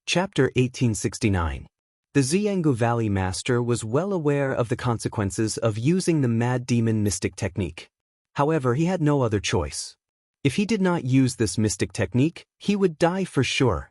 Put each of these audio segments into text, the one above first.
Chapter 1869. The Xianggu Valley Master was well aware of the consequences of using the Mad Demon Mystic Technique. However, he had no other choice. If he did not use this mystic technique, he would die for sure.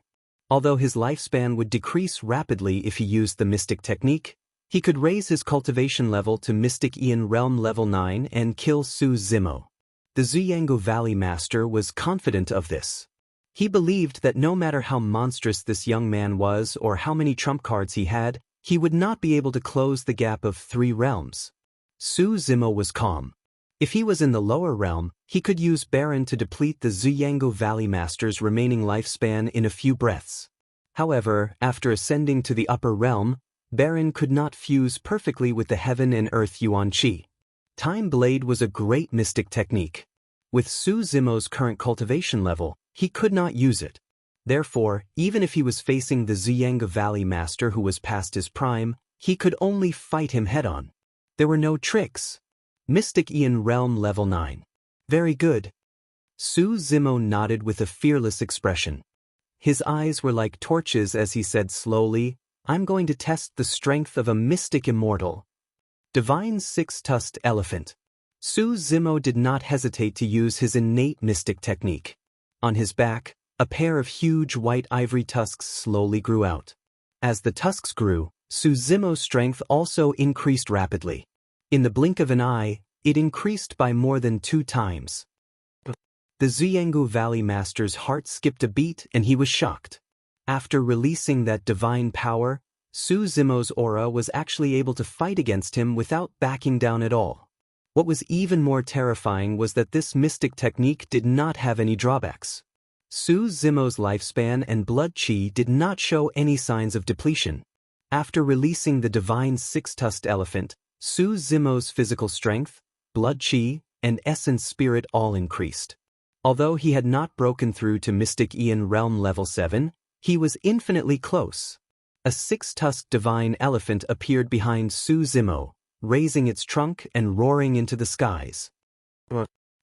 Although his lifespan would decrease rapidly if he used the mystic technique, he could raise his cultivation level to Mystic Aeon Realm Level 9 and kill Su Zimo. The Xianggu Valley Master was confident of this. He believed that no matter how monstrous this young man was or how many trump cards he had, he would not be able to close the gap of 3 realms. Su Zimo was calm. If he was in the lower realm, he could use Baron to deplete the Xianggu Valley Master's remaining lifespan in a few breaths. However, after ascending to the upper realm, Baron could not fuse perfectly with the Heaven and Earth Yuan Qi. Time Blade was a great mystic technique. With Su Zimo's current cultivation level, he could not use it. Therefore, even if he was facing the Xianggu Valley Master who was past his prime, he could only fight him head-on. There were no tricks. Mystic Aeon Realm Level 9. Very good. Su Zimo nodded with a fearless expression. His eyes were like torches as he said slowly, "I'm going to test the strength of a mystic immortal." Divine Six-Tusked Elephant. Su Zimo did not hesitate to use his innate mystic technique. On his back, a pair of huge white ivory tusks slowly grew out. As the tusks grew, Su Zimo's strength also increased rapidly. In the blink of an eye, it increased by more than 2 times. The Xianggu Valley Master's heart skipped a beat and he was shocked. After releasing that divine power, Su Zimo's aura was actually able to fight against him without backing down at all. What was even more terrifying was that this mystic technique did not have any drawbacks. Su Zimo's lifespan and blood qi did not show any signs of depletion. After releasing the divine six-tusked elephant, Su Zimo's physical strength, blood qi, and essence spirit all increased. Although he had not broken through to Mystic Aeon Realm Level 7, he was infinitely close. A six-tusked divine elephant appeared behind Su Zimo, raising its trunk and roaring into the skies.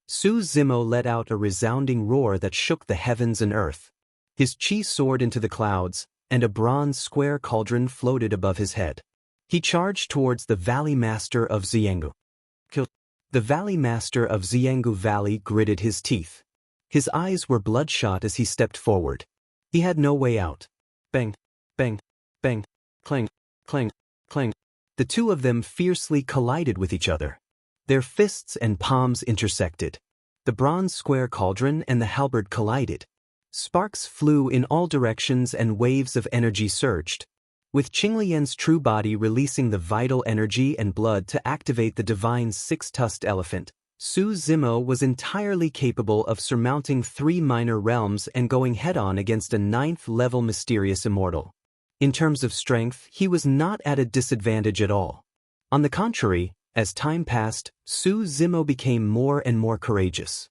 Su Zimo let out a resounding roar that shook the heavens and earth. His qi soared into the clouds, and a bronze square cauldron floated above his head. He charged towards the Valley Master of Xianggu. The Valley Master of Xianggu Valley gritted his teeth. His eyes were bloodshot as he stepped forward. He had no way out. Bang, bang, bang, clang, clang, clang. The two of them fiercely collided with each other. Their fists and palms intersected. The bronze square cauldron and the halberd collided. Sparks flew in all directions and waves of energy surged. With Qinglian's true body releasing the vital energy and blood to activate the divine six-tusked elephant, Su Zimo was entirely capable of surmounting 3 minor realms and going head-on against a 9th-level mysterious immortal. In terms of strength, he was not at a disadvantage at all. On the contrary, as time passed, Su Zimo became more and more courageous.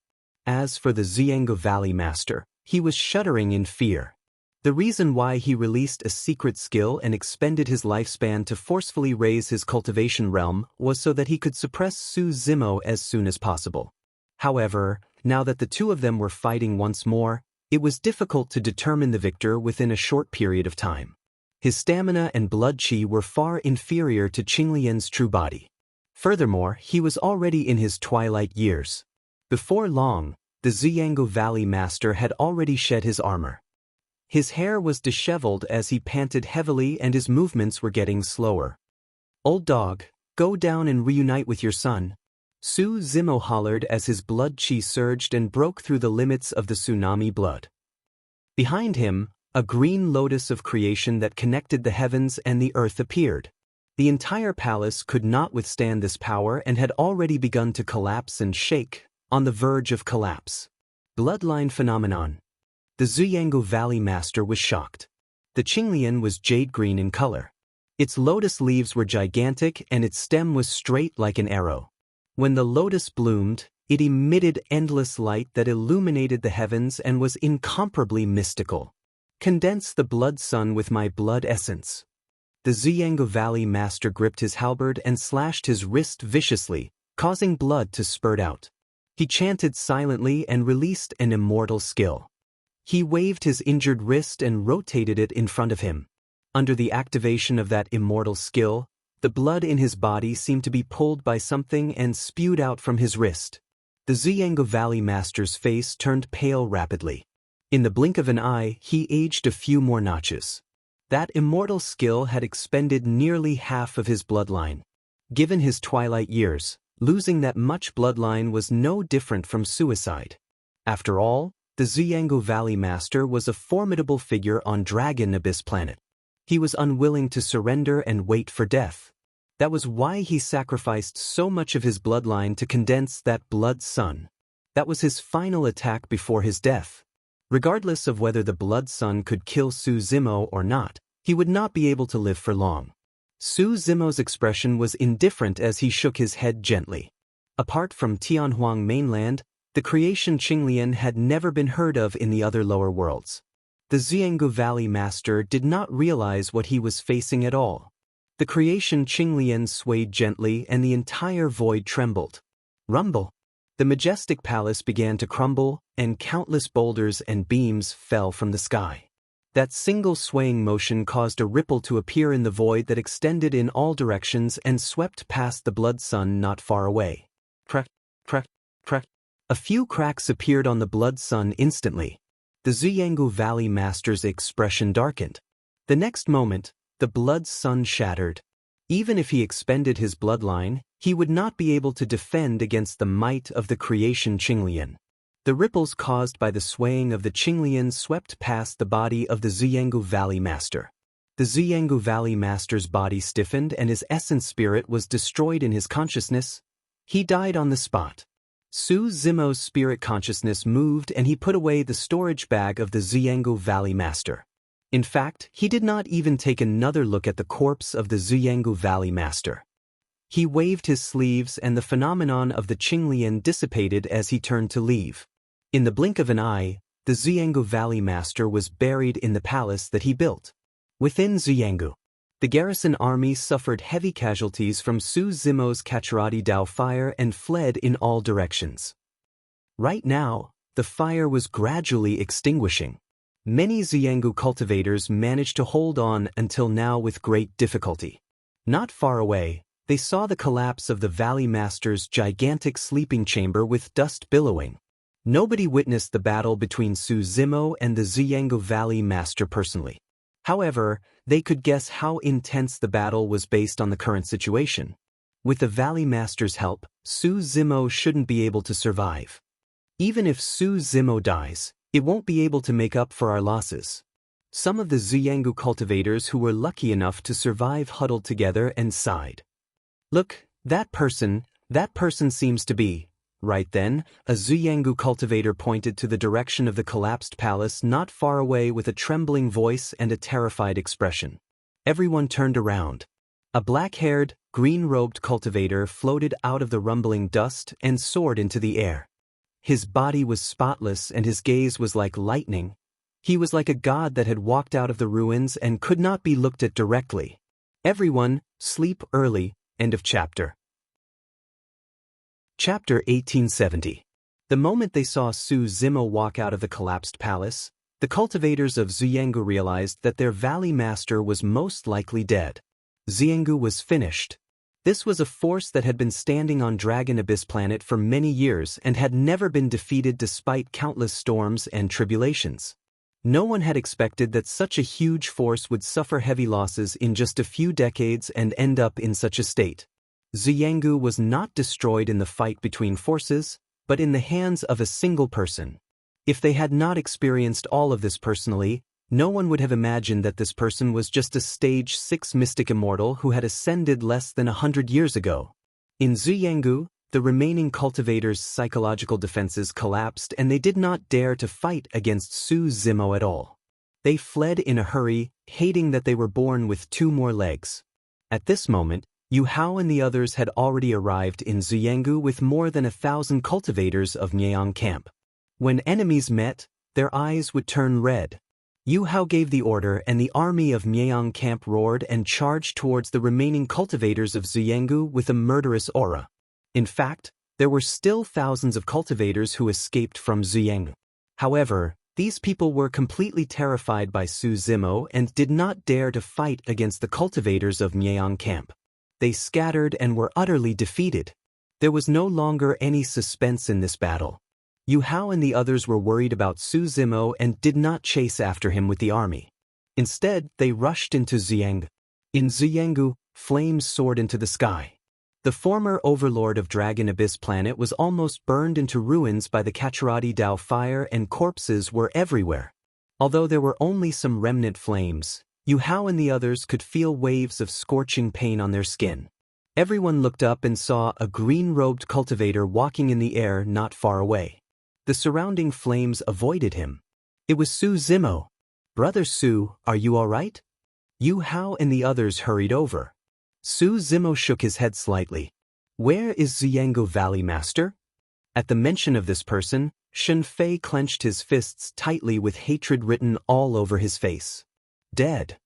As for the Xianggu Valley Master, he was shuddering in fear. The reason why he released a secret skill and expended his lifespan to forcefully raise his cultivation realm was so that he could suppress Su Zimo as soon as possible. However, now that the two of them were fighting once more, it was difficult to determine the victor within a short period of time. His stamina and blood qi were far inferior to Qinglian's true body. Furthermore, he was already in his twilight years. Before long, the Xianggu Valley Master had already shed his armor. His hair was disheveled as he panted heavily and his movements were getting slower. "Old dog, go down and reunite with your son," Su Zimo hollered as his blood qi surged and broke through the limits of the tsunami blood. Behind him, a green lotus of creation that connected the heavens and the earth appeared. The entire palace could not withstand this power and had already begun to collapse and shake, on the verge of collapse. Bloodline phenomenon. The Xianggu Valley Master was shocked. The Qinglian was jade green in color. Its lotus leaves were gigantic and its stem was straight like an arrow. When the lotus bloomed, it emitted endless light that illuminated the heavens and was incomparably mystical. "Condense the blood sun with my blood essence." The Xianggu Valley Master gripped his halberd and slashed his wrist viciously, causing blood to spurt out. He chanted silently and released an immortal skill. He waved his injured wrist and rotated it in front of him. Under the activation of that immortal skill, the blood in his body seemed to be pulled by something and spewed out from his wrist. The Zhiangu Valley Master's face turned pale rapidly. In the blink of an eye, he aged a few more notches. That immortal skill had expended nearly half of his bloodline. Given his twilight years, losing that much bloodline was no different from suicide. After all, the Zhiangu Valley Master was a formidable figure on Dragon Abyss Planet. He was unwilling to surrender and wait for death. That was why he sacrificed so much of his bloodline to condense that blood sun. That was his final attack before his death. Regardless of whether the blood sun could kill Su Zimo or not, he would not be able to live for long. Su Zimo's expression was indifferent as he shook his head gently. Apart from Tianhuang mainland, the creation Qinglian had never been heard of in the other lower worlds. The Zhiangu Valley Master did not realize what he was facing at all. The creation Qinglian swayed gently and the entire void trembled. Rumble! The majestic palace began to crumble, and countless boulders and beams fell from the sky. That single swaying motion caused a ripple to appear in the void that extended in all directions and swept past the blood sun not far away. Crack, crack, crack. A few cracks appeared on the blood sun instantly. The Zhiangu Valley Master's expression darkened. The next moment, the blood sun shattered. Even if he expended his bloodline, he would not be able to defend against the might of the creation Qinglian. The ripples caused by the swaying of the Qinglian swept past the body of the Zhiangu Valley Master. The Zhiangu Valley Master's body stiffened and his essence spirit was destroyed in his consciousness. He died on the spot. Su Zimo's spirit consciousness moved and he put away the storage bag of the Zhiangu Valley Master. In fact, he did not even take another look at the corpse of the Zhiangu Valley Master. He waved his sleeves and the phenomenon of the Qinglian dissipated as he turned to leave. In the blink of an eye, the Zhiangu Valley Master was buried in the palace that he built. Within Zhiangu, the garrison army suffered heavy casualties from Su Zimo's Kacharati Dao fire and fled in all directions. Right now, the fire was gradually extinguishing. Many Zhiangu cultivators managed to hold on until now with great difficulty. Not far away, they saw the collapse of the Valley Master's gigantic sleeping chamber with dust billowing. Nobody witnessed the battle between Su Zimo and the Zhiangu Valley Master personally. However, they could guess how intense the battle was based on the current situation. With the Valley Master's help, Su Zimo shouldn't be able to survive. Even if Su Zimo dies, it won't be able to make up for our losses. Some of the Zhiangu cultivators who were lucky enough to survive huddled together and sighed. Look, that person seems to be. Right then, a Zhiangu cultivator pointed to the direction of the collapsed palace not far away with a trembling voice and a terrified expression. Everyone turned around. A black-haired, green-robed cultivator floated out of the rumbling dust and soared into the air. His body was spotless and his gaze was like lightning. He was like a god that had walked out of the ruins and could not be looked at directly. Everyone, sleep early. End of chapter. Chapter 1870. The moment they saw Su Zimo walk out of the collapsed palace, the cultivators of Zhiangu realized that their Valley Master was most likely dead. Zhiangu was finished. This was a force that had been standing on Dragon Abyss Planet for many years and had never been defeated despite countless storms and tribulations. No one had expected that such a huge force would suffer heavy losses in just a few decades and end up in such a state. Zhiangu was not destroyed in the fight between forces, but in the hands of a single person. If they had not experienced all of this personally, no one would have imagined that this person was just a stage 6 mystic immortal who had ascended less than 100 years ago. In Zhiangu, the remaining cultivators' psychological defenses collapsed and they did not dare to fight against Su Zimo at all. They fled in a hurry, hating that they were born with 2 more legs. At this moment, Yu Hao and the others had already arrived in Zhiangu with more than 1,000 cultivators of Miang camp. When enemies met, their eyes would turn red. Yu Hao gave the order and the army of Miang camp roared and charged towards the remaining cultivators of Zhiangu with a murderous aura. In fact, there were still thousands of cultivators who escaped from Zhiangu. However, These people were completely terrified by Su Zimo and did not dare to fight against the cultivators of Myeong camp. They scattered and were utterly defeated. There was no longer any suspense in this battle. Yu Hao and the others were worried about Su Zimo and did not chase after him with the army. Instead, they rushed into Xiang. In Xianggu, flames soared into the sky. The former overlord of Dragon Abyss planet was almost burned into ruins by the Kacharati Dao fire, and corpses were everywhere. Although there were only some remnant flames, Yu Hao and the others could feel waves of scorching pain on their skin. Everyone looked up and saw a green-robed cultivator walking in the air not far away. The surrounding flames avoided him. It was Su Zimo. "Brother Su, are you all right?" Yu Hao and the others hurried over. Su Zimo shook his head slightly. "Where is Xianggu Valley Master?" At the mention of this person, Shen Fei clenched his fists tightly with hatred written all over his face. "Dead,"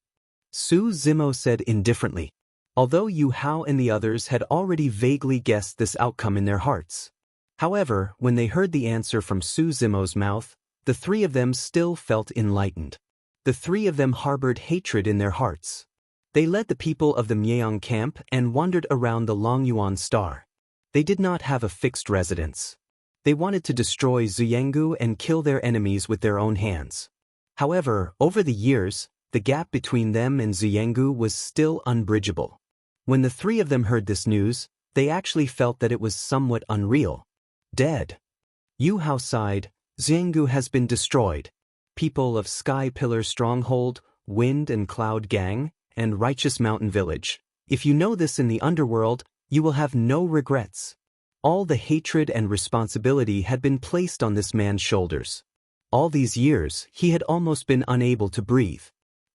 Su Zimo said indifferently, although Yu Hao and the others had already vaguely guessed this outcome in their hearts. However, when they heard the answer from Su Zimo's mouth, the three of them still felt enlightened. The three of them harbored hatred in their hearts. They led the people of the Myeong camp and wandered around the Longyuan Star. They did not have a fixed residence. They wanted to destroy Xianggu and kill their enemies with their own hands. However, over the years, the gap between them and Xianggu was still unbridgeable. When the three of them heard this news, they actually felt that it was somewhat unreal. "Dead." Yu Hao sighed. "Xianggu has been destroyed. People of Sky Pillar Stronghold, Wind and Cloud Gang, and Righteous Mountain Village, if you know this in the underworld, you will have no regrets." All the hatred and responsibility had been placed on this man's shoulders. All these years, he had almost been unable to breathe.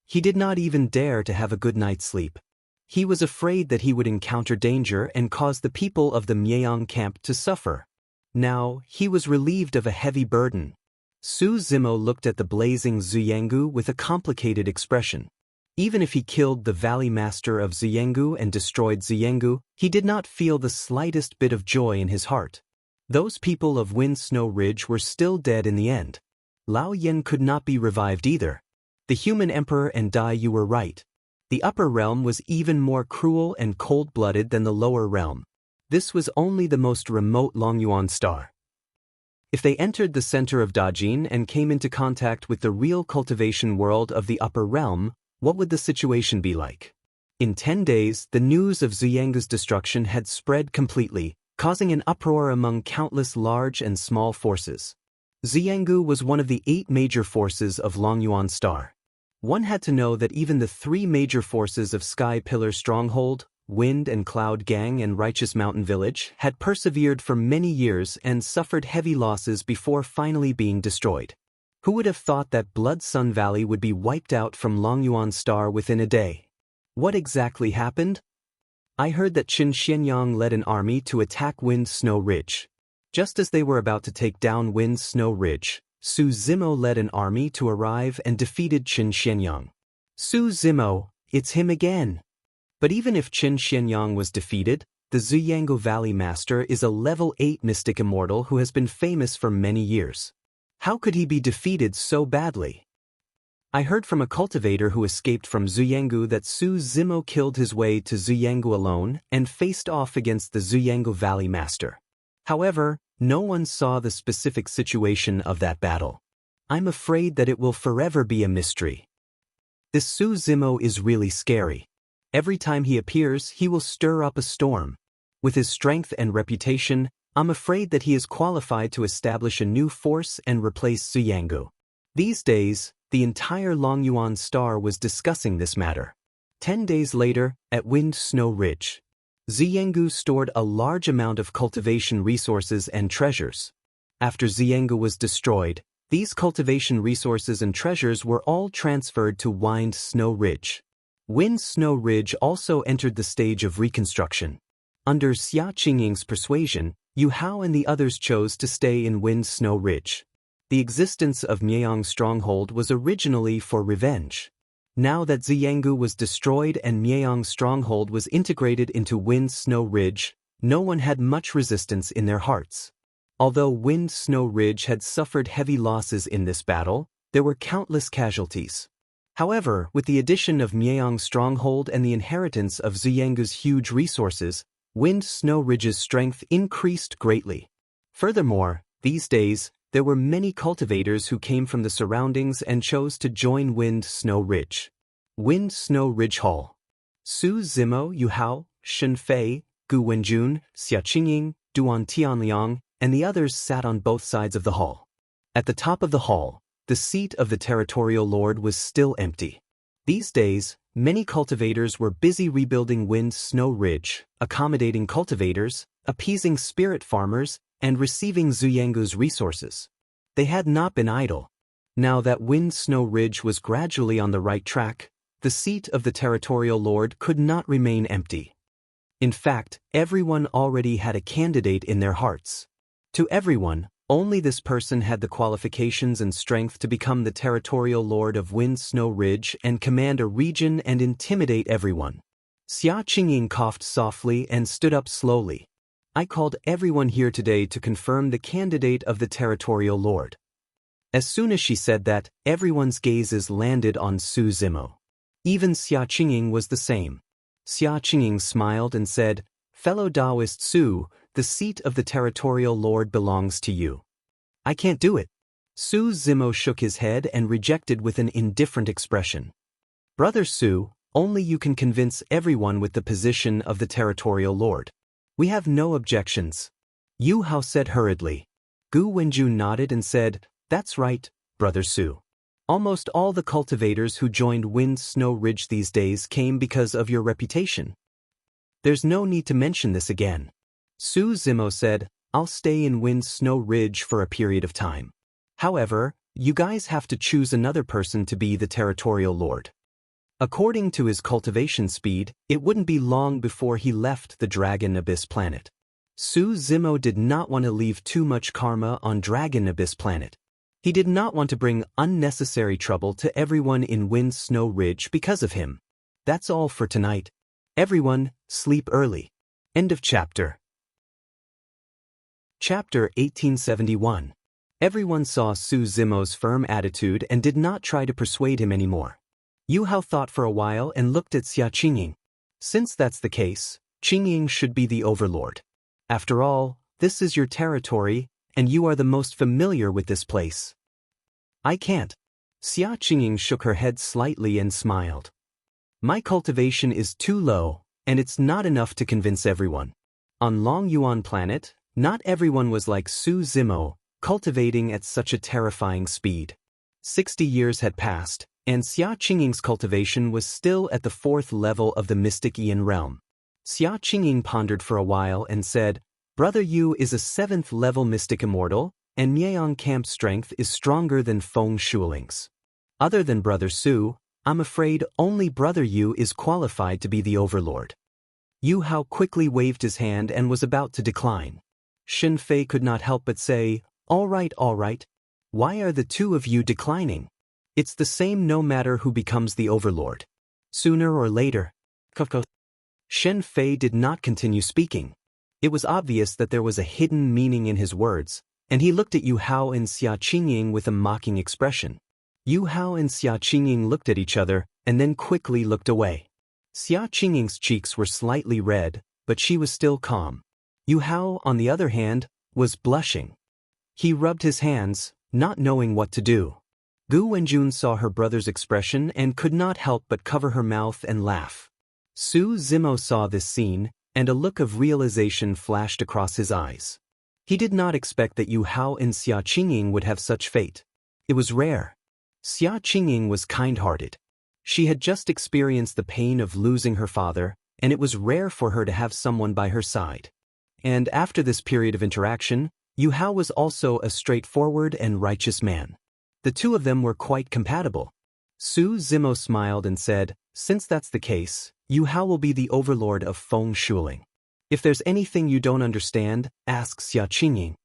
He did not even dare to have a good night's sleep. He was afraid that he would encounter danger and cause the people of the Myeong camp to suffer. Now, he was relieved of a heavy burden. Su Zimo looked at the blazing Xianggu with a complicated expression. Even if he killed the Valley Master of Xianggu and destroyed Xianggu, he did not feel the slightest bit of joy in his heart. Those people of Wind Snow Ridge were still dead in the end. Lao Yen could not be revived either. The human emperor and Dai Yu were right. The upper realm was even more cruel and cold-blooded than the lower realm. This was only the most remote Longyuan Star. If they entered the center of Dajin and came into contact with the real cultivation world of the upper realm, what would the situation be like? In 10 days, the news of Xianggu's destruction had spread completely, causing an uproar among countless large and small forces. Xianggu was one of the 8 major forces of Longyuan Star. One had to know that even the 3 major forces of Sky Pillar Stronghold, Wind and Cloud Gang and Righteous Mountain Village had persevered for many years and suffered heavy losses before finally being destroyed. Who would have thought that Blood Sun Valley would be wiped out from Longyuan Star within a day? What exactly happened? I heard that Qin Xianyang led an army to attack Wind Snow Ridge. Just as they were about to take down Wind Snow Ridge, Su Zimo led an army to arrive and defeated Qin Xianyang. Su Zimo, it's him again. But even if Qin Xianyang was defeated, the Xianggu Valley Master is a level 8 mystic immortal who has been famous for many years. How could he be defeated so badly? I heard from a cultivator who escaped from Xianggu that Su Zimo killed his way to Xianggu alone and faced off against the Xianggu Valley Master. However, no one saw the specific situation of that battle. I'm afraid that it will forever be a mystery. This Su Zimo is really scary. Every time he appears, he will stir up a storm. With his strength and reputation, I'm afraid that he is qualified to establish a new force and replace Xianggu. These days, the entire Longyuan Star was discussing this matter. 10 days later, at Wind Snow Ridge, Xianggu stored a large amount of cultivation resources and treasures. After Xianggu was destroyed, these cultivation resources and treasures were all transferred to Wind Snow Ridge. Wind Snow Ridge also entered the stage of reconstruction. Under Xia Qingying's persuasion, Yu Hao and the others chose to stay in Wind Snow Ridge. The existence of Myeong Stronghold was originally for revenge. Now that Xianggu was destroyed and Myeong Stronghold was integrated into Wind Snow Ridge, no one had much resistance in their hearts. Although Wind Snow Ridge had suffered heavy losses in this battle, there were countless casualties. However, with the addition of Myeong's stronghold and the inheritance of Zyengu's huge resources, Wind Snow Ridge's strength increased greatly. Furthermore, these days, there were many cultivators who came from the surroundings and chose to join Wind Snow Ridge. Wind Snow Ridge Hall. Su Zimo, Yu Hao, Shen Fei, Gu Wenjun, Xia Qingying, Duan Tianliang, and the others sat on both sides of the hall. At the top of the hall, the seat of the territorial lord was still empty. These days, many cultivators were busy rebuilding Wind Snow Ridge, accommodating cultivators, appeasing spirit farmers, and receiving Zyengu's resources. They had not been idle. Now that Wind Snow Ridge was gradually on the right track, the seat of the territorial lord could not remain empty. In fact, everyone already had a candidate in their hearts. To everyone, only this person had the qualifications and strength to become the territorial lord of Wind Snow Ridge and command a region and intimidate everyone. Xia Qingying coughed softly and stood up slowly. I called everyone here today to confirm the candidate of the territorial lord. As soon as she said that, everyone's gazes landed on Su Zimo. Even Xia Qingying was the same. Xia Qingying smiled and said, "Fellow Taoist Su, the seat of the territorial lord belongs to you." "I can't do it." Su Zimo shook his head and rejected with an indifferent expression. "Brother Su, only you can convince everyone with the position of the territorial lord. We have no objections." Yu Hao said hurriedly. Gu Wenjun nodded and said, "That's right, Brother Su. Almost all the cultivators who joined Wind Snow Ridge these days came because of your reputation. There's no need to mention this again." Su Zimo said, "I'll stay in Wind Snow Ridge for a period of time. However, you guys have to choose another person to be the territorial lord." According to his cultivation speed, it wouldn't be long before he left the Dragon Abyss planet. Su Zimo did not want to leave too much karma on Dragon Abyss planet. He did not want to bring unnecessary trouble to everyone in Wind Snow Ridge because of him. That's all for tonight. Everyone, sleep early. End of chapter. Chapter 1871. Everyone saw Su Zimo's firm attitude and did not try to persuade him anymore. Yu Hao thought for a while and looked at Xia Qingying. Since that's the case, Qingying should be the overlord. After all, this is your territory, and you are the most familiar with this place. "I can't." Xia Qingying shook her head slightly and smiled. "My cultivation is too low, and it's not enough to convince everyone. On Long Yuan planet, not everyone was like Su Zimo, cultivating at such a terrifying speed. 60 years had passed, and Xia Qingying's cultivation was still at the 4th level of the Mystic Aeon realm. Xia Qingying pondered for a while and said, "Brother Yu is a 7th level Mystic Immortal, and Myeong Camp's strength is stronger than Feng Shuling's. Other than Brother Su, I'm afraid only Brother Yu is qualified to be the overlord." Yu Hao quickly waved his hand and was about to decline. Shen Fei could not help but say, all right. Why are the two of you declining? It's the same no matter who becomes the overlord. Sooner or later." Shen Fei did not continue speaking. It was obvious that there was a hidden meaning in his words, and he looked at Yu Hao and Xia Qingying with a mocking expression. Yu Hao and Xia Qingying looked at each other, and then quickly looked away. Xia Qingying's cheeks were slightly red, but she was still calm. Yu Hao, on the other hand, was blushing. He rubbed his hands, not knowing what to do. Gu Wenjun saw her brother's expression and could not help but cover her mouth and laugh. Su Zimo saw this scene, and a look of realization flashed across his eyes. He did not expect that Yu Hao and Xia Qingying would have such fate. It was rare. Xia Qingying was kind-hearted. She had just experienced the pain of losing her father, and it was rare for her to have someone by her side. And after this period of interaction, Yu Hao was also a straightforward and righteous man. The two of them were quite compatible. Su Zimo smiled and said, "Since that's the case, Yu Hao will be the overlord of Feng Shuling. If there's anything you don't understand, ask Xia Qingying."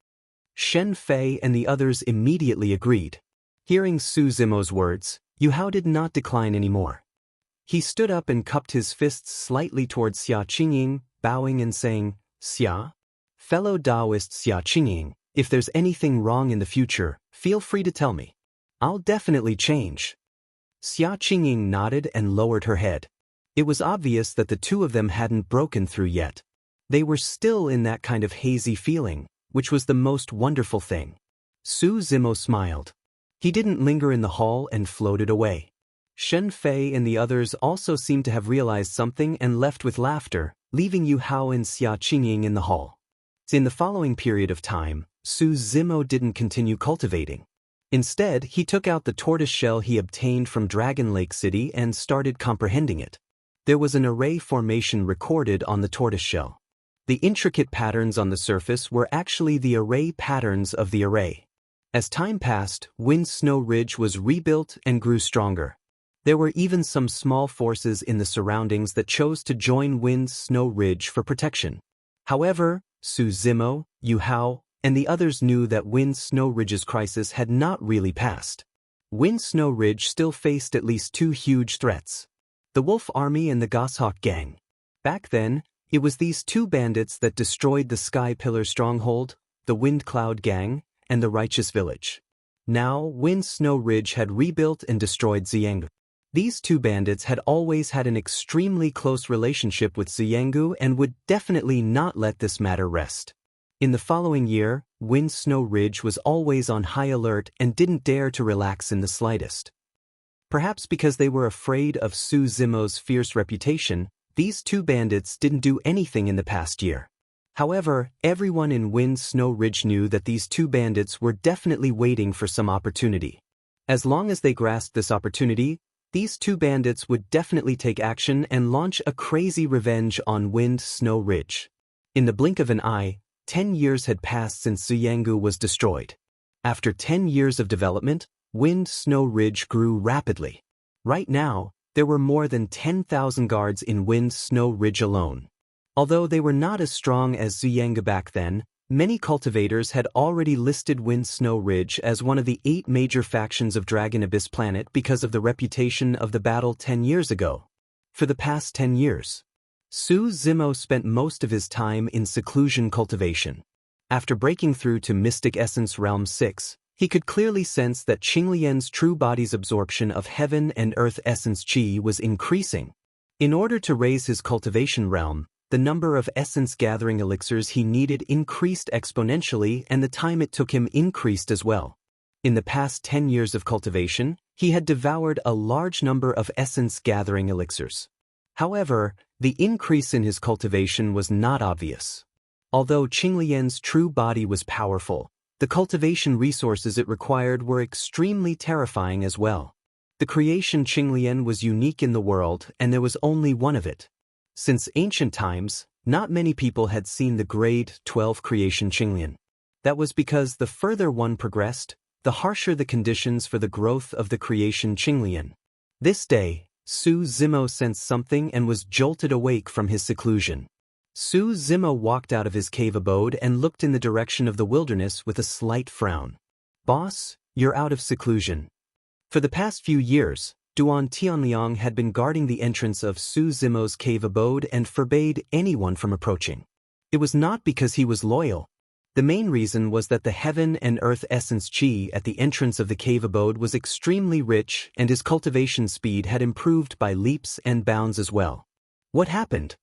Shen Fei and the others immediately agreed. Hearing Su Zimo's words, Yu Hao did not decline anymore. He stood up and cupped his fists slightly towards Xia Qingying, bowing and saying, "Xia, fellow Taoist Xia Qingying, If there's anything wrong in the future, feel free to tell me. I'll definitely change. Xia Qingying nodded and lowered her head. It was obvious that the two of them hadn't broken through yet. They were still in that kind of hazy feeling, which was the most wonderful thing. Su Zimo smiled. He didn't linger in the hall and floated away. Shen Fei and the others also seemed to have realized something and left with laughter, leaving Yu Hao and Xia Qingying in the hall. In the following period of time, Su Zimo didn't continue cultivating. Instead, he took out the tortoise shell he obtained from Dragon Lake City and started comprehending it. There was an array formation recorded on the tortoise shell. The intricate patterns on the surface were actually the array patterns of the array. As time passed, Wind Snow Ridge was rebuilt and grew stronger. There were even some small forces in the surroundings that chose to join Wind Snow Ridge for protection. However, Su Zimo, Yu Hao, and the others knew that Wind Snow Ridge's crisis had not really passed. Wind Snow Ridge still faced at least two huge threats: the Wolf Army and the Goshawk Gang. Back then, it was these two bandits that destroyed the Sky Pillar stronghold, the Wind Cloud Gang, and the Righteous Village. Now, Wind Snow Ridge had rebuilt and destroyed Xianggu. These two bandits had always had an extremely close relationship with Xianggu and would definitely not let this matter rest. In the following year, Wind Snow Ridge was always on high alert and didn't dare to relax in the slightest. Perhaps because they were afraid of Su Zimo's fierce reputation, these two bandits didn't do anything in the past year. However, everyone in Wind Snow Ridge knew that these two bandits were definitely waiting for some opportunity. As long as they grasped this opportunity, these two bandits would definitely take action and launch a crazy revenge on Wind Snow Ridge. In the blink of an eye, 10 years had passed since Xianggu was destroyed. After 10 years of development, Wind Snow Ridge grew rapidly. Right now, there were more than 10,000 guards in Wind Snow Ridge alone. Although they were not as strong as Xianggu back then, many cultivators had already listed Wind Snow Ridge as one of the 8 major factions of Dragon Abyss Planet because of the reputation of the battle 10 years ago. For the past 10 years, Su Zimo spent most of his time in seclusion cultivation. After breaking through to Mystic Essence Realm 6, he could clearly sense that Qinglian's true body's absorption of Heaven and Earth Essence Qi was increasing. In order to raise his cultivation realm, the number of essence-gathering elixirs he needed increased exponentially and the time it took him increased as well. In the past 10 years of cultivation, he had devoured a large number of essence-gathering elixirs. However, the increase in his cultivation was not obvious. Although Qinglian's true body was powerful, the cultivation resources it required were extremely terrifying as well. The creation Qinglian was unique in the world and there was only one of it. Since ancient times, not many people had seen the grade 12 creation Qinglian. That was because the further one progressed, the harsher the conditions for the growth of the creation Qinglian. This day, Su Zimo sensed something and was jolted awake from his seclusion. Su Zimo walked out of his cave abode and looked in the direction of the wilderness with a slight frown. "Boss, you're out of seclusion." For the past few years, Duan Tianliang had been guarding the entrance of Su Zimo's cave abode and forbade anyone from approaching. It was not because he was loyal. The main reason was that the Heaven and Earth Essence Qi at the entrance of the cave abode was extremely rich and his cultivation speed had improved by leaps and bounds as well. What happened?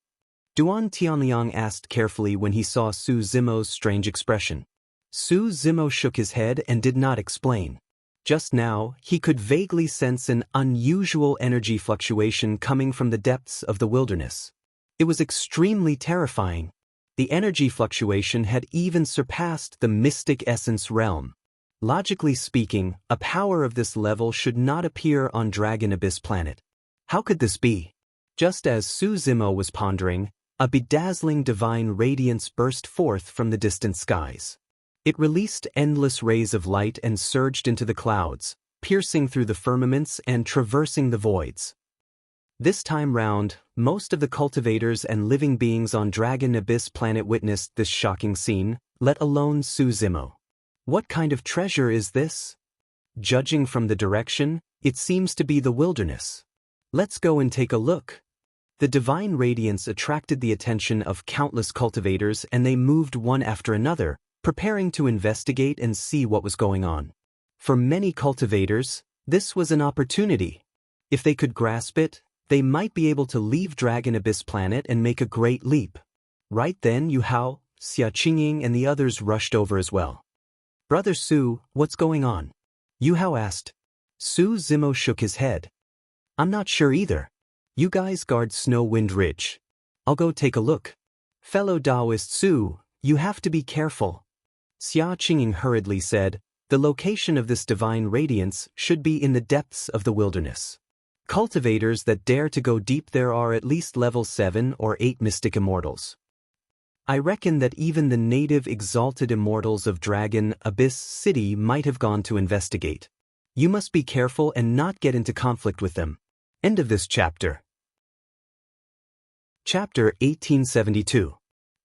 Duan Tianliang asked carefully when he saw Su Zimo's strange expression. Su Zimo shook his head and did not explain. Just now, he could vaguely sense an unusual energy fluctuation coming from the depths of the wilderness. It was extremely terrifying. The energy fluctuation had even surpassed the mystic essence realm. Logically speaking, a power of this level should not appear on Dragon Abyss Planet. How could this be? Just as Su Zimo was pondering, a bedazzling divine radiance burst forth from the distant skies. It released endless rays of light and surged into the clouds, piercing through the firmaments and traversing the voids. This time round, most of the cultivators and living beings on Dragon Abyss Planet witnessed this shocking scene, let alone Su Zimo. What kind of treasure is this? Judging from the direction, it seems to be the wilderness. Let's go and take a look. The divine radiance attracted the attention of countless cultivators and they moved one after another, preparing to investigate and see what was going on. For many cultivators, this was an opportunity. If they could grasp it, they might be able to leave Dragon Abyss Planet and make a great leap. Right then Yu Hao, Xia Qingying and the others rushed over as well. "Brother Su, what's going on?" Yu Hao asked. Su Zimo shook his head. "I'm not sure either. You guys guard Snow Wind Ridge. I'll go take a look." "Fellow Taoist Su, you have to be careful," Xia Qingying hurriedly said. "The location of this divine radiance should be in the depths of the wilderness. Cultivators that dare to go deep there are at least level 7 or 8 mystic immortals. I reckon that even the native exalted immortals of Dragon Abyss City might have gone to investigate. You must be careful and not get into conflict with them." End of this chapter. Chapter 1872.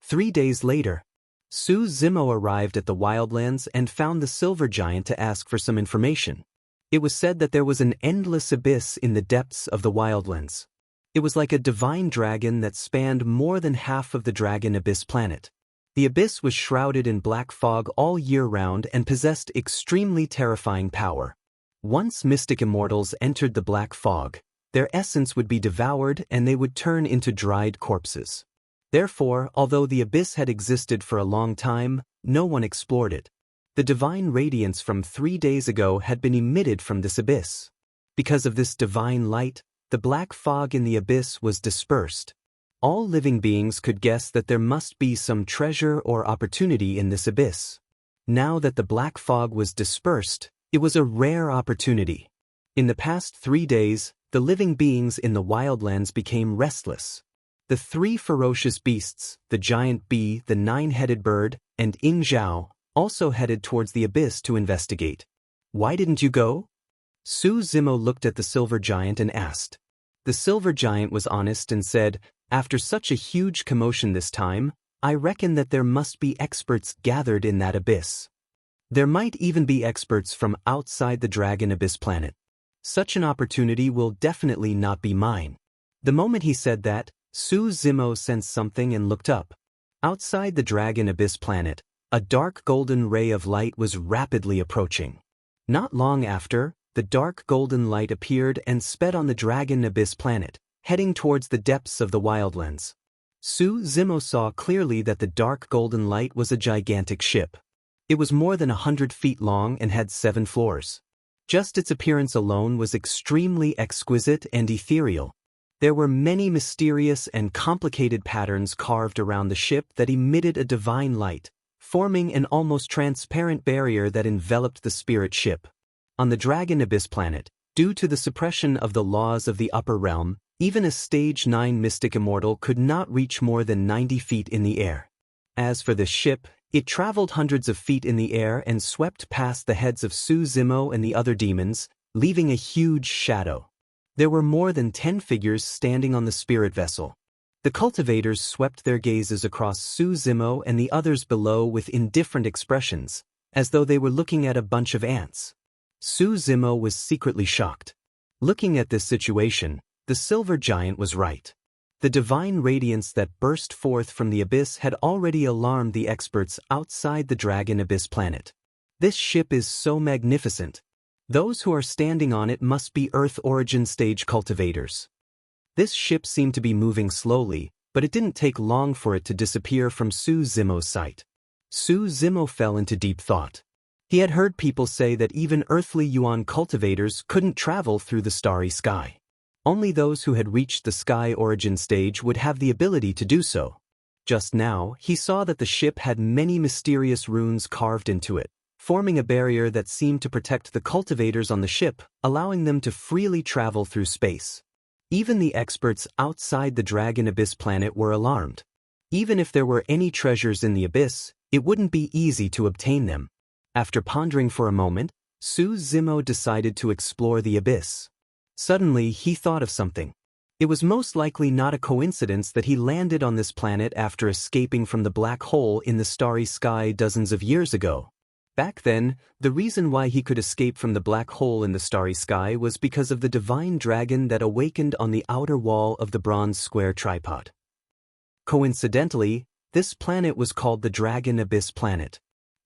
3 days later, Su Zimo arrived at the Wildlands and found the Silver Giant to ask for some information. It was said that there was an endless abyss in the depths of the Wildlands. It was like a divine dragon that spanned more than half of the Dragon Abyss Planet. The abyss was shrouded in black fog all year round and possessed extremely terrifying power. Once mystic immortals entered the black fog, their essence would be devoured and they would turn into dried corpses. Therefore, although the abyss had existed for a long time, no one explored it. The divine radiance from 3 days ago had been emitted from this abyss. Because of this divine light, the black fog in the abyss was dispersed. All living beings could guess that there must be some treasure or opportunity in this abyss. Now that the black fog was dispersed, it was a rare opportunity. In the past 3 days, the living beings in the Wildlands became restless. The 3 ferocious beasts, the giant bee, the 9-headed bird, and In Zhao, also headed towards the abyss to investigate. "Why didn't you go?" Su Zimo looked at the Silver Giant and asked. The Silver Giant was honest and said, "After such a huge commotion this time, I reckon that there must be experts gathered in that abyss. There might even be experts from outside the Dragon Abyss Planet. Such an opportunity will definitely not be mine." The moment he said that, Su Zimo sensed something and looked up. Outside the Dragon Abyss Planet, a dark golden ray of light was rapidly approaching. Not long after, the dark golden light appeared and sped on the Dragon Abyss Planet, heading towards the depths of the Wildlands. Su Zimo saw clearly that the dark golden light was a gigantic ship. It was more than 100 feet long and had 7 floors. Just its appearance alone was extremely exquisite and ethereal. There were many mysterious and complicated patterns carved around the ship that emitted a divine light, forming an almost transparent barrier that enveloped the spirit ship. On the Dragon Abyss Planet, due to the suppression of the laws of the upper realm, even a stage 9 mystic immortal could not reach more than 90 feet in the air. As for this ship, it traveled hundreds of feet in the air and swept past the heads of Su Zimo and the other demons, leaving a huge shadow. There were more than 10 figures standing on the spirit vessel. The cultivators swept their gazes across Su Zimo and the others below with indifferent expressions, as though they were looking at a bunch of ants. Su Zimo was secretly shocked. Looking at this situation, the Silver Giant was right. The divine radiance that burst forth from the abyss had already alarmed the experts outside the Dragon Abyss Planet. This ship is so magnificent. Those who are standing on it must be Earth origin stage cultivators. This ship seemed to be moving slowly, but it didn't take long for it to disappear from Su Zimo's sight. Su Zimo fell into deep thought. He had heard people say that even earthly yuan cultivators couldn't travel through the starry sky. Only those who had reached the sky origin stage would have the ability to do so. Just now, he saw that the ship had many mysterious runes carved into it, forming a barrier that seemed to protect the cultivators on the ship, allowing them to freely travel through space. Even the experts outside the Dragon Abyss Planet were alarmed. Even if there were any treasures in the abyss, it wouldn't be easy to obtain them. After pondering for a moment, Su Zimo decided to explore the abyss. Suddenly, he thought of something. It was most likely not a coincidence that he landed on this planet after escaping from the black hole in the starry sky dozens of years ago. Back then, the reason why he could escape from the black hole in the starry sky was because of the divine dragon that awakened on the outer wall of the bronze square tripod. Coincidentally, this planet was called the Dragon Abyss Planet.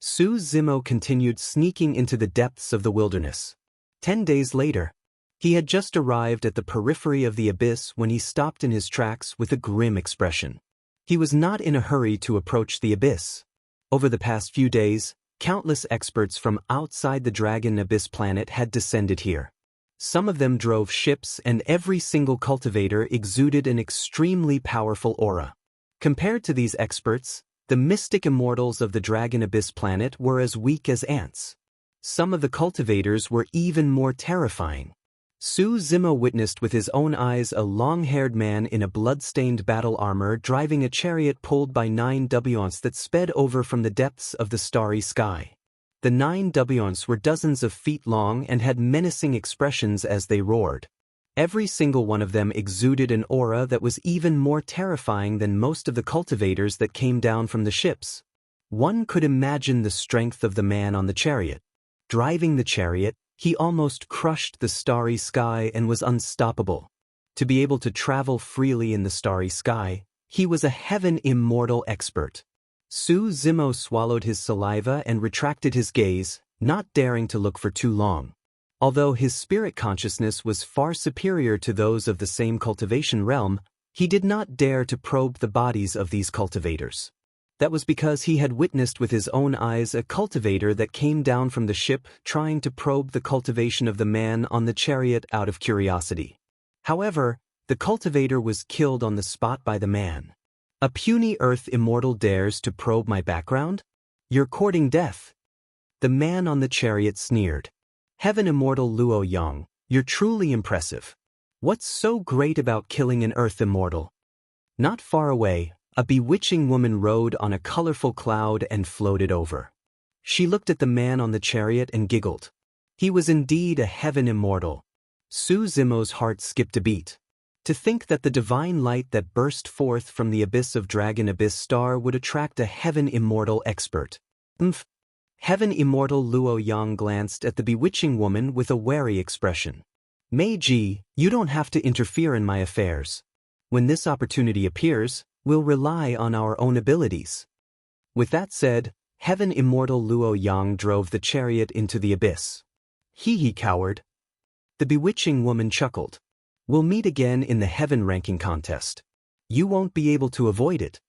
Su Zimo continued sneaking into the depths of the wilderness. 10 days later, he had just arrived at the periphery of the abyss when he stopped in his tracks with a grim expression. He was not in a hurry to approach the abyss. Over the past few days, countless experts from outside the Dragon Abyss planet had descended here. Some of them drove ships, and every single cultivator exuded an extremely powerful aura. Compared to these experts, the mystic immortals of the Dragon Abyss planet were as weak as ants. Some of the cultivators were even more terrifying. Su Zimo witnessed with his own eyes a long-haired man in a blood-stained battle armor driving a chariot pulled by 9 Wons that sped over from the depths of the starry sky. The 9 Wons were dozens of feet long and had menacing expressions as they roared. Every single one of them exuded an aura that was even more terrifying than most of the cultivators that came down from the ships. One could imagine the strength of the man on the chariot. Driving the chariot, he almost crushed the starry sky and was unstoppable. To be able to travel freely in the starry sky, he was a heaven immortal expert. Su Zimo swallowed his saliva and retracted his gaze, not daring to look for too long. Although his spirit consciousness was far superior to those of the same cultivation realm, he did not dare to probe the bodies of these cultivators. That was because he had witnessed with his own eyes a cultivator that came down from the ship trying to probe the cultivation of the man on the chariot out of curiosity. However, the cultivator was killed on the spot by the man. A puny earth immortal dares to probe my background? You're courting death. The man on the chariot sneered. Heaven immortal Luo Yang, you're truly impressive. What's so great about killing an earth immortal? Not far away, a bewitching woman rode on a colorful cloud and floated over. She looked at the man on the chariot and giggled. He was indeed a heaven immortal. Su Zimo's heart skipped a beat. To think that the divine light that burst forth from the abyss of Dragon Abyss Star would attract a heaven immortal expert. Heaven immortal Luo Yang glanced at the bewitching woman with a wary expression. Meiji, you don't have to interfere in my affairs. When this opportunity appears, we'll rely on our own abilities. With that said, heaven immortal Luo Yang drove the chariot into the abyss. He coward. The bewitching woman chuckled. We'll meet again in the heaven ranking contest. You won't be able to avoid it.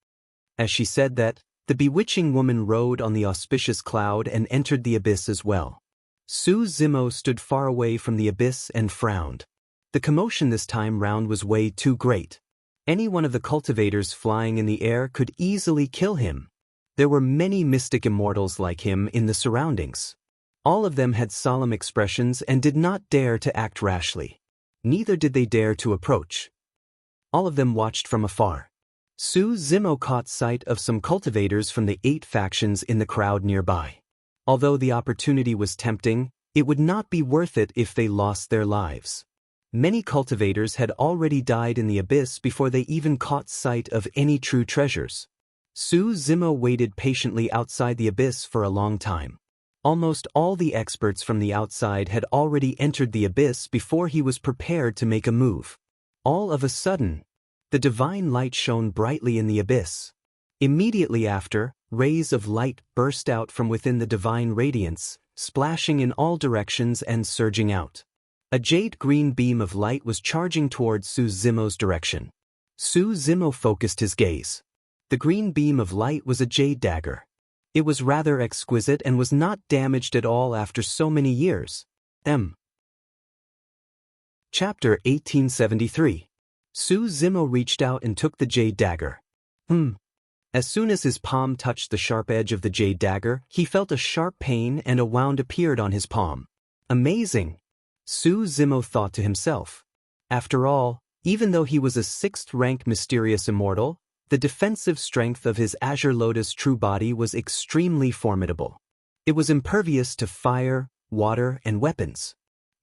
As she said that, the bewitching woman rode on the auspicious cloud and entered the abyss as well. Su Zimo stood far away from the abyss and frowned. The commotion this time round was way too great. Any one of the cultivators flying in the air could easily kill him. There were many mystic immortals like him in the surroundings. All of them had solemn expressions and did not dare to act rashly. Neither did they dare to approach. All of them watched from afar. Su Zimo caught sight of some cultivators from the 8 factions in the crowd nearby. Although the opportunity was tempting, it would not be worth it if they lost their lives. Many cultivators had already died in the abyss before they even caught sight of any true treasures. Su Zimo waited patiently outside the abyss for a long time. Almost all the experts from the outside had already entered the abyss before he was prepared to make a move. All of a sudden, the divine light shone brightly in the abyss. Immediately after, rays of light burst out from within the divine radiance, splashing in all directions and surging out. A jade-green beam of light was charging towards Su Zimo's direction. Su Zimo focused his gaze. The green beam of light was a jade dagger. It was rather exquisite and was not damaged at all after so many years. Chapter 1873. Su Zimo reached out and took the jade dagger. As soon as his palm touched the sharp edge of the jade dagger, he felt a sharp pain and a wound appeared on his palm. Amazing! Su Zimo thought to himself. After all, even though he was a 6th-rank mysterious immortal, the defensive strength of his Azure Lotus true body was extremely formidable. It was impervious to fire, water, and weapons.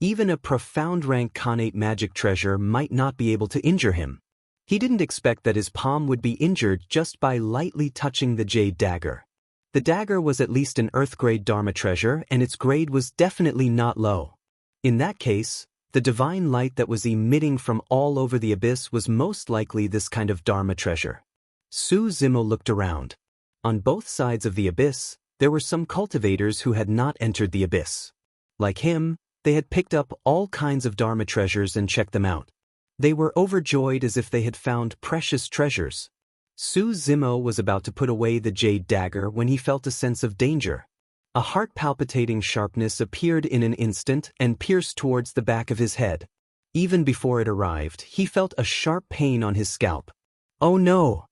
Even a profound-rank Khanate magic treasure might not be able to injure him. He didn't expect that his palm would be injured just by lightly touching the jade dagger. The dagger was at least an Earth-grade Dharma treasure, and its grade was definitely not low. In that case, the divine light that was emitting from all over the abyss was most likely this kind of Dharma treasure. Su Zimo looked around. On both sides of the abyss, There were some cultivators who had not entered the abyss. Like him, they had picked up all kinds of Dharma treasures and checked them out. They were overjoyed as if they had found precious treasures. Su Zimo was about to put away the jade dagger when he felt a sense of danger. A heart-palpitating sharpness appeared in an instant and pierced towards the back of his head. Even before it arrived, he felt a sharp pain on his scalp. Oh no!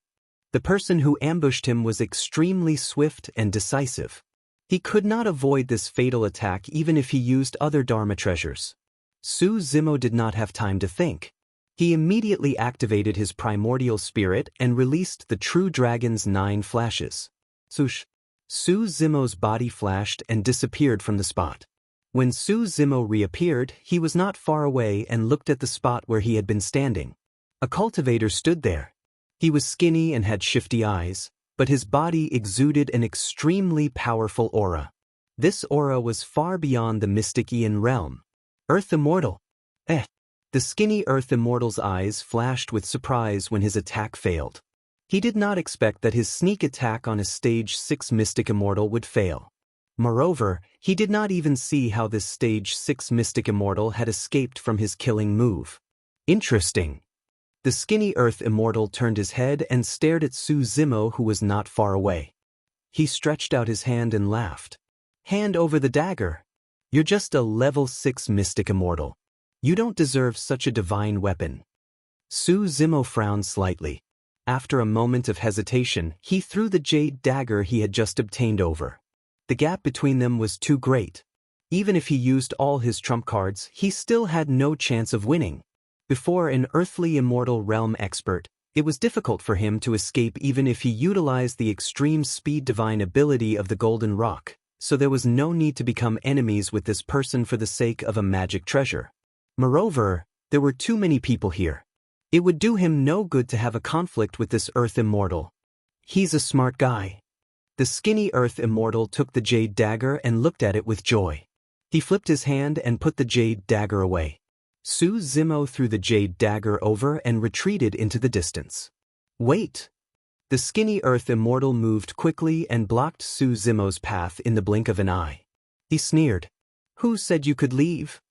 The person who ambushed him was extremely swift and decisive. He could not avoid this fatal attack even if he used other Dharma treasures. Su Zimo did not have time to think. He immediately activated his primordial spirit and released the true dragon's 9 flashes. Swoosh! Su Zimo's body flashed and disappeared from the spot. When Su Zimo reappeared, he was not far away and looked at the spot where he had been standing. A cultivator stood there. He was skinny and had shifty eyes, but his body exuded an extremely powerful aura. This aura was far beyond the mystic Ian realm. Earth Immortal. The skinny Earth Immortal's eyes flashed with surprise when his attack failed. He did not expect that his sneak attack on a Stage 6 Mystic Immortal would fail. Moreover, he did not even see how this Stage 6 Mystic Immortal had escaped from his killing move. Interesting. The skinny Earth Immortal turned his head and stared at Su Zimo, who was not far away. He stretched out his hand and laughed. Hand over the dagger. You're just a level 6 Mystic Immortal. You don't deserve such a divine weapon. Su Zimo frowned slightly. After a moment of hesitation, he threw the jade dagger he had just obtained over. The gap between them was too great. Even if he used all his trump cards, he still had no chance of winning. Before an earthly immortal realm expert, it was difficult for him to escape even if he utilized the extreme speed divine ability of the Golden Rock, so there was no need to become enemies with this person for the sake of a magic treasure. Moreover, there were too many people here. It would do him no good to have a conflict with this Earth Immortal. He's a smart guy. The skinny Earth Immortal took the jade dagger and looked at it with joy. He flipped his hand and put the jade dagger away. Su Zimo threw the jade dagger over and retreated into the distance. Wait! The skinny Earth Immortal moved quickly and blocked Su Zimo's path in the blink of an eye. He sneered. Who said you could leave?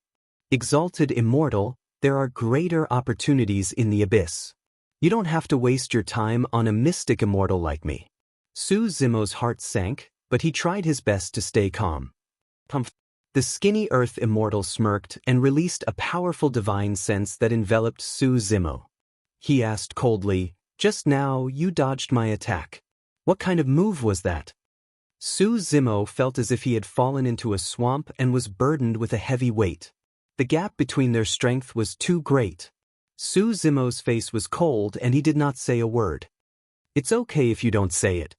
Exalted Immortal, there are greater opportunities in the abyss. You don't have to waste your time on a mystic immortal like me. Su Zimo's heart sank, but he tried his best to stay calm. The skinny Earth Immortal smirked and released a powerful divine sense that enveloped Su Zimo. He asked coldly, just now you dodged my attack. What kind of move was that? Su Zimo felt as if he had fallen into a swamp and was burdened with a heavy weight. The gap between their strength was too great. Su Zimo's face was cold and he did not say a word. It's okay if you don't say it.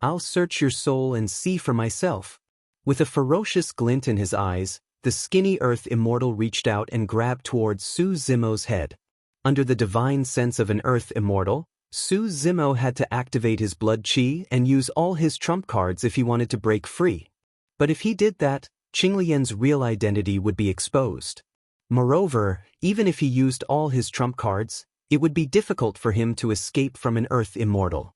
I'll search your soul and see for myself. With a ferocious glint in his eyes, the skinny Earth Immortal reached out and grabbed towards Su Zimo's head. Under the divine sense of an Earth Immortal, Su Zimo had to activate his blood chi and use all his trump cards if he wanted to break free. But if he did that, Qinglian's real identity would be exposed. Moreover, even if he used all his trump cards, it would be difficult for him to escape from an Earth Immortal.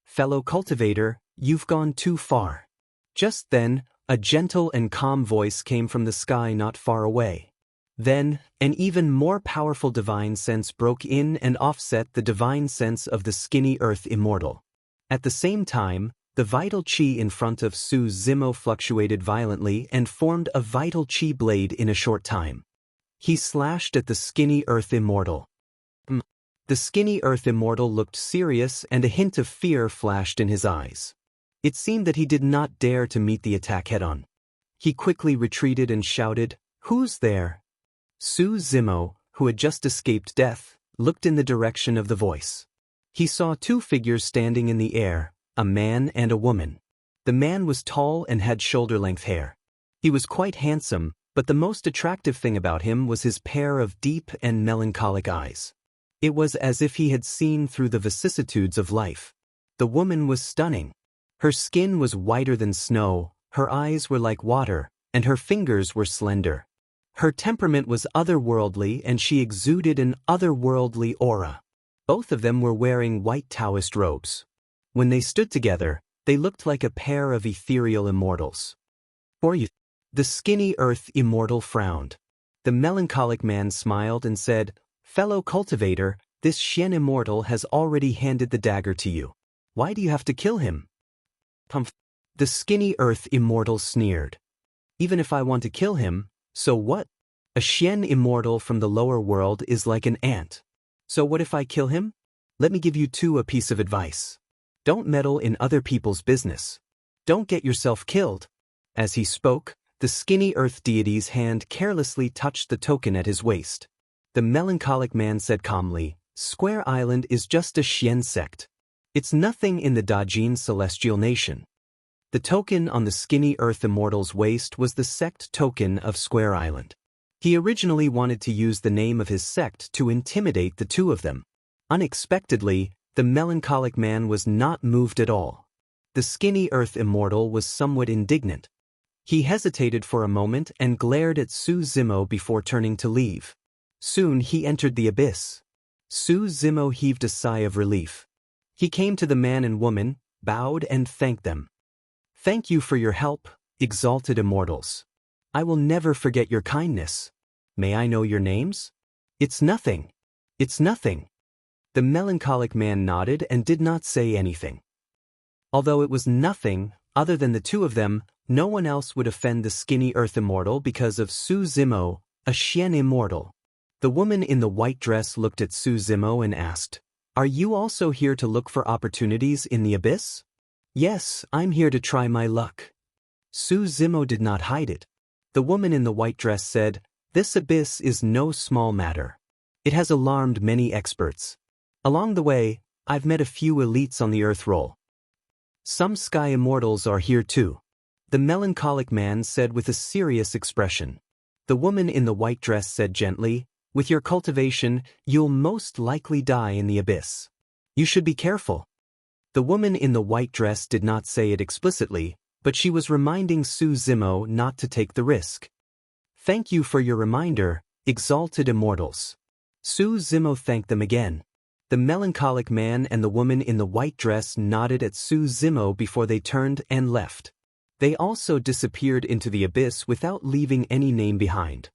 Fellow cultivator, you've gone too far. Just then, a gentle and calm voice came from the sky not far away. Then, an even more powerful divine sense broke in and offset the divine sense of the skinny Earth Immortal. At the same time, the vital chi in front of Su Zimo fluctuated violently and formed a vital chi blade in a short time. He slashed at the skinny Earth Immortal. The skinny Earth Immortal looked serious and a hint of fear flashed in his eyes. It seemed that he did not dare to meet the attack head-on. He quickly retreated and shouted, "Who's there?" Su Zimo, who had just escaped death, looked in the direction of the voice. He saw 2 figures standing in the air, a man and a woman. The man was tall and had shoulder-length hair. He was quite handsome, but the most attractive thing about him was his pair of deep and melancholic eyes. It was as if he had seen through the vicissitudes of life. The woman was stunning. Her skin was whiter than snow, her eyes were like water, and her fingers were slender. Her temperament was otherworldly and she exuded an otherworldly aura. Both of them were wearing white Taoist robes. When they stood together, They looked like a pair of ethereal immortals. For you. The skinny earth immortal frowned. The melancholic man smiled and said, "Fellow cultivator, this Xian immortal has already handed the dagger to you. Why do you have to kill him?" The skinny earth immortal sneered. "Even if I want to kill him, so what? A Xian immortal from the lower world is like an ant. So what if I kill him? Let me give you two a piece of advice. Don't meddle in other people's business. Don't get yourself killed." As he spoke, the skinny earth deity's hand carelessly touched the token at his waist. The melancholic man said calmly, "Square Island is just a Xian sect. It's nothing in the Dajin celestial nation." The token on the skinny earth immortal's waist was the sect token of Square Island. He originally wanted to use the name of his sect to intimidate the two of them. Unexpectedly, the melancholic man was not moved at all. The skinny earth immortal was somewhat indignant. He hesitated for a moment and glared at Su Zimo before turning to leave. Soon he entered the abyss. Su Zimo heaved a sigh of relief. He came to the man and woman, bowed and thanked them. "Thank you for your help, exalted immortals. I will never forget your kindness. May I know your names?" "It's nothing. It's nothing." The melancholic man nodded and did not say anything. Although it was nothing, other than the two of them, no one else would offend the skinny earth immortal because of Su Zimo, a Xian immortal. The woman in the white dress looked at Su Zimo and asked, "Are you also here to look for opportunities in the abyss?" "Yes, I'm here to try my luck." Su Zimo did not hide it. The woman in the white dress said, "This abyss is no small matter. It has alarmed many experts. Along the way, I've met a few elites on the earth roll. Some sky immortals are here too." The melancholic man said with a serious expression. The woman in the white dress said gently, "With your cultivation, you'll most likely die in the abyss. You should be careful." The woman in the white dress did not say it explicitly, but she was reminding Su Zimo not to take the risk. "Thank you for your reminder, exalted immortals." Su Zimo thanked them again. The melancholic man and the woman in the white dress nodded at Su Zimo before they turned and left. They also disappeared into the abyss without leaving any name behind.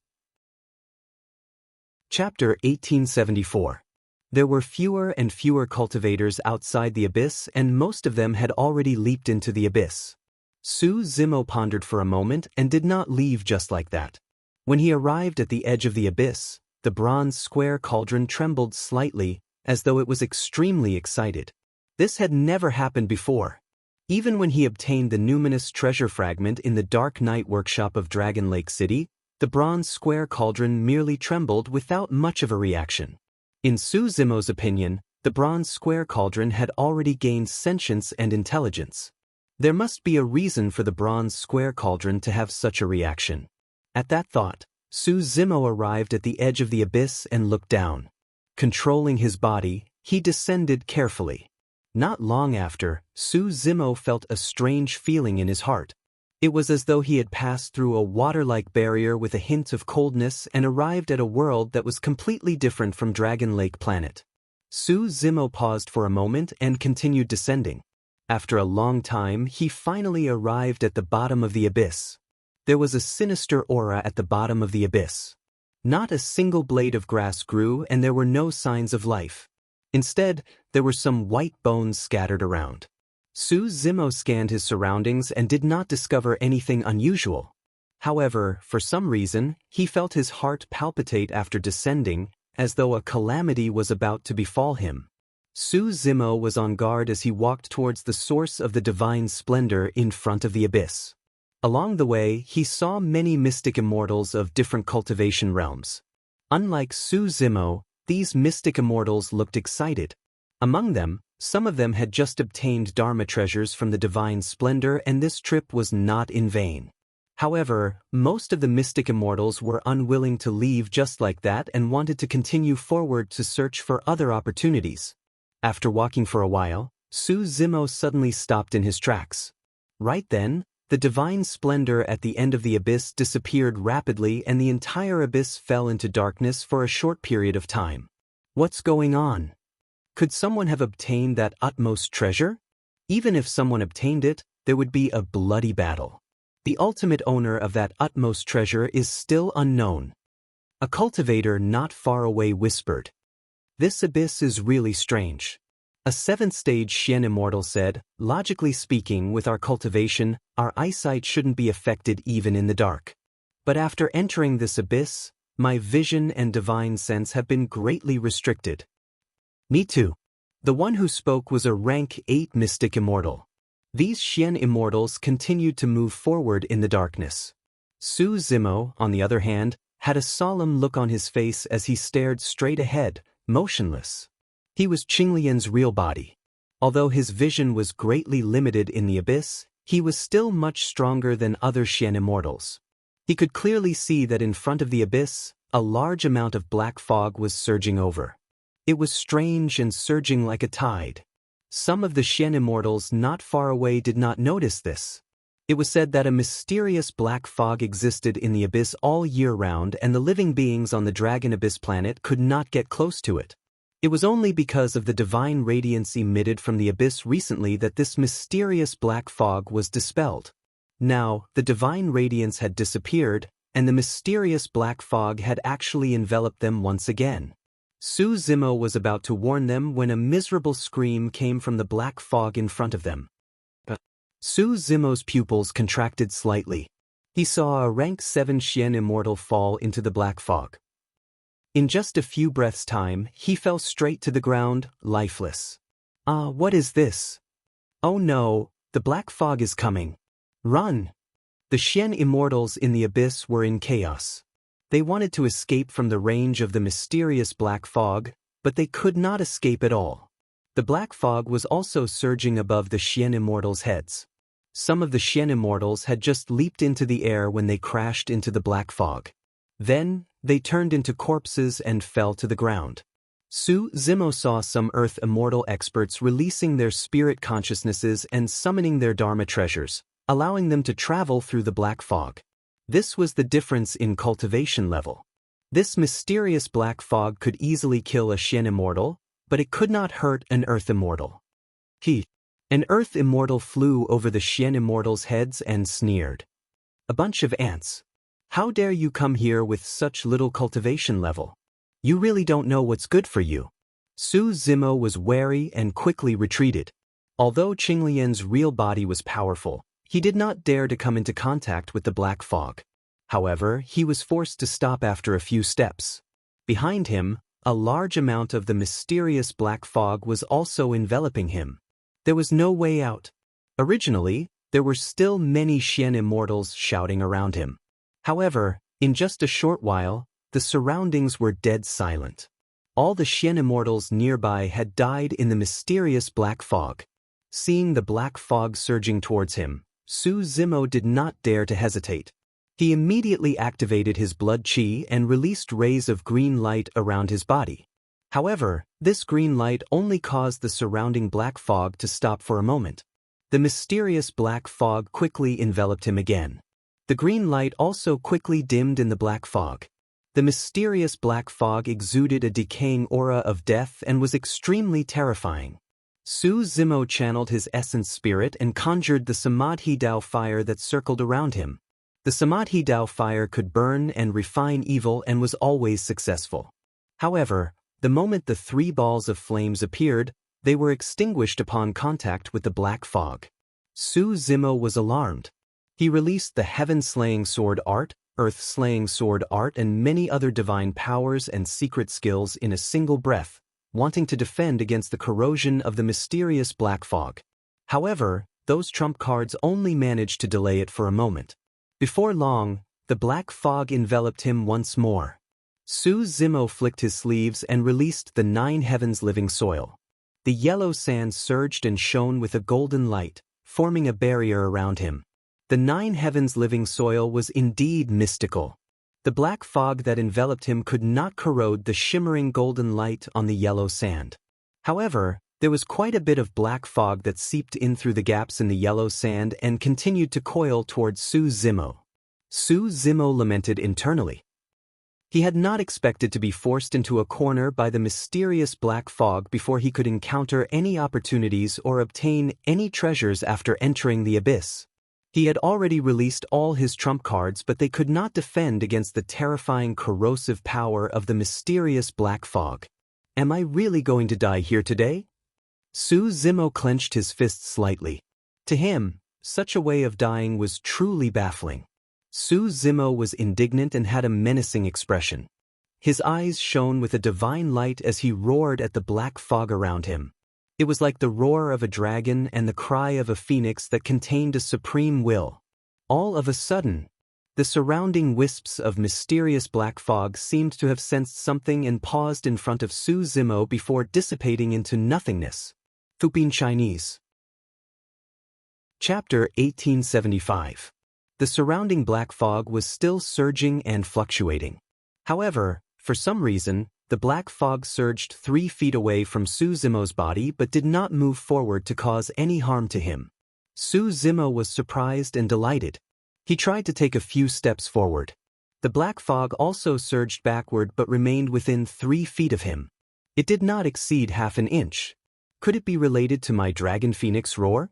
Chapter 1874. There were fewer and fewer cultivators outside the abyss, and most of them had already leaped into the abyss. Su Zimo pondered for a moment and did not leave just like that. When he arrived at the edge of the abyss, the bronze square cauldron trembled slightly, as though it was extremely excited. This had never happened before. Even when he obtained the numinous treasure fragment in the Dark Night workshop of Dragon Lake City, the bronze square cauldron merely trembled without much of a reaction. In Su Zimo's opinion, the bronze square cauldron had already gained sentience and intelligence. There must be a reason for the bronze square cauldron to have such a reaction. At that thought, Su Zimo arrived at the edge of the abyss and looked down. Controlling his body, he descended carefully. Not long after, Su Zimo felt a strange feeling in his heart. It was as though he had passed through a water-like barrier with a hint of coldness and arrived at a world that was completely different from Dragon Lake Planet. Su Zimo paused for a moment and continued descending. After a long time, he finally arrived at the bottom of the abyss. There was a sinister aura at the bottom of the abyss. Not a single blade of grass grew, and there were no signs of life. Instead, there were some white bones scattered around. Su Zimo scanned his surroundings and did not discover anything unusual. However, for some reason, he felt his heart palpitate after descending, as though a calamity was about to befall him. Su Zimo was on guard as he walked towards the source of the divine splendor in front of the abyss. Along the way, he saw many mystic immortals of different cultivation realms. Unlike Su Zimo, these mystic immortals looked excited. Among them, some of them had just obtained Dharma treasures from the divine splendor, and this trip was not in vain. However, most of the mystic immortals were unwilling to leave just like that and wanted to continue forward to search for other opportunities. After walking for a while, Su Zimo suddenly stopped in his tracks. Right then, the divine splendor at the end of the abyss disappeared rapidly, and the entire abyss fell into darkness for a short period of time. What's going on? Could someone have obtained that utmost treasure? Even if someone obtained it, there would be a bloody battle. The ultimate owner of that utmost treasure is still unknown. A cultivator not far away whispered. This abyss is really strange. A seventh-stage Xian immortal said, logically speaking, with our cultivation, our eyesight shouldn't be affected even in the dark. But after entering this abyss, my vision and divine sense have been greatly restricted. Me too. The one who spoke was a rank 8 mystic immortal. These Xian immortals continued to move forward in the darkness. Su Zimo, on the other hand, had a solemn look on his face as he stared straight ahead, motionless. He was Qinglian's real body. Although his vision was greatly limited in the abyss, he was still much stronger than other Xian immortals. He could clearly see that in front of the abyss, a large amount of black fog was surging over. It was strange and surging like a tide. Some of the Xian immortals not far away did not notice this. It was said that a mysterious black fog existed in the abyss all year round, and the living beings on the Dragon Abyss planet could not get close to it. It was only because of the divine radiance emitted from the abyss recently that this mysterious black fog was dispelled. Now, the divine radiance had disappeared, and the mysterious black fog had actually enveloped them once again. Su Zimo was about to warn them when a miserable scream came from the black fog in front of them. Su Zimo's pupils contracted slightly. He saw a rank 7 Xian immortal fall into the black fog. In just a few breaths' time, he fell straight to the ground, lifeless. What is this? Oh no, the black fog is coming. Run! The Xian immortals in the abyss were in chaos. They wanted to escape from the range of the mysterious black fog, but they could not escape at all. The black fog was also surging above the Xian immortals' heads. Some of the Xian immortals had just leaped into the air when they crashed into the black fog. Then, they turned into corpses and fell to the ground. Su Zimo saw some Earth immortal experts releasing their spirit consciousnesses and summoning their Dharma treasures, allowing them to travel through the black fog. This was the difference in cultivation level. This mysterious black fog could easily kill a Xian immortal, but it could not hurt an Earth immortal. An Earth immortal flew over the Xian immortals' heads and sneered. A bunch of ants. How dare you come here with such little cultivation level? You really don't know what's good for you. Su Zimo was wary and quickly retreated. Although Qinglian's real body was powerful, he did not dare to come into contact with the black fog. However, he was forced to stop after a few steps. Behind him, a large amount of the mysterious black fog was also enveloping him. There was no way out. Originally, there were still many Xian immortals shouting around him. However, in just a short while, the surroundings were dead silent. All the Xian immortals nearby had died in the mysterious black fog. Seeing the black fog surging towards him, Su Zimo did not dare to hesitate. He immediately activated his blood qi and released rays of green light around his body. However, this green light only caused the surrounding black fog to stop for a moment. The mysterious black fog quickly enveloped him again. The green light also quickly dimmed in the black fog. The mysterious black fog exuded a decaying aura of death and was extremely terrifying. Su Zimo channeled his essence spirit and conjured the Samadhi Dao fire that circled around him. The Samadhi Dao fire could burn and refine evil and was always successful. However, the moment the 3 balls of flames appeared, they were extinguished upon contact with the black fog. Su Zimo was alarmed. He released the Heaven-Slaying Sword Art, Earth-Slaying Sword Art, and many other divine powers and secret skills in a single breath, wanting to defend against the corrosion of the mysterious black fog. However, those trump cards only managed to delay it for a moment. Before long, the black fog enveloped him once more. Su Zimo flicked his sleeves and released the 9 heavens living soil. The yellow sand surged and shone with a golden light, forming a barrier around him. The 9 heavens living soil was indeed mystical. The black fog that enveloped him could not corrode the shimmering golden light on the yellow sand. However, there was quite a bit of black fog that seeped in through the gaps in the yellow sand and continued to coil towards Su Zimo. Su Zimo lamented internally. He had not expected to be forced into a corner by the mysterious black fog before he could encounter any opportunities or obtain any treasures after entering the abyss. He had already released all his trump cards, but they could not defend against the terrifying corrosive power of the mysterious black fog. Am I really going to die here today? Su Zimo clenched his fists slightly. To him, such a way of dying was truly baffling. Su Zimo was indignant and had a menacing expression. His eyes shone with a divine light as he roared at the black fog around him. It was like the roar of a dragon and the cry of a phoenix that contained a supreme will. All of a sudden, the surrounding wisps of mysterious black fog seemed to have sensed something and paused in front of Su Zimo before dissipating into nothingness. Fupin Chinese. Chapter 1875. The surrounding black fog was still surging and fluctuating. However, for some reason, the black fog surged 3 feet away from Su Zimo's body but did not move forward to cause any harm to him. Su Zimo was surprised and delighted. He tried to take a few steps forward. The black fog also surged backward but remained within 3 feet of him. It did not exceed half an inch. Could it be related to my dragon phoenix roar?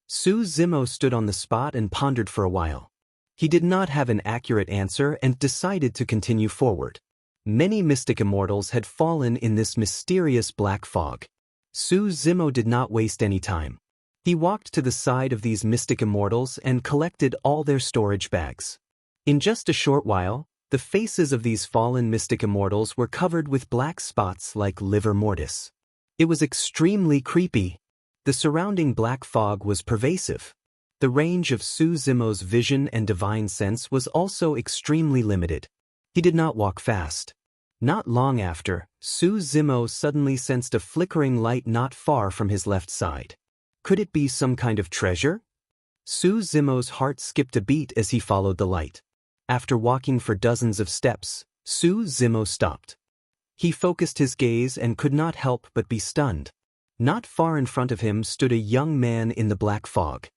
Su Zimo stood on the spot and pondered for a while. He did not have an accurate answer and decided to continue forward. Many mystic immortals had fallen in this mysterious black fog. Su Zimo did not waste any time. He walked to the side of these mystic immortals and collected all their storage bags. In just a short while, the faces of these fallen mystic immortals were covered with black spots like livor mortis. It was extremely creepy. The surrounding black fog was pervasive. The range of Su Zimo's vision and divine sense was also extremely limited. He did not walk fast. Not long after, Su Zimo suddenly sensed a flickering light not far from his left side. Could it be some kind of treasure? Su Zimo's heart skipped a beat as he followed the light. After walking for dozens of steps, Su Zimo stopped. He focused his gaze and could not help but be stunned. Not far in front of him stood a young man in the black fog.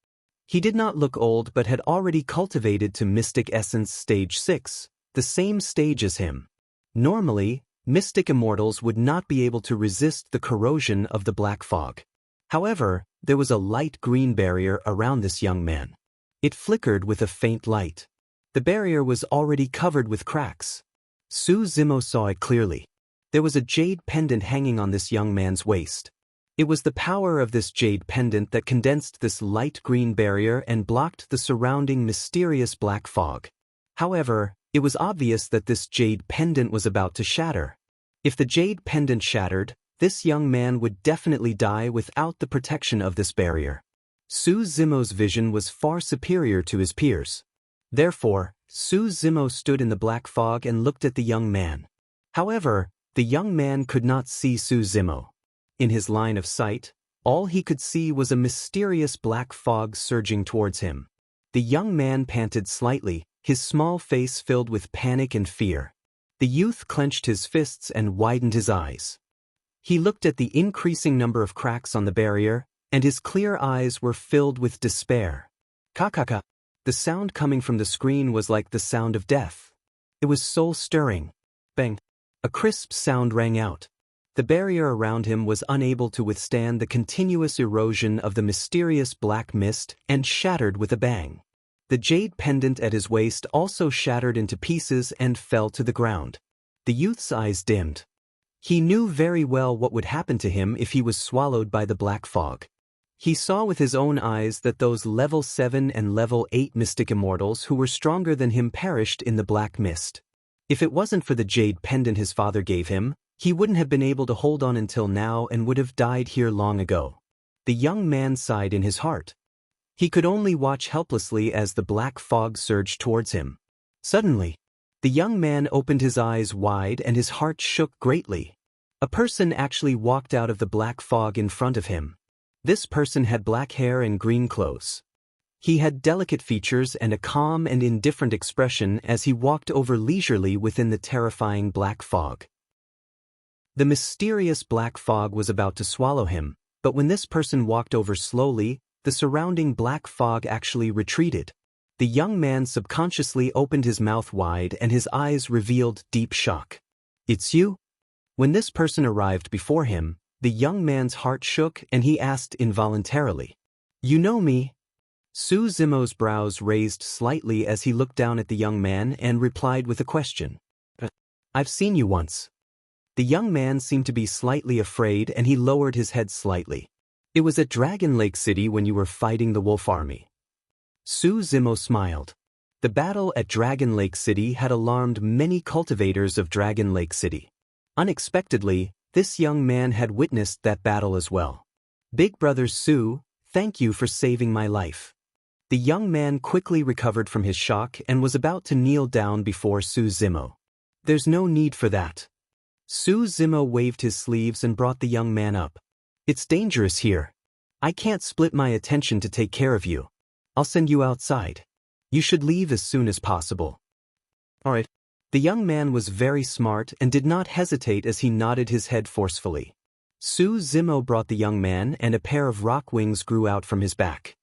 He did not look old but had already cultivated to Mystic Essence Stage 6, the same stage as him. Normally, mystic immortals would not be able to resist the corrosion of the black fog. However, there was a light green barrier around this young man. It flickered with a faint light. The barrier was already covered with cracks. Su Zimo saw it clearly. There was a jade pendant hanging on this young man's waist. It was the power of this jade pendant that condensed this light green barrier and blocked the surrounding mysterious black fog. However, it was obvious that this jade pendant was about to shatter. If the jade pendant shattered, this young man would definitely die without the protection of this barrier. Su Zimo's vision was far superior to his peers. Therefore, Su Zimo stood in the black fog and looked at the young man. However, the young man could not see Su Zimo. In his line of sight, all he could see was a mysterious black fog surging towards him. The young man panted slightly, his small face filled with panic and fear. The youth clenched his fists and widened his eyes. He looked at the increasing number of cracks on the barrier, and his clear eyes were filled with despair. Ka-ka-ka. The sound coming from the screen was like the sound of death. It was soul-stirring. Bang. A crisp sound rang out. The barrier around him was unable to withstand the continuous erosion of the mysterious black mist and shattered with a bang. The jade pendant at his waist also shattered into pieces and fell to the ground. The youth's eyes dimmed. He knew very well what would happen to him if he was swallowed by the black fog. He saw with his own eyes that those level 7 and level 8 mystic immortals who were stronger than him perished in the black mist. If it wasn't for the jade pendant his father gave him, he wouldn't have been able to hold on until now and would have died here long ago. The young man sighed in his heart. He could only watch helplessly as the black fog surged towards him. Suddenly, the young man opened his eyes wide and his heart shook greatly. A person actually walked out of the black fog in front of him. This person had black hair and green clothes. He had delicate features and a calm and indifferent expression as he walked over leisurely within the terrifying black fog. The mysterious black fog was about to swallow him, but when this person walked over slowly, the surrounding black fog actually retreated. The young man subconsciously opened his mouth wide and his eyes revealed deep shock. "It's you?" When this person arrived before him, the young man's heart shook and he asked involuntarily, "You know me?" Su Zimo's brows raised slightly as he looked down at the young man and replied with a question. "I've seen you once." The young man seemed to be slightly afraid and he lowered his head slightly. "It was at Dragon Lake City when you were fighting the wolf army." Su Zimo smiled. The battle at Dragon Lake City had alarmed many cultivators of Dragon Lake City. Unexpectedly, this young man had witnessed that battle as well. "Big brother Su, thank you for saving my life." The young man quickly recovered from his shock and was about to kneel down before Su Zimo. "There's no need for that." Su Zimo waved his sleeves and brought the young man up. "It's dangerous here. I can't split my attention to take care of you. I'll send you outside. You should leave as soon as possible." "All right." The young man was very smart and did not hesitate as he nodded his head forcefully. Su Zimo brought the young man and a pair of rock wings grew out from his back.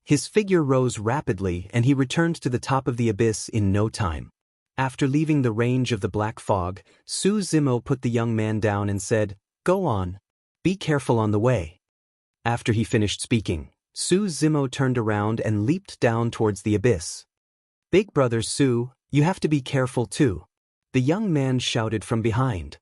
His figure rose rapidly and he returned to the top of the abyss in no time. After leaving the range of the black fog, Su Zimo put the young man down and said, "Go on. Be careful on the way." After he finished speaking, Su Zimo turned around and leaped down towards the abyss. "Big brother Su, you have to be careful too," the young man shouted from behind.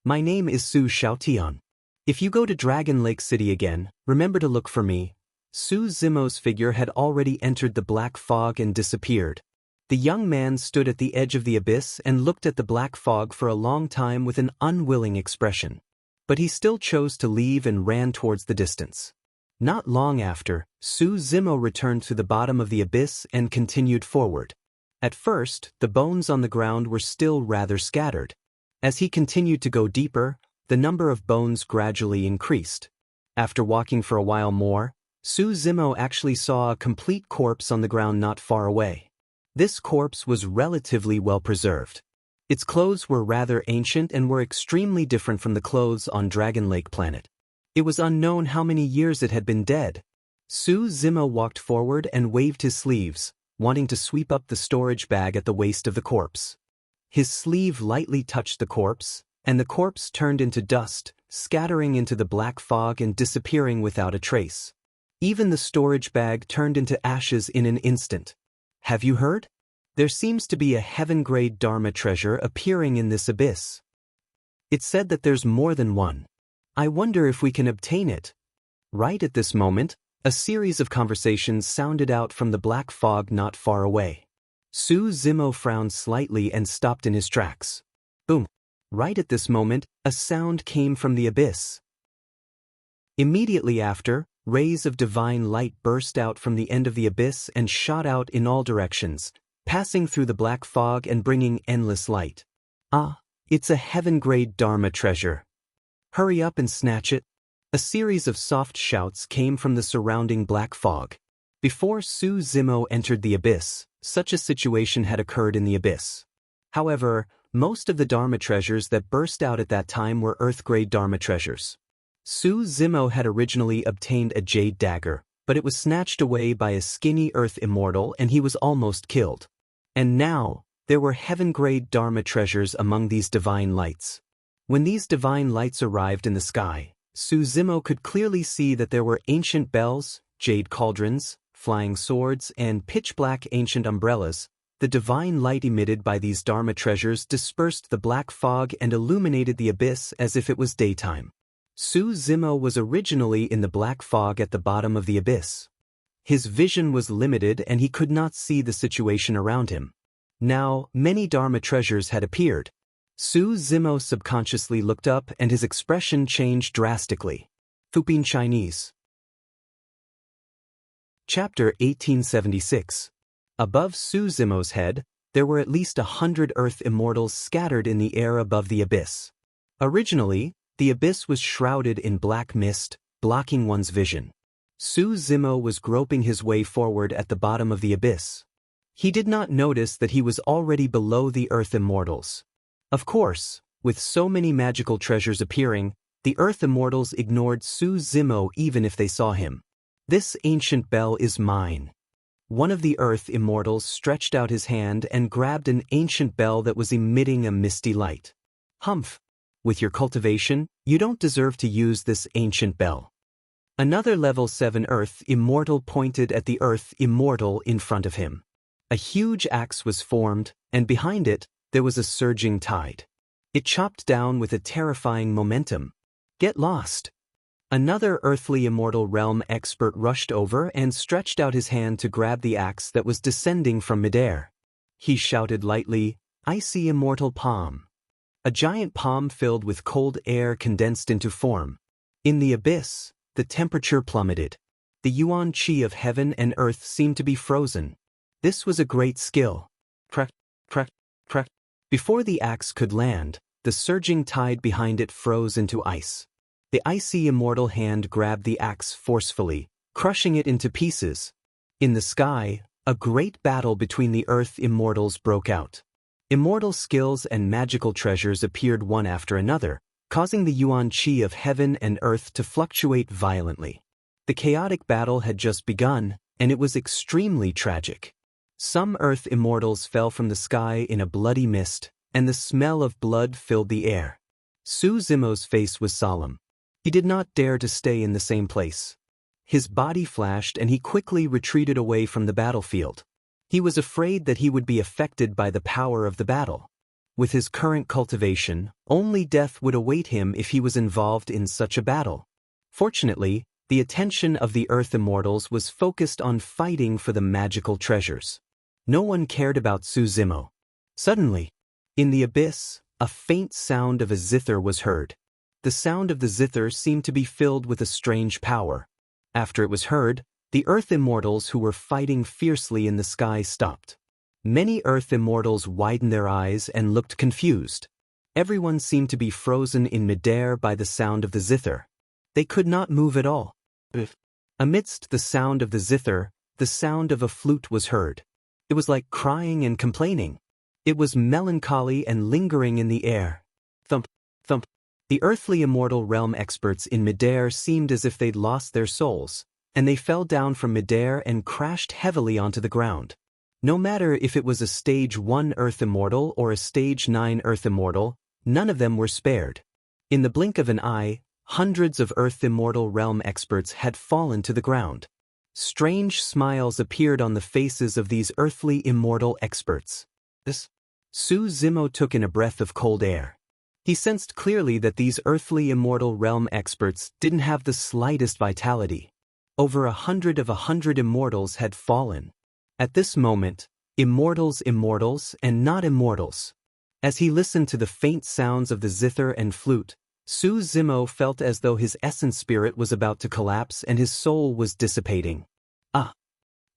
"My name is Su Xiaotian. If you go to Dragon Lake City again, remember to look for me." Su Zimo's figure had already entered the black fog and disappeared. The young man stood at the edge of the abyss and looked at the black fog for a long time with an unwilling expression. But he still chose to leave and ran towards the distance. Not long after, Su Zimo returned to the bottom of the abyss and continued forward. At first, the bones on the ground were still rather scattered. As he continued to go deeper, the number of bones gradually increased. After walking for a while more, Su Zimo actually saw a complete corpse on the ground not far away. This corpse was relatively well preserved. Its clothes were rather ancient and were extremely different from the clothes on Dragon Lake Planet. It was unknown how many years it had been dead. Su Zimo walked forward and waved his sleeves, wanting to sweep up the storage bag at the waist of the corpse. His sleeve lightly touched the corpse, and the corpse turned into dust, scattering into the black fog and disappearing without a trace. Even the storage bag turned into ashes in an instant. "Have you heard? There seems to be a heaven-grade Dharma treasure appearing in this abyss. It's said that there's more than one. I wonder if we can obtain it." Right at this moment, a series of conversations sounded out from the black fog not far away. Su Zimo frowned slightly and stopped in his tracks. Boom! Right at this moment, a sound came from the abyss. Immediately after, rays of divine light burst out from the end of the abyss and shot out in all directions, passing through the black fog and bringing endless light. "Ah, it's a heaven-grade Dharma treasure. Hurry up and snatch it." A series of soft shouts came from the surrounding black fog. Before Su Zimo entered the abyss, such a situation had occurred in the abyss. However, most of the Dharma treasures that burst out at that time were Earth-grade Dharma treasures. Su Zimo had originally obtained a jade dagger, but it was snatched away by a skinny Earth immortal and he was almost killed. And now, there were heaven-grade Dharma treasures among these divine lights. When these divine lights arrived in the sky, Su Zimo could clearly see that there were ancient bells, jade cauldrons, flying swords, and pitch-black ancient umbrellas. The divine light emitted by these Dharma treasures dispersed the black fog and illuminated the abyss as if it was daytime. Su Zimo was originally in the black fog at the bottom of the abyss. His vision was limited and he could not see the situation around him. Now, many Dharma treasures had appeared. Su Zimo subconsciously looked up and his expression changed drastically. Thuping Chinese. Chapter 1876. Above Su Zimo's head, there were at least 100 Earth immortals scattered in the air above the abyss. Originally, the abyss was shrouded in black mist, blocking one's vision. Su Zimo was groping his way forward at the bottom of the abyss. He did not notice that he was already below the Earth immortals. Of course, with so many magical treasures appearing, the Earth immortals ignored Su Zimo even if they saw him. "This ancient bell is mine. One of the Earth Immortals stretched out his hand and grabbed an ancient bell that was emitting a misty light. Humph! With your cultivation, you don't deserve to use this ancient bell. Another level 7 Earth Immortal pointed at the Earth Immortal in front of him. A huge axe was formed, and behind it, there was a surging tide. It chopped down with a terrifying momentum. Get lost! Another earthly immortal realm expert rushed over and stretched out his hand to grab the axe that was descending from midair. He shouted lightly, "Icy immortal palm." A giant palm filled with cold air condensed into form. In the abyss, the temperature plummeted. The yuan qi of heaven and earth seemed to be frozen. This was a great skill. Crack, crack, crack. Before the axe could land, the surging tide behind it froze into ice. The icy immortal hand grabbed the axe forcefully, crushing it into pieces. In the sky, a great battle between the Earth Immortals broke out. Immortal skills and magical treasures appeared one after another, causing the yuan qi of heaven and earth to fluctuate violently. The chaotic battle had just begun, and it was extremely tragic. Some Earth Immortals fell from the sky in a bloody mist, and the smell of blood filled the air. Su Zimo's face was solemn. He did not dare to stay in the same place. His body flashed and he quickly retreated away from the battlefield. He was afraid that he would be affected by the power of the battle. With his current cultivation, only death would await him if he was involved in such a battle. Fortunately, the attention of the Earth Immortals was focused on fighting for the magical treasures. No one cared about Su Zimo. Suddenly, in the abyss, a faint sound of a zither was heard. The sound of the zither seemed to be filled with a strange power. After it was heard, the Earth Immortals who were fighting fiercely in the sky stopped. Many Earth Immortals widened their eyes and looked confused. Everyone seemed to be frozen in midair by the sound of the zither. They could not move at all. Amidst the sound of the zither, the sound of a flute was heard. It was like crying and complaining. It was melancholy and lingering in the air. Thump, thump. The earthly immortal realm experts in midair seemed as if they'd lost their souls, and they fell down from midair and crashed heavily onto the ground. No matter if it was a Stage 1 Earth Immortal or a Stage 9 Earth Immortal, none of them were spared. In the blink of an eye, hundreds of Earth Immortal realm experts had fallen to the ground. Strange smiles appeared on the faces of these earthly immortal experts. Su Zimo took in a breath of cold air. He sensed clearly that these earthly immortal realm experts didn't have the slightest vitality. Over 100 immortals had fallen. At this moment, immortals and not immortals. As he listened to the faint sounds of the zither and flute, Su Zimo felt as though his essence spirit was about to collapse and his soul was dissipating. Ah!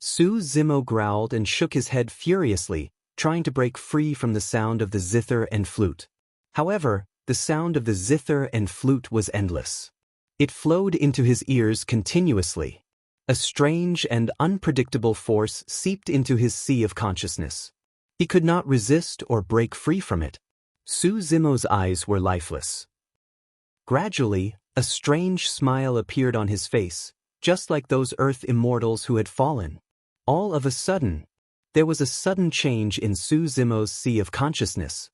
Su Zimo growled and shook his head furiously, trying to break free from the sound of the zither and flute. However, the sound of the zither and flute was endless. It flowed into his ears continuously. A strange and unpredictable force seeped into his sea of consciousness. He could not resist or break free from it. Su Zimo's eyes were lifeless. Gradually, a strange smile appeared on his face, just like those Earth Immortals who had fallen. All of a sudden, there was a sudden change in Su Zimo's sea of consciousness.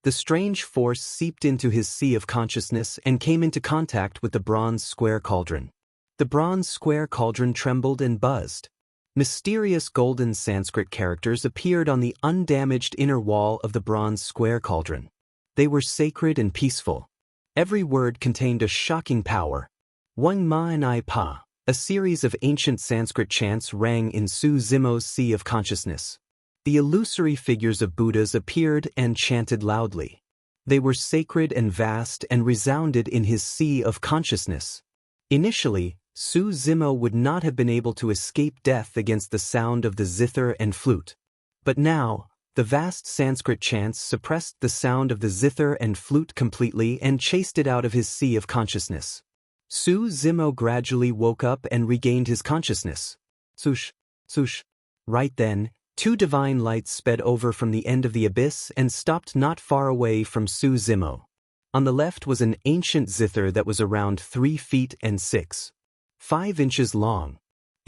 The strange force seeped into his sea of consciousness and came into contact with the bronze square cauldron. The bronze square cauldron trembled and buzzed. Mysterious golden Sanskrit characters appeared on the undamaged inner wall of the bronze square cauldron. They were sacred and peaceful. Every word contained a shocking power. One ma and I pa, a series of ancient Sanskrit chants rang in Su Zimo's sea of consciousness. The illusory figures of Buddhas appeared and chanted loudly. They were sacred and vast and resounded in his sea of consciousness. Initially, Su Zimo would not have been able to escape death against the sound of the zither and flute. But now, the vast Sanskrit chants suppressed the sound of the zither and flute completely and chased it out of his sea of consciousness. Su Zimo gradually woke up and regained his consciousness. Swoosh, swoosh. Right then, two divine lights sped over from the end of the abyss and stopped not far away from Su Zimo. On the left was an ancient zither that was around 3 feet and 5 inches long.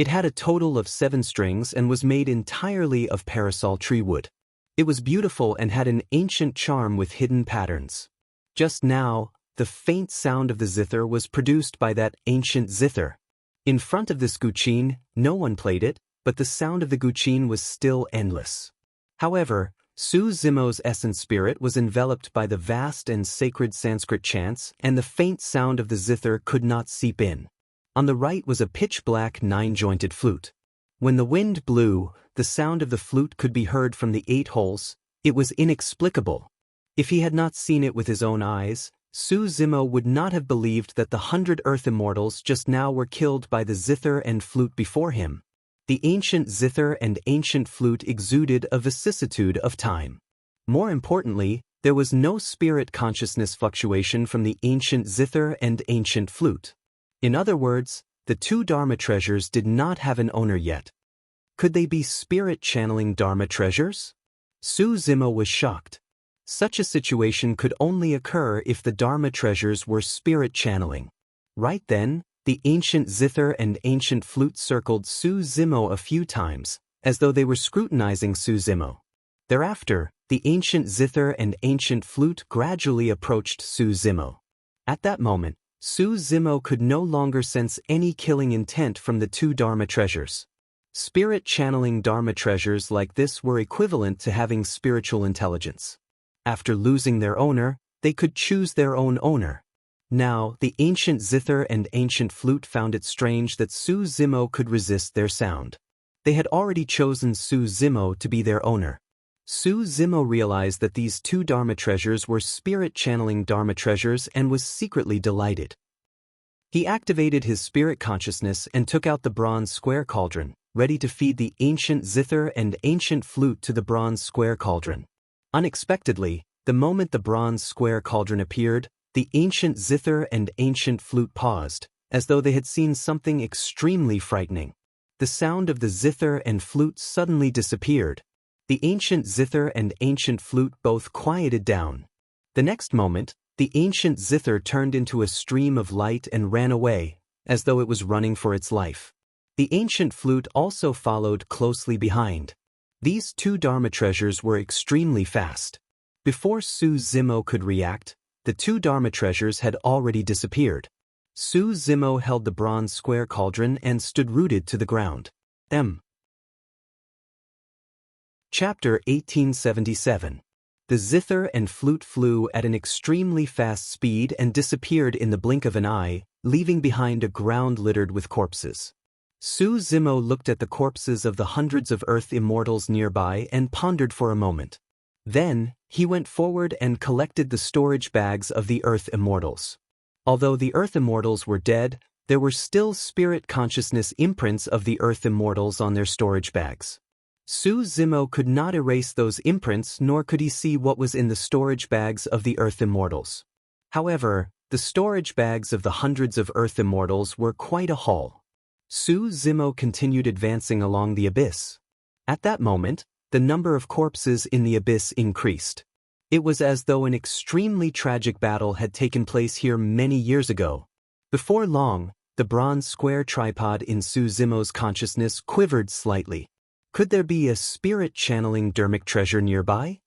It had a total of 7 strings and was made entirely of parasol tree wood. It was beautiful and had an ancient charm with hidden patterns. Just now, the faint sound of the zither was produced by that ancient zither. In front of this guqin, no one played it, but the sound of the guqin was still endless. However, Su Zimo's essence spirit was enveloped by the vast and sacred Sanskrit chants, and the faint sound of the zither could not seep in. On the right was a pitch-black 9-jointed flute. When the wind blew, the sound of the flute could be heard from the 8 holes. It was inexplicable. If he had not seen it with his own eyes, Su Zimo would not have believed that the 100 earth immortals just now were killed by the zither and flute before him. The ancient zither and ancient flute exuded a vicissitude of time. More importantly, there was no spirit consciousness fluctuation from the ancient zither and ancient flute. In other words, the 2 Dharma treasures did not have an owner yet. Could they be spirit-channeling Dharma treasures? Su Zimo was shocked. Such a situation could only occur if the Dharma treasures were spirit-channeling. Right then, the ancient zither and ancient flute circled Su Zimo a few times, as though they were scrutinizing Su Zimo. Thereafter, the ancient zither and ancient flute gradually approached Su Zimo. At that moment, Su Zimo could no longer sense any killing intent from the 2 Dharma treasures. Spirit-channeling Dharma treasures like this were equivalent to having spiritual intelligence. After losing their owner, they could choose their own owner. Now, the ancient zither and ancient flute found it strange that Su Zimo could resist their sound. They had already chosen Su Zimo to be their owner. Su Zimo realized that these 2 Dharma treasures were spirit-channeling Dharma treasures and was secretly delighted. He activated his spirit consciousness and took out the bronze square cauldron, ready to feed the ancient zither and ancient flute to the bronze square cauldron. Unexpectedly, the moment the bronze square cauldron appeared, the ancient zither and ancient flute paused, as though they had seen something extremely frightening. The sound of the zither and flute suddenly disappeared. The ancient zither and ancient flute both quieted down. The next moment, the ancient zither turned into a stream of light and ran away, as though it was running for its life. The ancient flute also followed closely behind. These 2 Dharma treasures were extremely fast. Before Su Zimo could react, the 2 Dharma treasures had already disappeared. Su Zimo held the bronze square cauldron and stood rooted to the ground. Chapter 1877. The zither and flute flew at an extremely fast speed and disappeared in the blink of an eye, leaving behind a ground littered with corpses. Su Zimo looked at the corpses of the hundreds of earth immortals nearby and pondered for a moment. Then, he went forward and collected the storage bags of the earth immortals. Although the earth immortals were dead, there were still spirit consciousness imprints of the earth immortals on their storage bags. Su Zimo could not erase those imprints, nor could he see what was in the storage bags of the earth immortals. However, the storage bags of the hundreds of earth immortals were quite a haul. Su Zimo continued advancing along the abyss. At that moment, the number of corpses in the abyss increased. It was as though an extremely tragic battle had taken place here many years ago. Before long, the bronze square tripod in Su Zimo's consciousness quivered slightly. Could there be a spirit-channeling Dharmic treasure nearby?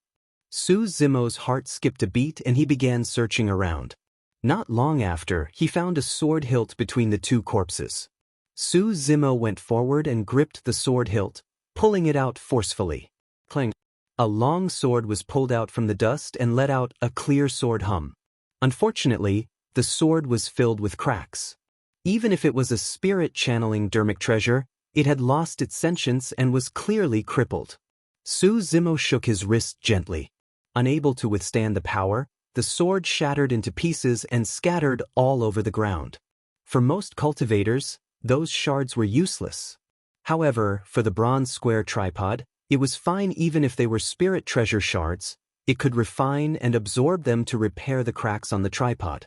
Su Zimo's heart skipped a beat and he began searching around. Not long after, he found a sword hilt between the 2 corpses. Su Zimo went forward and gripped the sword hilt, pulling it out forcefully. Clang! A long sword was pulled out from the dust and let out a clear sword hum. Unfortunately, the sword was filled with cracks. Even if it was a spirit-channeling Dharmic treasure, it had lost its sentience and was clearly crippled. Su Zimo shook his wrist gently. Unable to withstand the power, the sword shattered into pieces and scattered all over the ground. For most cultivators, those shards were useless. However, for the bronze square tripod, it was fine even if they were spirit treasure shards. It could refine and absorb them to repair the cracks on the tripod.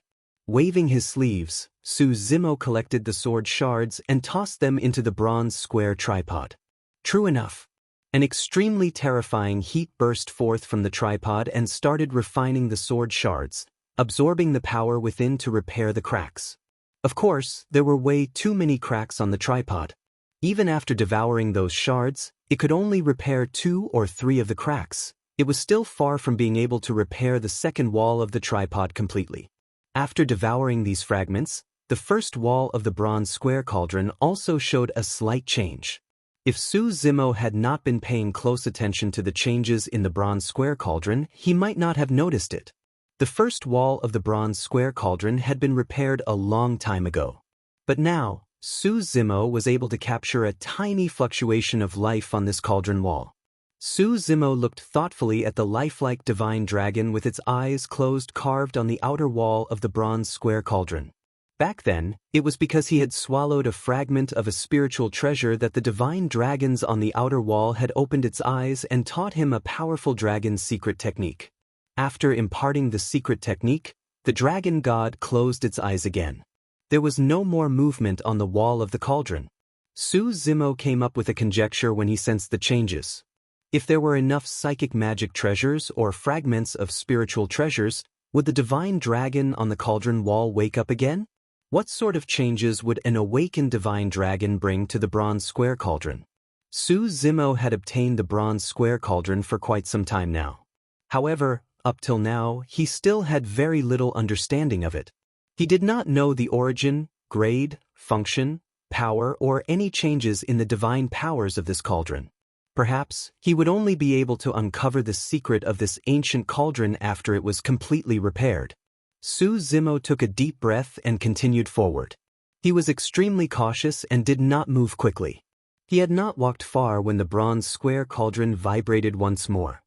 Waving his sleeves, Su Zimo collected the sword shards and tossed them into the bronze square tripod. True enough. An extremely terrifying heat burst forth from the tripod and started refining the sword shards, absorbing the power within to repair the cracks. Of course, there were way too many cracks on the tripod. Even after devouring those shards, it could only repair 2 or 3 of the cracks. It was still far from being able to repair the second wall of the tripod completely. After devouring these fragments, the first wall of the bronze square cauldron also showed a slight change. If Su Zimo had not been paying close attention to the changes in the bronze square cauldron, he might not have noticed it. The first wall of the bronze square cauldron had been repaired a long time ago. But now, Su Zimo was able to capture a tiny fluctuation of life on this cauldron wall. Su Zimo looked thoughtfully at the lifelike divine dragon with its eyes closed carved on the outer wall of the bronze square cauldron. Back then, it was because he had swallowed a fragment of a spiritual treasure that the divine dragons on the outer wall had opened its eyes and taught him a powerful dragon's secret technique. After imparting the secret technique, the dragon god closed its eyes again. There was no more movement on the wall of the cauldron. Su Zimo came up with a conjecture when he sensed the changes. If there were enough psychic magic treasures or fragments of spiritual treasures, would the divine dragon on the cauldron wall wake up again? What sort of changes would an awakened divine dragon bring to the bronze square cauldron? Su Zimo had obtained the bronze square cauldron for quite some time now. However, up till now, he still had very little understanding of it. He did not know the origin, grade, function, power, or any changes in the divine powers of this cauldron. Perhaps, he would only be able to uncover the secret of this ancient cauldron after it was completely repaired. Su Zimo took a deep breath and continued forward. He was extremely cautious and did not move quickly. He had not walked far when the bronze square cauldron vibrated once more.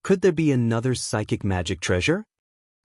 Could there be another psychic magic treasure?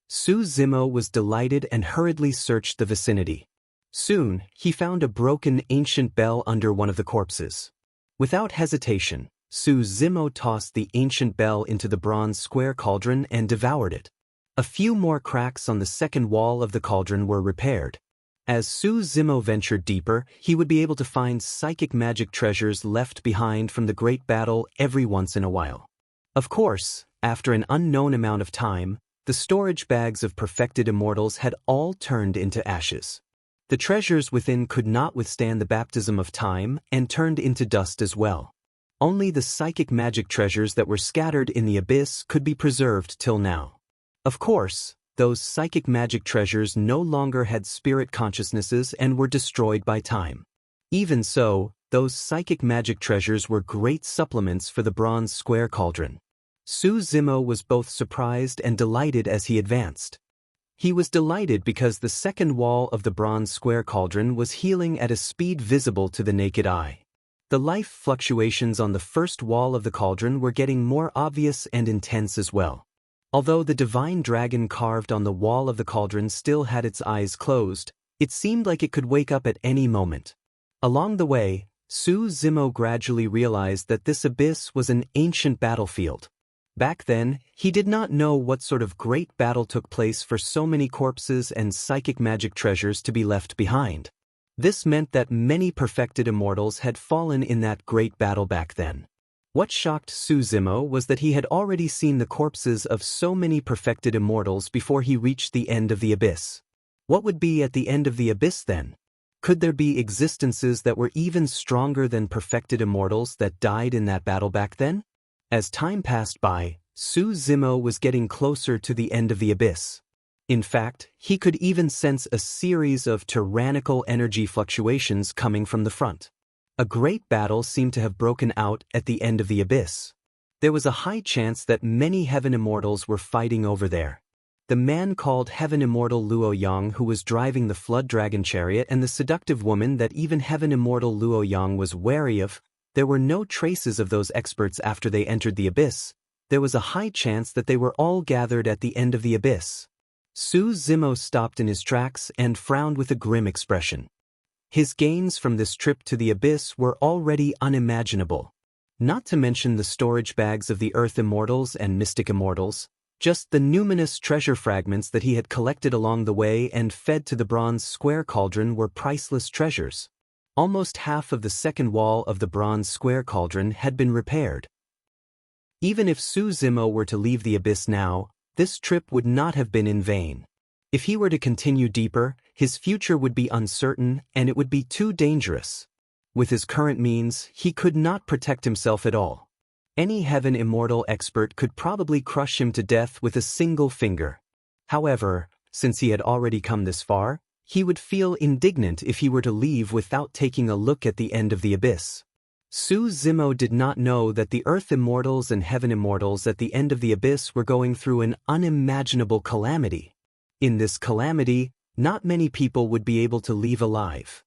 Su Zimo was delighted and hurriedly searched the vicinity. Soon, he found a broken ancient bell under one of the corpses. Without hesitation, Su Zimo tossed the ancient bell into the bronze square cauldron and devoured it. A few more cracks on the second wall of the cauldron were repaired. As Su Zimo ventured deeper, he would be able to find psychic magic treasures left behind from the great battle every once in a while. Of course, after an unknown amount of time, the storage bags of perfected immortals had all turned into ashes. The treasures within could not withstand the baptism of time and turned into dust as well. Only the psychic magic treasures that were scattered in the abyss could be preserved till now. Of course, those psychic magic treasures no longer had spirit consciousnesses and were destroyed by time. Even so, those psychic magic treasures were great supplements for the bronze square cauldron. Su Zimo was both surprised and delighted as he advanced. He was delighted because the second wall of the bronze square cauldron was healing at a speed visible to the naked eye. The life fluctuations on the first wall of the cauldron were getting more obvious and intense as well. Although the divine dragon carved on the wall of the cauldron still had its eyes closed, it seemed like it could wake up at any moment. Along the way, Su Zimo gradually realized that this abyss was an ancient battlefield. Back then, he did not know what sort of great battle took place for so many corpses and psychic magic treasures to be left behind. This meant that many perfected immortals had fallen in that great battle back then. What shocked Su Zimo was that he had already seen the corpses of so many perfected immortals before he reached the end of the abyss. What would be at the end of the abyss then? Could there be existences that were even stronger than perfected immortals that died in that battle back then? As time passed by, Su Zimo was getting closer to the end of the abyss. In fact, he could even sense a series of tyrannical energy fluctuations coming from the front. A great battle seemed to have broken out at the end of the abyss. There was a high chance that many heaven immortals were fighting over there. The man called Heaven Immortal Luo Yang, who was driving the Flood Dragon chariot, and the seductive woman that even Heaven Immortal Luo Yang was wary of, there were no traces of those experts after they entered the abyss. There was a high chance that they were all gathered at the end of the abyss. Su Zimo stopped in his tracks and frowned with a grim expression. His gains from this trip to the abyss were already unimaginable. Not to mention the storage bags of the Earth Immortals and Mystic Immortals, just the numinous treasure fragments that he had collected along the way and fed to the bronze square cauldron were priceless treasures. Almost half of the second wall of the bronze square cauldron had been repaired. Even if Su Zimo were to leave the abyss now, this trip would not have been in vain. If he were to continue deeper, his future would be uncertain and it would be too dangerous. With his current means, he could not protect himself at all. Any heaven immortal expert could probably crush him to death with a single finger. However, since he had already come this far, he would feel indignant if he were to leave without taking a look at the end of the abyss. Su Zimo did not know that the Earth Immortals and Heaven Immortals at the end of the abyss were going through an unimaginable calamity. In this calamity, not many people would be able to leave alive.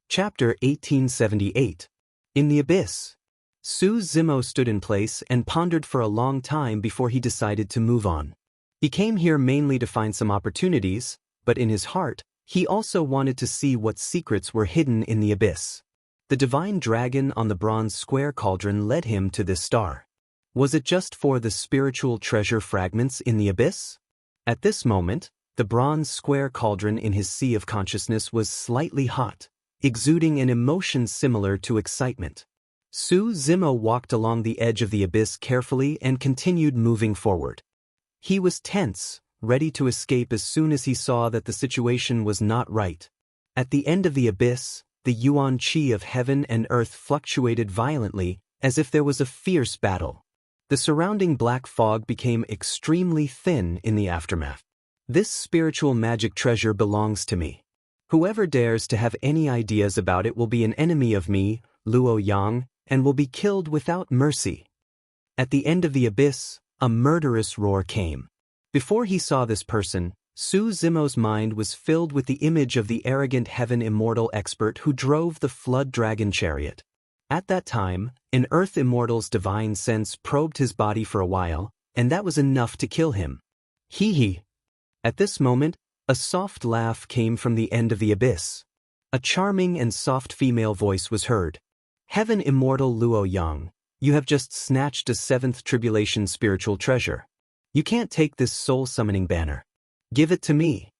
Chapter 1878. In the Abyss. Su Zimo stood in place and pondered for a long time before he decided to move on. He came here mainly to find some opportunities, but in his heart, he also wanted to see what secrets were hidden in the abyss. The divine dragon on the bronze square cauldron led him to this star. Was it just for the spiritual treasure fragments in the abyss? At this moment, the bronze square cauldron in his sea of consciousness was slightly hot, exuding an emotion similar to excitement. Su Zimo walked along the edge of the abyss carefully and continued moving forward. He was tense, ready to escape as soon as he saw that the situation was not right. At the end of the abyss, the yuan qi of heaven and earth fluctuated violently, as if there was a fierce battle. The surrounding black fog became extremely thin in the aftermath. This spiritual magic treasure belongs to me. Whoever dares to have any ideas about it will be an enemy of me, Luo Yang, and will be killed without mercy. At the end of the abyss, a murderous roar came. Before he saw this person, Su Zimo's mind was filled with the image of the arrogant heaven immortal expert who drove the flood dragon chariot. At that time, an earth immortal's divine sense probed his body for a while, and that was enough to kill him. Hee. At this moment, a soft laugh came from the end of the abyss. A charming and soft female voice was heard. Heaven immortal Luo Yang, you have just snatched a seventh tribulation spiritual treasure. You can't take this soul-summoning banner. Give it to me.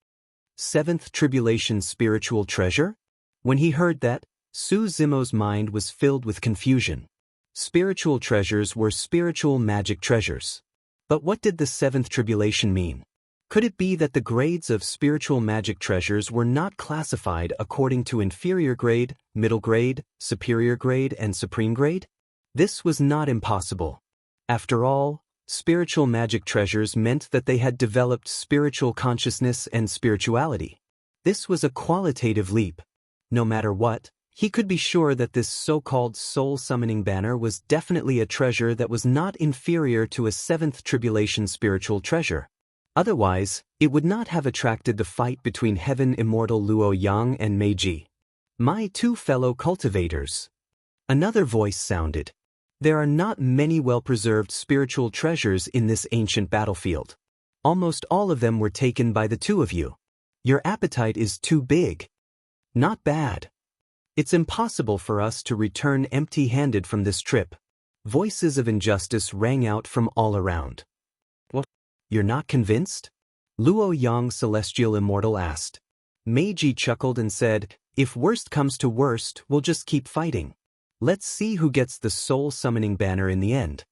Seventh tribulation spiritual treasure? When he heard that, Su Zimo's mind was filled with confusion. Spiritual treasures were spiritual magic treasures. But what did the seventh tribulation mean? Could it be that the grades of spiritual magic treasures were not classified according to inferior grade, middle grade, superior grade, and supreme grade? This was not impossible. After all, spiritual magic treasures meant that they had developed spiritual consciousness and spirituality. This was a qualitative leap. No matter what, he could be sure that this so-called soul-summoning banner was definitely a treasure that was not inferior to a seventh tribulation spiritual treasure. Otherwise, it would not have attracted the fight between heaven immortal Luo Yang and Meiji. My two fellow cultivators. Another voice sounded. There are not many well-preserved spiritual treasures in this ancient battlefield. Almost all of them were taken by the two of you. Your appetite is too big. Not bad. It's impossible for us to return empty-handed from this trip. Voices of injustice rang out from all around. What? You're not convinced? Luo Yang Celestial Immortal asked. Meiji chuckled and said, if worst comes to worst, we'll just keep fighting. Let's see who gets the soul-summoning banner in the end.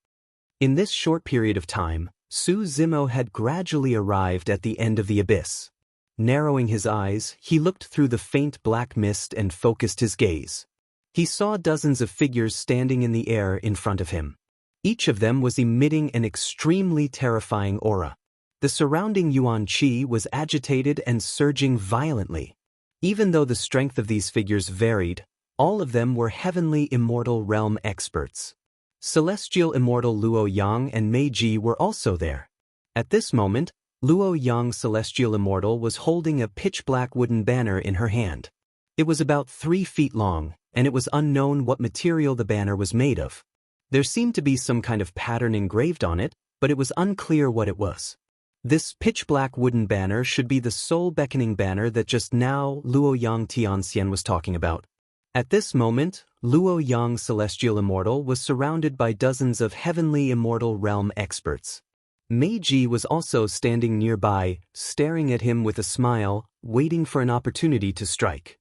In this short period of time, Su Zimo had gradually arrived at the end of the abyss. Narrowing his eyes, he looked through the faint black mist and focused his gaze. He saw dozens of figures standing in the air in front of him. Each of them was emitting an extremely terrifying aura. The surrounding yuan qi was agitated and surging violently. Even though the strength of these figures varied, all of them were heavenly immortal realm experts. Celestial immortal Luo Yang and Meiji were also there. At this moment, Luo Yang Celestial Immortal was holding a pitch-black wooden banner in her hand. It was about 3 feet long, and it was unknown what material the banner was made of. There seemed to be some kind of pattern engraved on it, but it was unclear what it was. This pitch-black wooden banner should be the soul-beckoning banner that just now Luo Yang Tianxian was talking about. At this moment, Luo Yang Celestial Immortal was surrounded by dozens of heavenly immortal realm experts. Meiji was also standing nearby, staring at him with a smile, waiting for an opportunity to strike.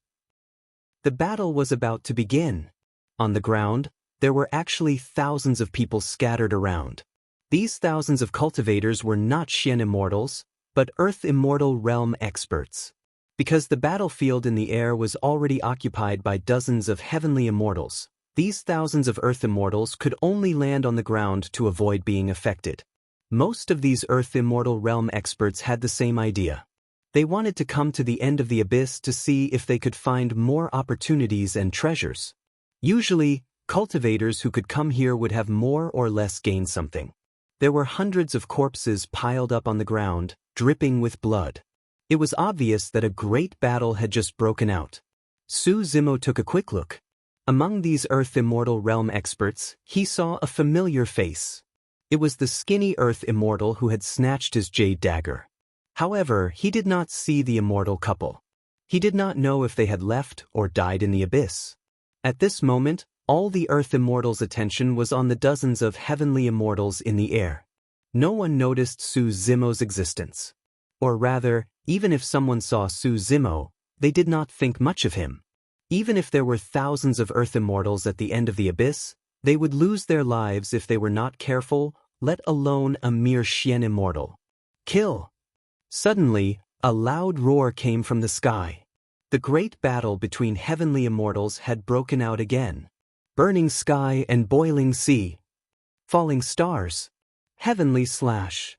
The battle was about to begin. On the ground, there were actually thousands of people scattered around. These thousands of cultivators were not Xian immortals, but Earth immortal realm experts. Because the battlefield in the air was already occupied by dozens of heavenly immortals, these thousands of Earth immortals could only land on the ground to avoid being affected. Most of these Earth Immortal Realm experts had the same idea. They wanted to come to the end of the abyss to see if they could find more opportunities and treasures. Usually, cultivators who could come here would have more or less gained something. There were hundreds of corpses piled up on the ground, dripping with blood. It was obvious that a great battle had just broken out. Su Zimo took a quick look. Among these Earth Immortal Realm experts, he saw a familiar face. It was the skinny Earth Immortal who had snatched his jade dagger. However, he did not see the immortal couple. He did not know if they had left or died in the abyss. At this moment, all the Earth Immortals' attention was on the dozens of heavenly immortals in the air. No one noticed Su Zimo's existence. Or rather, even if someone saw Su Zimo, they did not think much of him. Even if there were thousands of Earth Immortals at the end of the abyss, they would lose their lives if they were not careful, let alone a mere Xian immortal. Kill! Suddenly, a loud roar came from the sky. The great battle between heavenly immortals had broken out again. Burning sky and boiling sea. Falling stars. Heavenly slash.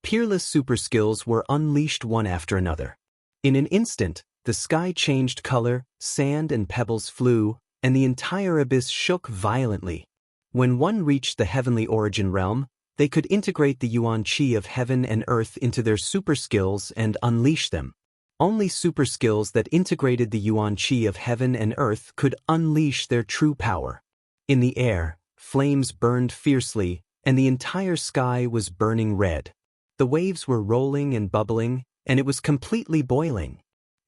Peerless super skills were unleashed one after another. In an instant, the sky changed color, sand and pebbles flew, and the entire abyss shook violently. When one reached the heavenly origin realm, they could integrate the yuan qi of heaven and earth into their super skills and unleash them. Only super skills that integrated the yuan qi of heaven and earth could unleash their true power. In the air, flames burned fiercely, and the entire sky was burning red. The waves were rolling and bubbling, and it was completely boiling.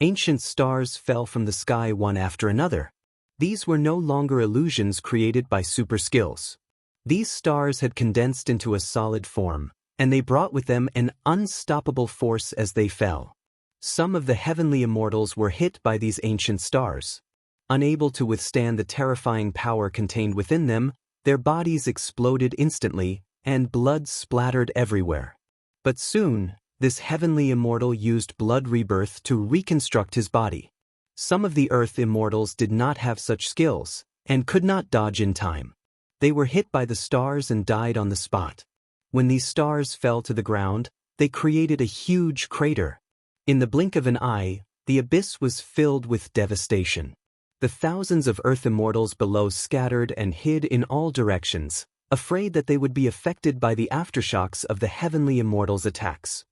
Ancient stars fell from the sky one after another. These were no longer illusions created by super skills. These stars had condensed into a solid form, and they brought with them an unstoppable force as they fell. Some of the heavenly immortals were hit by these ancient stars. Unable to withstand the terrifying power contained within them, their bodies exploded instantly, and blood splattered everywhere. But soon, this heavenly immortal used blood rebirth to reconstruct his body. Some of the Earth immortals did not have such skills, and could not dodge in time. They were hit by the stars and died on the spot. When these stars fell to the ground, they created a huge crater. In the blink of an eye, the abyss was filled with devastation. The thousands of Earth immortals below scattered and hid in all directions, afraid that they would be affected by the aftershocks of the heavenly immortals' attacks.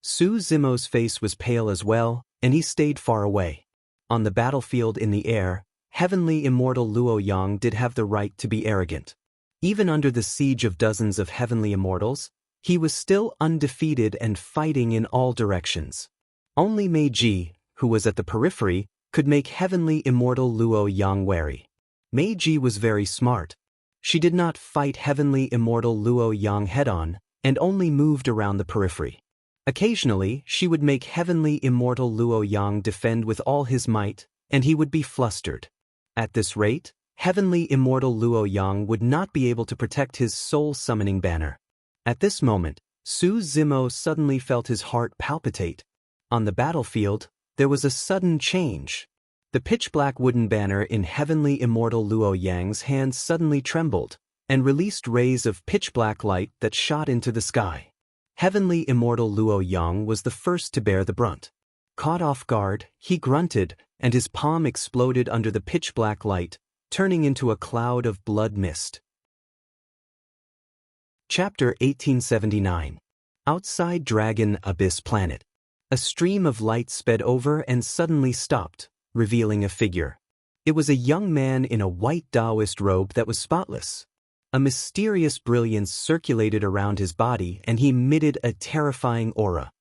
Su Zimo's face was pale as well, and he stayed far away. On the battlefield in the air, heavenly immortal Luo Yang did have the right to be arrogant. Even under the siege of dozens of heavenly immortals, he was still undefeated and fighting in all directions. Only Meiji, who was at the periphery, could make heavenly immortal Luo Yang wary. Meiji was very smart. She did not fight heavenly immortal Luo Yang head-on, and only moved around the periphery. Occasionally, she would make heavenly immortal Luo Yang defend with all his might, and he would be flustered. At this rate, heavenly immortal Luo Yang would not be able to protect his soul-summoning banner. At this moment, Su Zimo suddenly felt his heart palpitate. On the battlefield, there was a sudden change. The pitch-black wooden banner in heavenly immortal Luo Yang's hands suddenly trembled, and released rays of pitch-black light that shot into the sky. Heavenly immortal Luo Yang was the first to bear the brunt. Caught off guard, he grunted, and his palm exploded under the pitch-black light, turning into a cloud of blood mist. Chapter 1879. Outside Dragon Abyss Planet. A stream of light sped over and suddenly stopped, revealing a figure. It was a young man in a white Taoist robe that was spotless. A mysterious brilliance circulated around his body, and he emitted a terrifying aura.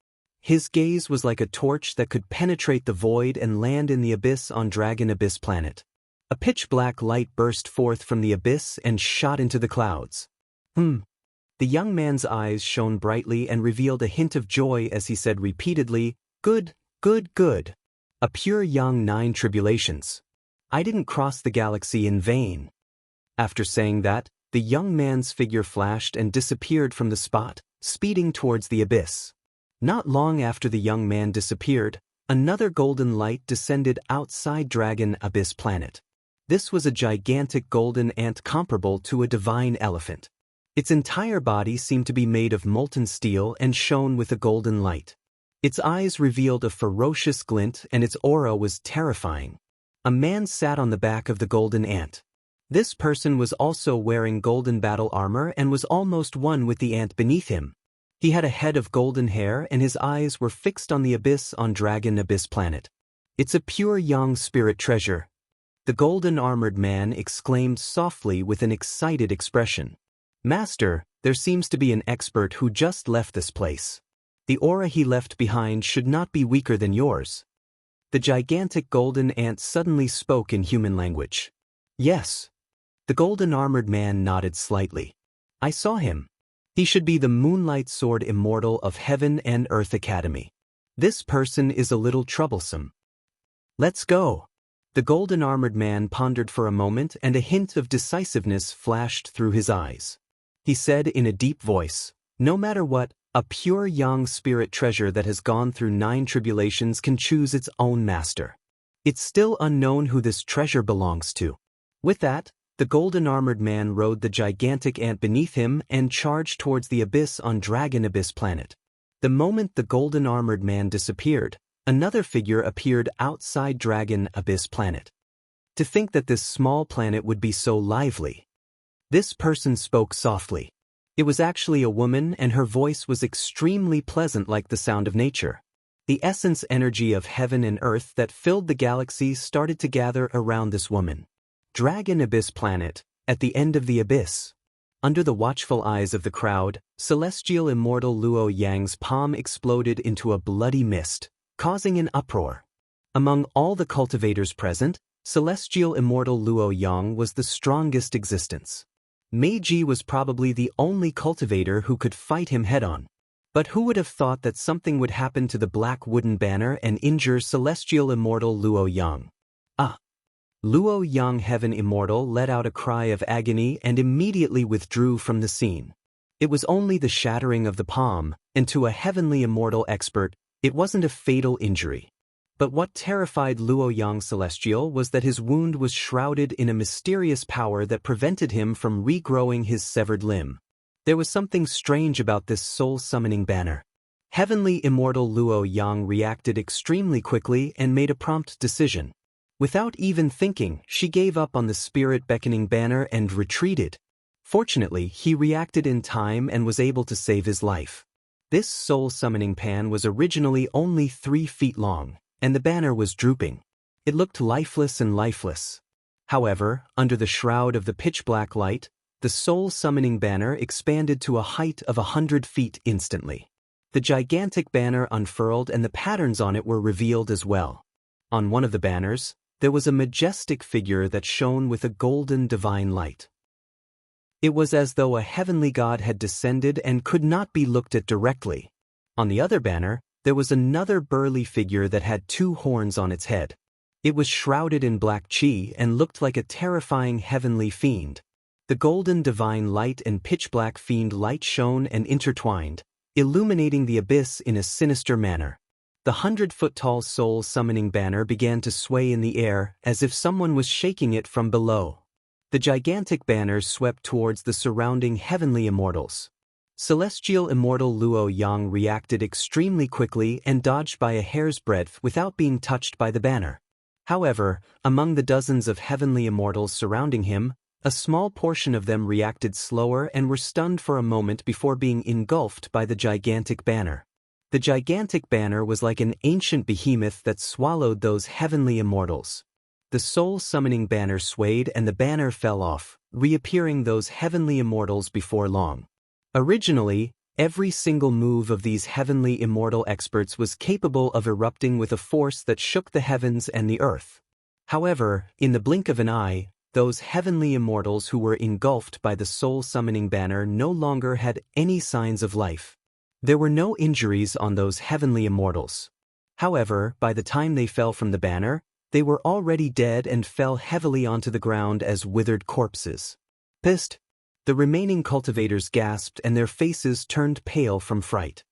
His gaze was like a torch that could penetrate the void and land in the abyss on Dragon Abyss Planet. A pitch-black light burst forth from the abyss and shot into the clouds. The young man's eyes shone brightly and revealed a hint of joy as he said repeatedly, "Good, good, good. A pure young 9 tribulations. I didn't cross the galaxy in vain." After saying that, the young man's figure flashed and disappeared from the spot, speeding towards the abyss. Not long after the young man disappeared, Another golden light descended outside Dragon Abyss Planet. This was a gigantic golden ant comparable to a divine elephant. Its entire body seemed to be made of molten steel and shone with a golden light. Its eyes revealed a ferocious glint and its aura was terrifying. A man sat on the back of the golden ant. This person was also wearing golden battle armor and was almost one with the ant beneath him. He had a head of golden hair and his eyes were fixed on the abyss on Dragon Abyss Planet. "It's a pure Yang spirit treasure," the golden armored man exclaimed softly with an excited expression. "Master, there seems to be an expert who just left this place. The aura he left behind should not be weaker than yours." The gigantic golden ant suddenly spoke in human language. "Yes." The golden armored man nodded slightly. "I saw him. He should be the Moonlight Sword Immortal of Heaven and Earth Academy. This person is a little troublesome. Let's go." The golden armored man pondered for a moment and a hint of decisiveness flashed through his eyes. He said in a deep voice, "No matter what, a pure Yang spirit treasure that has gone through 9 tribulations can choose its own master. It's still unknown who this treasure belongs to." With that, the golden armored man rode the gigantic ant beneath him and charged towards the abyss on Dragon Abyss Planet. The moment the golden armored man disappeared, another figure appeared outside Dragon Abyss Planet. To think that this small planet would be so lively. This person spoke softly. It was actually a woman and her voice was extremely pleasant like the sound of nature. The essence energy of heaven and earth that filled the galaxy started to gather around this woman. Dragon Abyss Planet, at the end of the abyss. Under the watchful eyes of the crowd, celestial immortal Luo Yang's palm exploded into a bloody mist, causing an uproar. Among all the cultivators present, celestial immortal Luo Yang was the strongest existence. Meiji was probably the only cultivator who could fight him head-on. But who would have thought that something would happen to the black wooden banner and injure celestial immortal Luo Yang? Luo Yang Heaven Immortal let out a cry of agony and immediately withdrew from the scene. It was only the shattering of the palm, and to a heavenly immortal expert, it wasn't a fatal injury. But what terrified Luo Yang Celestial was that his wound was shrouded in a mysterious power that prevented him from regrowing his severed limb. There was something strange about this soul-summoning banner. Heavenly Immortal Luo Yang reacted extremely quickly and made a prompt decision. Without even thinking, she gave up on the spirit-beckoning banner and retreated. Fortunately, he reacted in time and was able to save his life. This soul-summoning pan was originally only 3 feet long, and the banner was drooping. It looked lifeless and lifeless. However, under the shroud of the pitch-black light, the soul-summoning banner expanded to a height of 100 feet instantly. The gigantic banner unfurled and the patterns on it were revealed as well. On one of the banners, there was a majestic figure that shone with a golden divine light. It was as though a heavenly god had descended and could not be looked at directly. On the other banner, there was another burly figure that had 2 horns on its head. It was shrouded in black chi and looked like a terrifying heavenly fiend. The golden divine light and pitch-black fiend light shone and intertwined, illuminating the abyss in a sinister manner. The 100-foot-tall soul-summoning banner began to sway in the air as if someone was shaking it from below. The gigantic banner swept towards the surrounding heavenly immortals. Celestial immortal Luo Yang reacted extremely quickly and dodged by a hair's breadth without being touched by the banner. However, among the dozens of heavenly immortals surrounding him, a small portion of them reacted slower and were stunned for a moment before being engulfed by the gigantic banner. The gigantic banner was like an ancient behemoth that swallowed those heavenly immortals. The soul-summoning banner swayed and the banner fell off, reappearing those heavenly immortals before long. Originally, every single move of these heavenly immortal experts was capable of erupting with a force that shook the heavens and the earth. However, in the blink of an eye, those heavenly immortals who were engulfed by the soul-summoning banner no longer had any signs of life. There were no injuries on those heavenly immortals. However, by the time they fell from the banner, they were already dead and fell heavily onto the ground as withered corpses. Pissed, the remaining cultivators gasped and their faces turned pale from fright.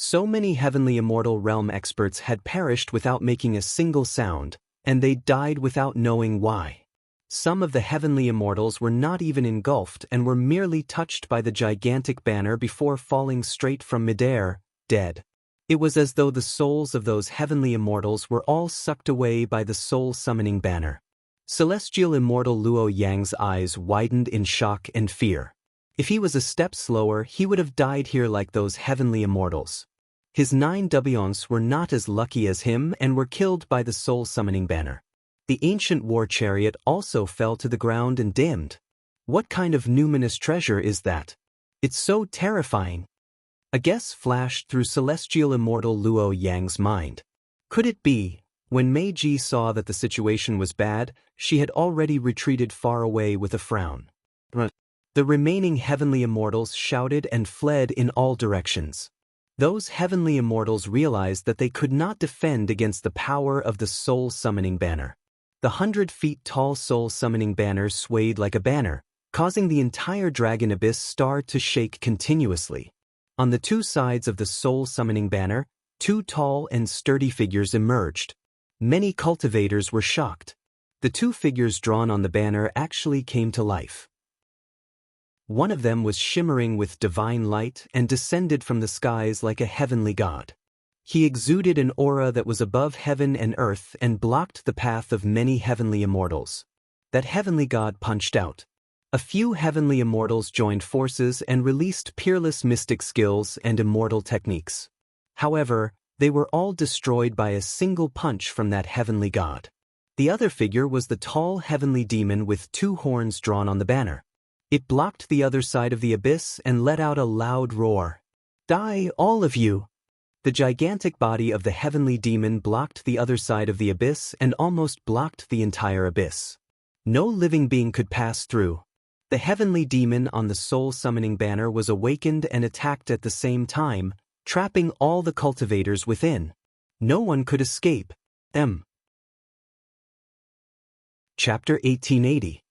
So many heavenly immortal realm experts had perished without making a single sound, and they died without knowing why. Some of the heavenly immortals were not even engulfed and were merely touched by the gigantic banner before falling straight from midair, dead. It was as though the souls of those heavenly immortals were all sucked away by the soul-summoning banner. Celestial immortal Luo Yang's eyes widened in shock and fear. If he was a step slower, he would have died here like those heavenly immortals. His 9 Wons were not as lucky as him and were killed by the soul-summoning banner. The ancient war chariot also fell to the ground and dimmed. What kind of numinous treasure is that? It's so terrifying. A guess flashed through celestial immortal Luo Yang's mind. Could it be, when Meiji saw that the situation was bad, she had already retreated far away with a frown? The remaining heavenly immortals shouted and fled in all directions. Those heavenly immortals realized that they could not defend against the power of the soul-summoning banner. The 100-feet-tall soul-summoning banner swayed like a banner, causing the entire dragon abyss star to shake continuously. On the 2 sides of the soul-summoning banner, 2 tall and sturdy figures emerged. Many cultivators were shocked. The 2 figures drawn on the banner actually came to life. One of them was shimmering with divine light and descended from the skies like a heavenly god. He exuded an aura that was above heaven and earth and blocked the path of many heavenly immortals. That heavenly god punched out. A few heavenly immortals joined forces and released peerless mystic skills and immortal techniques. However, they were all destroyed by a single punch from that heavenly god. The other figure was the tall heavenly demon with 2 horns drawn on the banner. It blocked the other side of the abyss and let out a loud roar. "Die, all of you!" The gigantic body of the heavenly demon blocked the other side of the abyss and almost blocked the entire abyss. No living being could pass through. The heavenly demon on the soul-summoning banner was awakened and attacked at the same time, trapping all the cultivators within. No one could escape. Chapter 1880.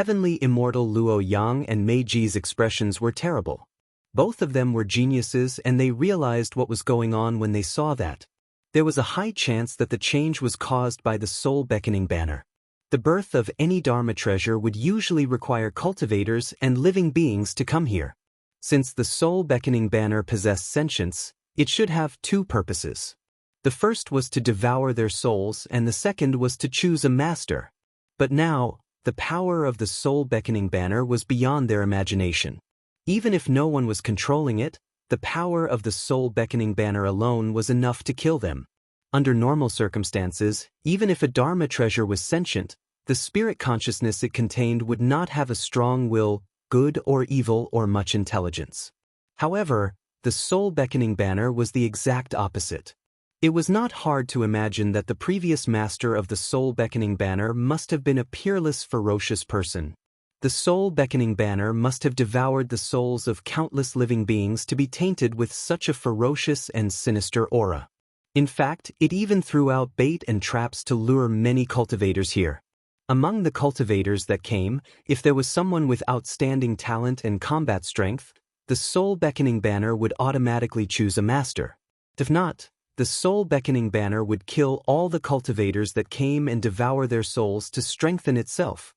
Heavenly immortal Luo Yang and Meiji's expressions were terrible. Both of them were geniuses and they realized what was going on when they saw that. There was a high chance that the change was caused by the soul-beckoning banner. The birth of any Dharma treasure would usually require cultivators and living beings to come here. Since the soul-beckoning banner possessed sentience, it should have 2 purposes. The first was to devour their souls and the second was to choose a master. But now, the power of the soul-beckoning banner was beyond their imagination. Even if no one was controlling it, the power of the soul-beckoning banner alone was enough to kill them. Under normal circumstances, even if a Dharma treasure was sentient, the spirit consciousness it contained would not have a strong will, good or evil or much intelligence. However, the soul-beckoning banner was the exact opposite. It was not hard to imagine that the previous master of the soul-beckoning banner must have been a peerless, ferocious person. The soul-beckoning banner must have devoured the souls of countless living beings to be tainted with such a ferocious and sinister aura. In fact, it even threw out bait and traps to lure many cultivators here. Among the cultivators that came, if there was someone with outstanding talent and combat strength, the soul-beckoning banner would automatically choose a master. If not, the soul-beckoning banner would kill all the cultivators that came and devour their souls to strengthen itself.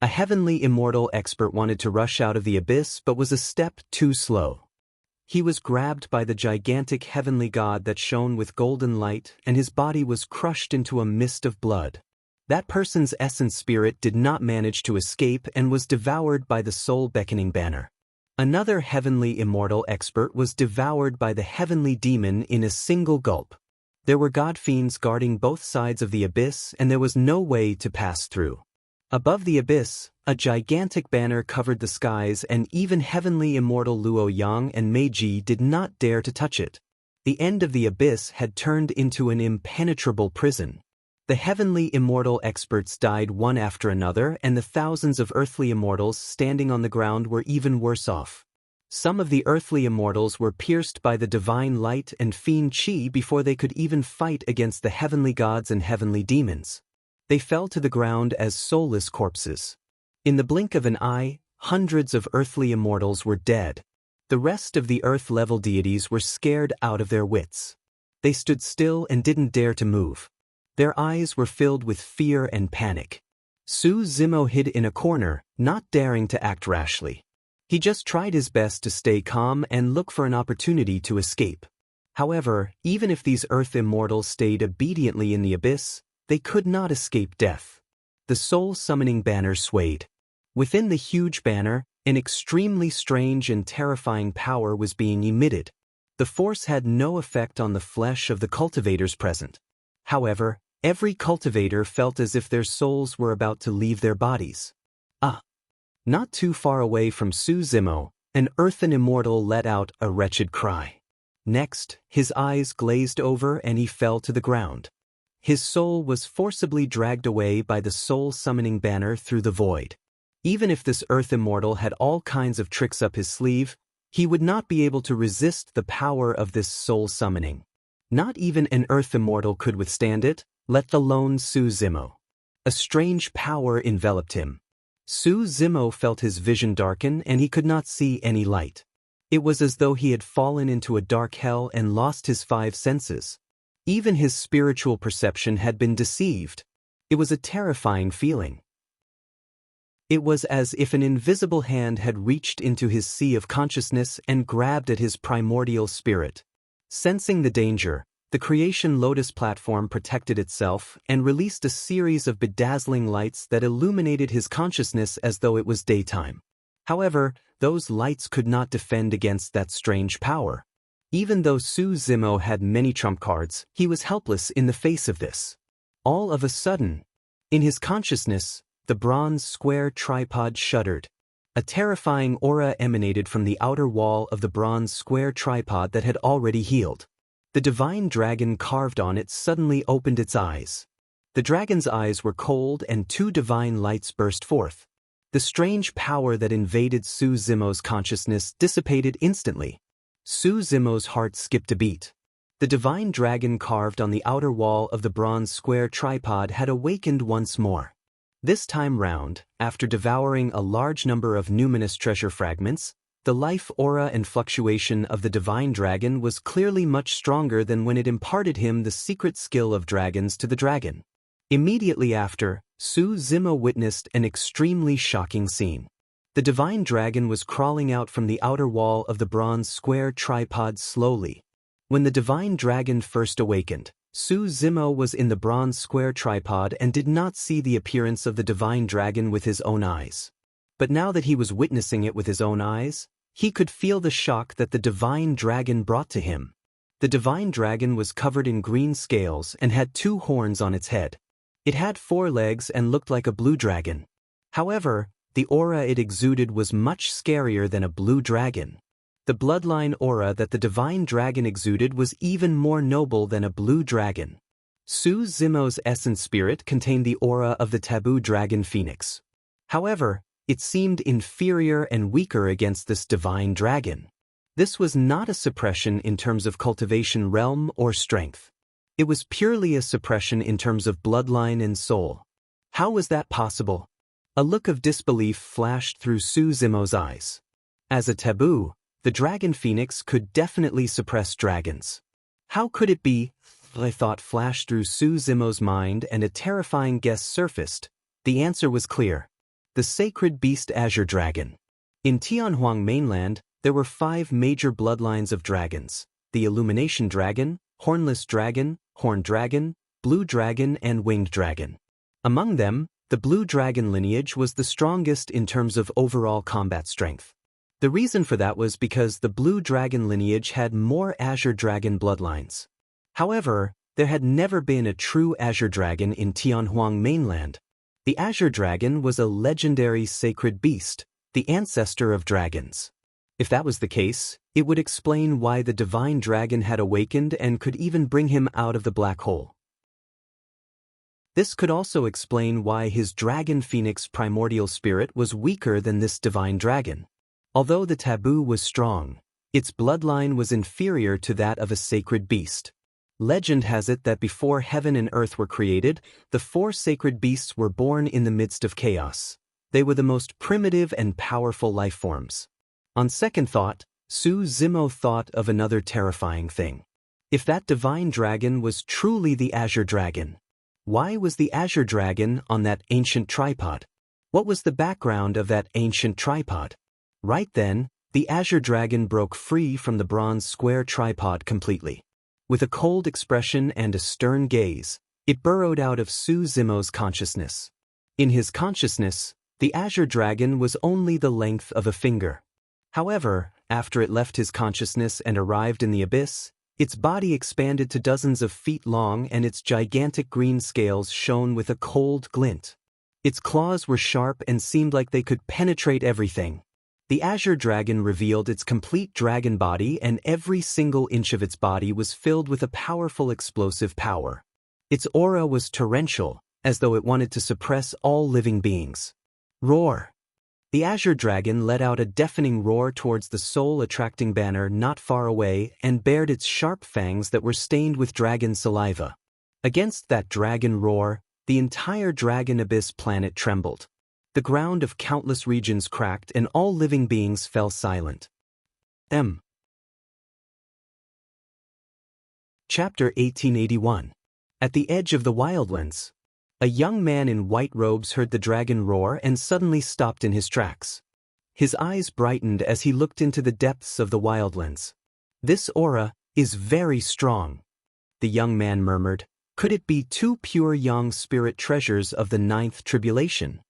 A heavenly immortal expert wanted to rush out of the abyss but was a step too slow. He was grabbed by the gigantic heavenly god that shone with golden light and his body was crushed into a mist of blood. That person's essence spirit did not manage to escape and was devoured by the soul-beckoning banner. Another heavenly immortal expert was devoured by the heavenly demon in a single gulp. There were god fiends guarding both sides of the abyss and there was no way to pass through. Above the abyss, a gigantic banner covered the skies and even heavenly immortal Luo Yang and Meiji did not dare to touch it. The end of the abyss had turned into an impenetrable prison. The heavenly immortal experts died one after another and the thousands of earthly immortals standing on the ground were even worse off. Some of the earthly immortals were pierced by the divine light and fiend chi before they could even fight against the heavenly gods and heavenly demons. They fell to the ground as soulless corpses. In the blink of an eye, hundreds of earthly immortals were dead. The rest of the Earth-level deities were scared out of their wits. They stood still and didn't dare to move. Their eyes were filled with fear and panic. Su Zimo hid in a corner, not daring to act rashly. He just tried his best to stay calm and look for an opportunity to escape. However, even if these Earth immortals stayed obediently in the abyss, they could not escape death. The soul-summoning banner swayed. Within the huge banner, an extremely strange and terrifying power was being emitted. The force had no effect on the flesh of the cultivators present. However, every cultivator felt as if their souls were about to leave their bodies. Not too far away from Su Zimo, an earthen immortal let out a wretched cry. Next, his eyes glazed over and he fell to the ground. His soul was forcibly dragged away by the soul-summoning banner through the void. Even if this earth immortal had all kinds of tricks up his sleeve, he would not be able to resist the power of this soul summoning. Not even an earth immortal could withstand it, let alone Su Zimo. A strange power enveloped him. Su Zimo felt his vision darken and he could not see any light. It was as though he had fallen into a dark hell and lost his 5 senses. Even his spiritual perception had been deceived. It was a terrifying feeling. It was as if an invisible hand had reached into his sea of consciousness and grabbed at his primordial spirit. Sensing the danger, the creation Lotus platform protected itself and released a series of bedazzling lights that illuminated his consciousness as though it was daytime. However, those lights could not defend against that strange power. Even though Su Zimo had many trump cards, he was helpless in the face of this. All of a sudden, in his consciousness, the bronze square tripod shuddered. A terrifying aura emanated from the outer wall of the bronze square tripod that had already healed. The divine dragon carved on it suddenly opened its eyes. The dragon's eyes were cold and 2 divine lights burst forth. The strange power that invaded Su Zimo's consciousness dissipated instantly. Su Zimo's heart skipped a beat. The divine dragon carved on the outer wall of the bronze square tripod had awakened once more. This time round, after devouring a large number of numinous treasure fragments, the life aura and fluctuation of the divine dragon was clearly much stronger than when it imparted him the secret skill of dragons to the dragon. Immediately after, Su Zimo witnessed an extremely shocking scene. The divine dragon was crawling out from the outer wall of the bronze square tripod slowly. When the divine dragon first awakened, Su Zimo was in the bronze square tripod and did not see the appearance of the divine dragon with his own eyes. But now that he was witnessing it with his own eyes, he could feel the shock that the divine dragon brought to him. The divine dragon was covered in green scales and had 2 horns on its head. It had 4 legs and looked like a blue dragon. However, the aura it exuded was much scarier than a blue dragon. The bloodline aura that the divine dragon exuded was even more noble than a blue dragon. Su Zimo's essence spirit contained the aura of the taboo dragon phoenix. However, it seemed inferior and weaker against this divine dragon. This was not a suppression in terms of cultivation realm or strength. It was purely a suppression in terms of bloodline and soul. How was that possible? A look of disbelief flashed through Su Zimo's eyes. As a taboo, the dragon phoenix could definitely suppress dragons. How could it be? A thought flashed through Su Zimo's mind and a terrifying guess surfaced. The answer was clear. The sacred beast Azure Dragon. In Tianhuang mainland, there were 5 major bloodlines of dragons: the Illumination Dragon, Hornless Dragon, Horned Dragon, Blue Dragon and Winged Dragon. Among them, the Blue Dragon lineage was the strongest in terms of overall combat strength. The reason for that was because the Blue Dragon lineage had more Azure Dragon bloodlines. However, there had never been a true Azure Dragon in Tianhuang mainland. The Azure Dragon was a legendary sacred beast, the ancestor of dragons. If that was the case, it would explain why the divine dragon had awakened and could even bring him out of the black hole. This could also explain why his dragon phoenix primordial spirit was weaker than this divine dragon. Although the taboo was strong, its bloodline was inferior to that of a sacred beast. Legend has it that before heaven and earth were created, the 4 sacred beasts were born in the midst of chaos. They were the most primitive and powerful life forms. On second thought, Su Zimo thought of another terrifying thing. If that divine dragon was truly the Azure Dragon, why was the Azure Dragon on that ancient tripod? What was the background of that ancient tripod? Right then, the Azure Dragon broke free from the bronze square tripod completely. With a cold expression and a stern gaze, it burrowed out of Su Zimo's consciousness. In his consciousness, the Azure Dragon was only the length of a finger. However, after it left his consciousness and arrived in the abyss, its body expanded to dozens of feet long and its gigantic green scales shone with a cold glint. Its claws were sharp and seemed like they could penetrate everything. The Azure Dragon revealed its complete dragon body, and every single inch of its body was filled with a powerful explosive power. Its aura was torrential, as though it wanted to suppress all living beings. Roar! The Azure Dragon let out a deafening roar towards the soul-attracting banner not far away and bared its sharp fangs that were stained with dragon saliva. Against that dragon roar, the entire dragon abyss planet trembled. The ground of countless regions cracked and all living beings fell silent. Chapter 1881. At the edge of the wildlands. A young man in white robes heard the dragon roar and suddenly stopped in his tracks. His eyes brightened as he looked into the depths of the wildlands. "This aura is very strong," the young man murmured. "Could it be two pure young spirit treasures of the ninth tribulation?"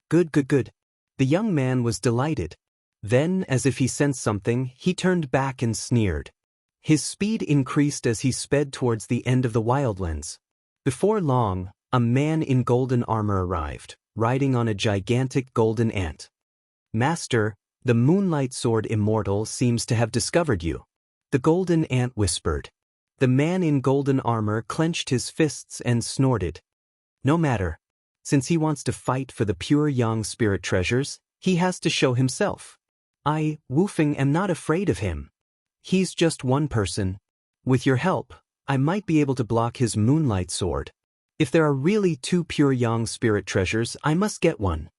Good. The young man was delighted. Then, as if he sensed something, he turned back and sneered. His speed increased as he sped towards the end of the wildlands. Before long, a man in golden armor arrived, riding on a gigantic golden ant. "Master, the Moonlight Sword Immortal seems to have discovered you," the golden ant whispered. The man in golden armor clenched his fists and snorted. "No matter. Since he wants to fight for the pure young spirit treasures, he has to show himself. I, Wufeng, am not afraid of him. He's just one person. With your help, I might be able to block his Moonlight Sword. If there are really two pure young spirit treasures, I must get one."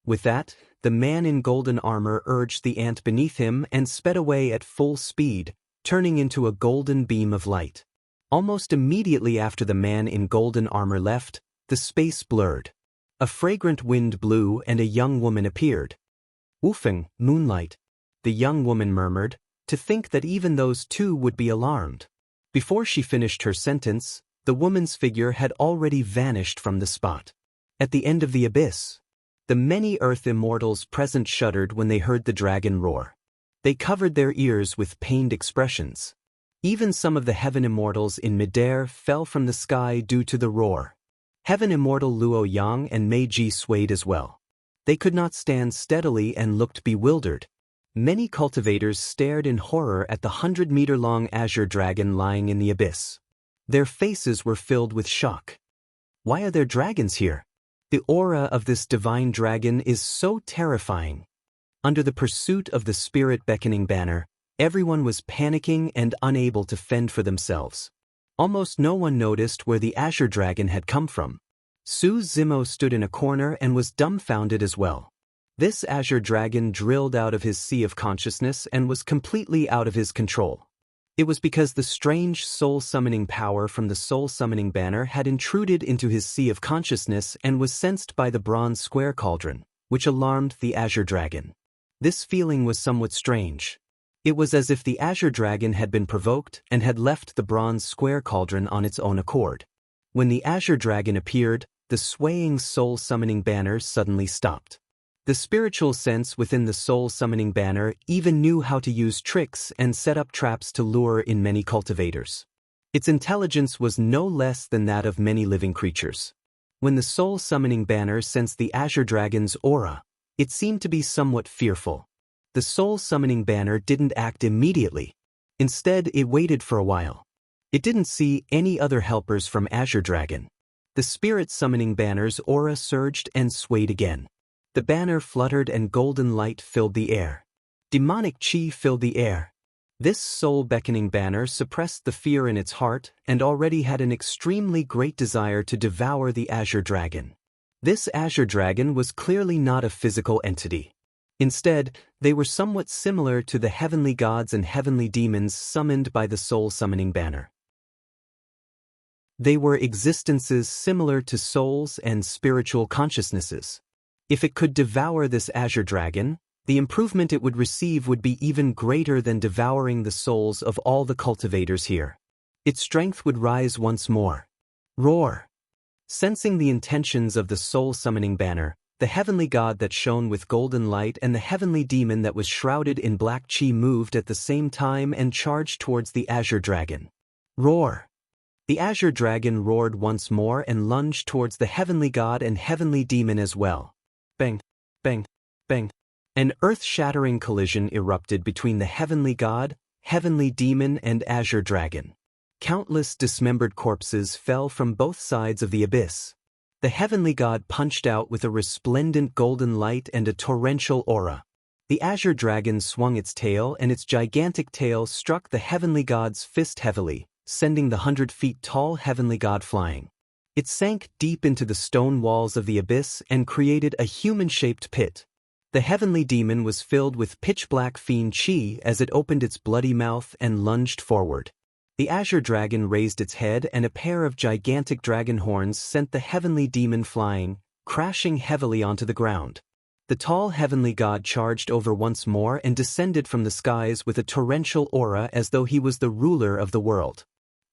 With that, the man in golden armor urged the ant beneath him and sped away at full speed, turning into a golden beam of light. Almost immediately after the man in golden armor left, the space blurred. A fragrant wind blew and a young woman appeared. "Wufeng, Moonlight," the young woman murmured, to think that even those two would be alarmed. Before she finished her sentence, the woman's figure had already vanished from the spot. At the end of the abyss, the many Earth immortals present shuddered when they heard the dragon roar. They covered their ears with pained expressions. Even some of the heaven immortals in midair fell from the sky due to the roar. Heaven immortal Luo Yang and Meiji swayed as well. They could not stand steadily and looked bewildered. Many cultivators stared in horror at the 100-meter-long Azure Dragon lying in the abyss. Their faces were filled with shock. Why are there dragons here? The aura of this divine dragon is so terrifying. Under the pursuit of the spirit beckoning banner, everyone was panicking and unable to fend for themselves. Almost no one noticed where the Azure Dragon had come from. Su Zimo stood in a corner and was dumbfounded as well. This Azure Dragon drilled out of his sea of consciousness and was completely out of his control. It was because the strange soul-summoning power from the soul-summoning banner had intruded into his sea of consciousness and was sensed by the bronze square cauldron, which alarmed the Azure Dragon. This feeling was somewhat strange. It was as if the Azure Dragon had been provoked and had left the bronze square cauldron on its own accord. When the Azure Dragon appeared, the swaying soul-summoning banner suddenly stopped. The spiritual sense within the soul-summoning banner even knew how to use tricks and set up traps to lure in many cultivators. Its intelligence was no less than that of many living creatures. When the soul-summoning banner sensed the Azure Dragon's aura, it seemed to be somewhat fearful. The soul-summoning banner didn't act immediately. Instead, it waited for a while. It didn't see any other helpers from Azure Dragon. The spirit-summoning banner's aura surged and swayed again. The banner fluttered and golden light filled the air. Demonic chi filled the air. This soul-beckoning banner suppressed the fear in its heart and already had an extremely great desire to devour the Azure Dragon. This Azure Dragon was clearly not a physical entity. Instead, they were somewhat similar to the heavenly gods and heavenly demons summoned by the soul-summoning banner. They were existences similar to souls and spiritual consciousnesses. If it could devour this azure dragon, the improvement it would receive would be even greater than devouring the souls of all the cultivators here. Its strength would rise once more. Roar! Sensing the intentions of the soul-summoning banner, the heavenly god that shone with golden light and the heavenly demon that was shrouded in black chi moved at the same time and charged towards the azure dragon. Roar! The azure dragon roared once more and lunged towards the heavenly god and heavenly demon as well. Bang! Bang! Bang! An earth-shattering collision erupted between the heavenly god, heavenly demon and azure dragon. Countless dismembered corpses fell from both sides of the abyss. The heavenly god punched out with a resplendent golden light and a torrential aura. The azure dragon swung its tail and its gigantic tail struck the heavenly god's fist heavily, sending the 100-feet-tall heavenly god flying. It sank deep into the stone walls of the abyss and created a human-shaped pit. The heavenly demon was filled with pitch-black fiend chi as it opened its bloody mouth and lunged forward. The azure dragon raised its head and a pair of gigantic dragon horns sent the heavenly demon flying, crashing heavily onto the ground. The tall heavenly god charged over once more and descended from the skies with a torrential aura as though he was the ruler of the world.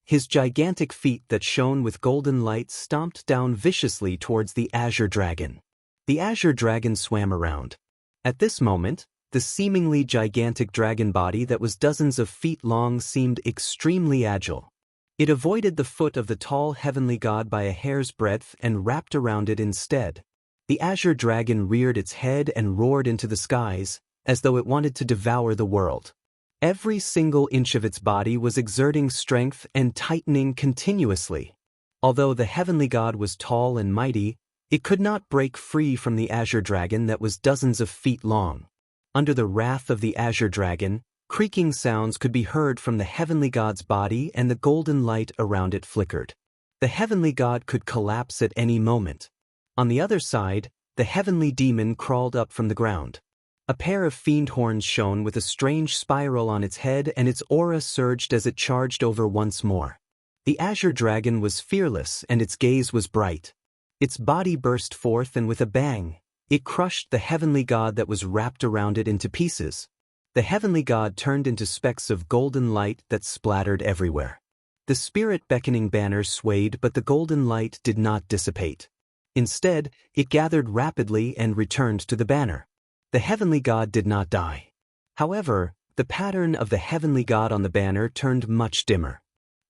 His gigantic feet that shone with golden light stomped down viciously towards the azure dragon. The azure dragon swam around. At this moment, the seemingly gigantic dragon body that was dozens of feet long seemed extremely agile. It avoided the foot of the tall heavenly god by a hair's breadth and wrapped around it instead. The azure dragon reared its head and roared into the skies, as though it wanted to devour the world. Every single inch of its body was exerting strength and tightening continuously. Although the heavenly god was tall and mighty, it could not break free from the azure dragon that was dozens of feet long. Under the wrath of the azure dragon, creaking sounds could be heard from the heavenly god's body and the golden light around it flickered. The heavenly god could collapse at any moment. On the other side, the heavenly demon crawled up from the ground. A pair of fiend horns shone with a strange spiral on its head and its aura surged as it charged over once more. The azure dragon was fearless and its gaze was bright. Its body burst forth and with a bang, it crushed the heavenly god that was wrapped around it into pieces. The heavenly god turned into specks of golden light that splattered everywhere. The spirit-beckoning banner swayed but the golden light did not dissipate. Instead, it gathered rapidly and returned to the banner. The heavenly god did not die. However, the pattern of the heavenly god on the banner turned much dimmer.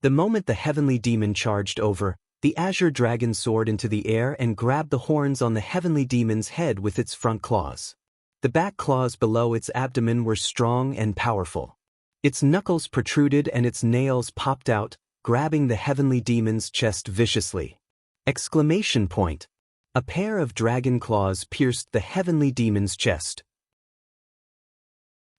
The moment the heavenly demon charged over, the azure dragon soared into the air and grabbed the horns on the heavenly demon's head with its front claws. The back claws below its abdomen were strong and powerful. Its knuckles protruded and its nails popped out, grabbing the heavenly demon's chest viciously. Exclamation point! A pair of dragon claws pierced the heavenly demon's chest.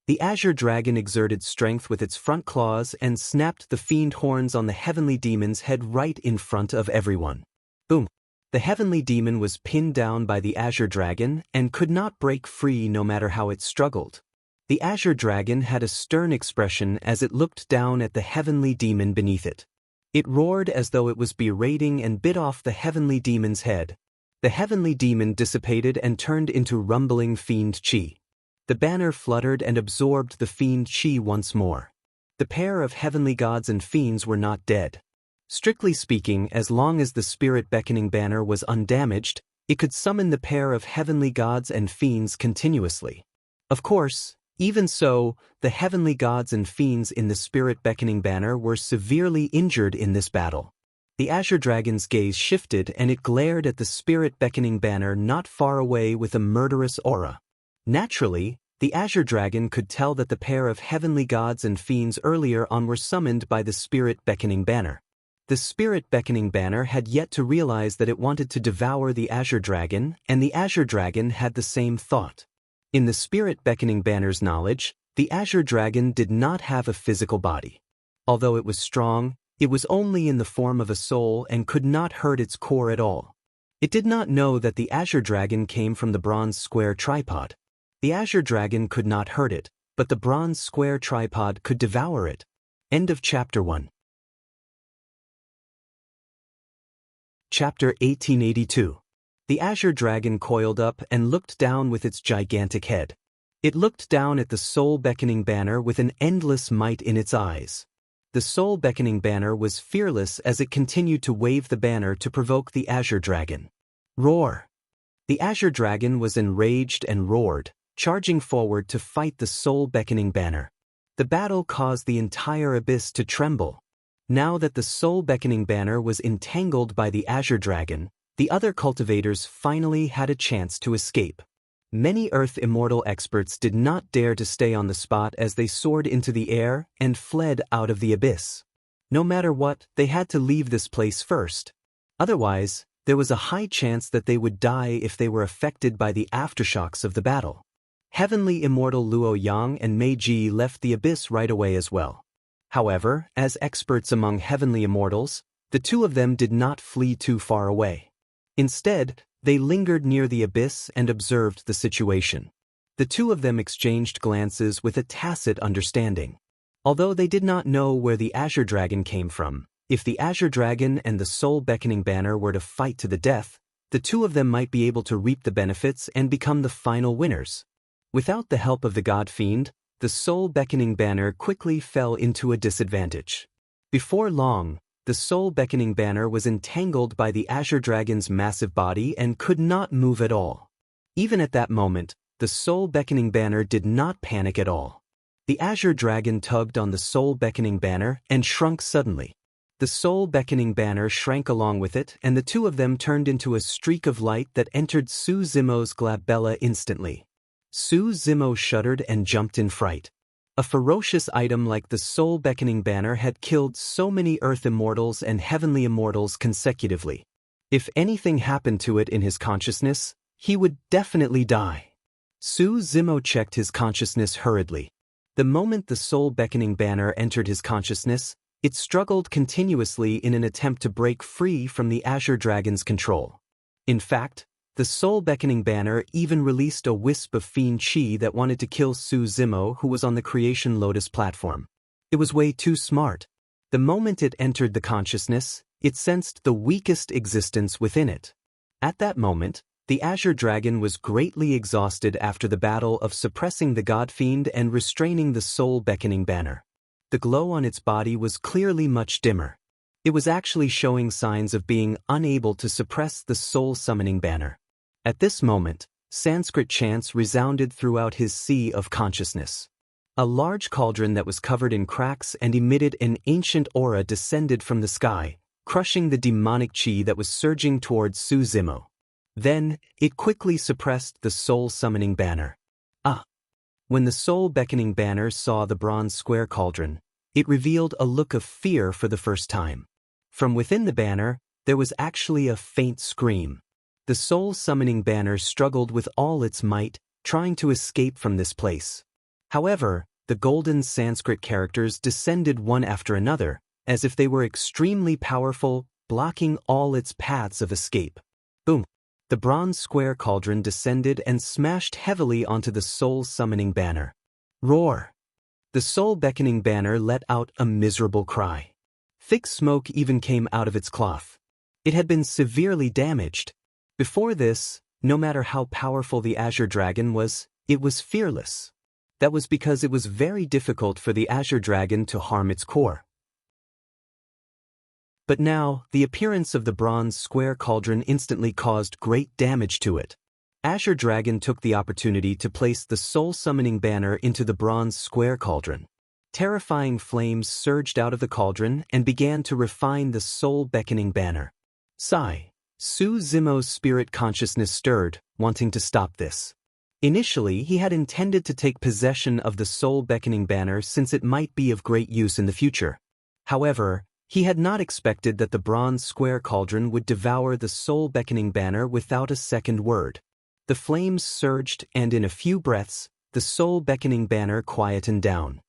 The azure dragon exerted strength with its front claws and snapped the fiend horns on the heavenly demon's head right in front of everyone. Boom! The heavenly demon was pinned down by the azure dragon and could not break free no matter how it struggled. The azure dragon had a stern expression as it looked down at the heavenly demon beneath it. It roared as though it was berating and bit off the heavenly demon's head. The heavenly demon dissipated and turned into rumbling fiend chi. The banner fluttered and absorbed the fiend chi once more. The pair of heavenly gods and fiends were not dead. Strictly speaking, as long as the spirit-beckoning banner was undamaged, it could summon the pair of heavenly gods and fiends continuously. Of course, even so, the heavenly gods and fiends in the spirit-beckoning banner were severely injured in this battle. The azure dragon's gaze shifted and it glared at the spirit-beckoning banner not far away with a murderous aura. Naturally, the azure dragon could tell that the pair of heavenly gods and fiends earlier on were summoned by the spirit-beckoning banner. The spirit-beckoning banner had yet to realize that it wanted to devour the azure dragon, and the azure dragon had the same thought. In the spirit-beckoning banner's knowledge, the azure dragon did not have a physical body. Although it was strong, it was only in the form of a soul and could not hurt its core at all. It did not know that the azure dragon came from the bronze square tripod. The azure dragon could not hurt it, but the bronze square tripod could devour it. End of Chapter 1. Chapter 1882. The azure dragon coiled up and looked down with its gigantic head. It looked down at the soul-beckoning banner with an endless might in its eyes. The soul-beckoning banner was fearless as it continued to wave the banner to provoke the azure dragon. Roar! The azure dragon was enraged and roared, charging forward to fight the soul-beckoning banner. The battle caused the entire abyss to tremble. Now that the soul-beckoning banner was entangled by the azure dragon, the other cultivators finally had a chance to escape. Many Earth Immortal experts did not dare to stay on the spot as they soared into the air and fled out of the abyss. No matter what, they had to leave this place first. Otherwise, there was a high chance that they would die if they were affected by the aftershocks of the battle. Heavenly Immortal Luo Yang and Mei Ji left the abyss right away as well. However, as experts among Heavenly Immortals, the two of them did not flee too far away. Instead, they lingered near the abyss and observed the situation. The two of them exchanged glances with a tacit understanding. Although they did not know where the azure dragon came from, if the azure dragon and the soul-beckoning banner were to fight to the death, the two of them might be able to reap the benefits and become the final winners. Without the help of the god fiend, the soul-beckoning banner quickly fell into a disadvantage. Before long, the soul-beckoning banner was entangled by the azure dragon's massive body and could not move at all. Even at that moment, the soul-beckoning banner did not panic at all. The azure dragon tugged on the soul-beckoning banner and shrunk suddenly. The soul-beckoning banner shrank along with it, and the two of them turned into a streak of light that entered Su Zimo's glabella instantly. Su Zimo shuddered and jumped in fright. A ferocious item like the soul-beckoning banner had killed so many Earth Immortals and Heavenly Immortals consecutively. If anything happened to it in his consciousness, he would definitely die. Su Zimo checked his consciousness hurriedly. The moment the soul-beckoning banner entered his consciousness, it struggled continuously in an attempt to break free from the azure dragon's control. In fact, the soul-beckoning banner even released a wisp of fiend chi that wanted to kill Su Zimo, who was on the Creation Lotus platform. It was way too smart. The moment it entered the consciousness, it sensed the weakest existence within it. At that moment, the azure dragon was greatly exhausted after the battle of suppressing the god fiend and restraining the soul-beckoning banner. The glow on its body was clearly much dimmer. It was actually showing signs of being unable to suppress the soul-summoning banner. At this moment, Sanskrit chants resounded throughout his sea of consciousness. A large cauldron that was covered in cracks and emitted an ancient aura descended from the sky, crushing the demonic chi that was surging towards Su Zimo. Then, it quickly suppressed the soul-summoning banner. When the soul-beckoning banner saw the bronze square cauldron, it revealed a look of fear for the first time. From within the banner, there was actually a faint scream. The soul-summoning banner struggled with all its might, trying to escape from this place. However, the golden Sanskrit characters descended one after another, as if they were extremely powerful, blocking all its paths of escape. Boom! The bronze square cauldron descended and smashed heavily onto the soul-summoning banner. Roar! The soul-beckoning banner let out a miserable cry. Thick smoke even came out of its cloth. It had been severely damaged. Before this, no matter how powerful the azure dragon was, it was fearless. That was because it was very difficult for the azure dragon to harm its core. But now, the appearance of the bronze square cauldron instantly caused great damage to it. Azure Dragon took the opportunity to place the soul-summoning banner into the bronze square cauldron. Terrifying flames surged out of the cauldron and began to refine the soul-beckoning banner. Sigh. Su Zimo's spirit consciousness stirred, wanting to stop this. Initially, he had intended to take possession of the soul-beckoning banner since it might be of great use in the future. However, he had not expected that the bronze square cauldron would devour the soul-beckoning banner without a second word. The flames surged, and in a few breaths, the soul-beckoning banner quietened down.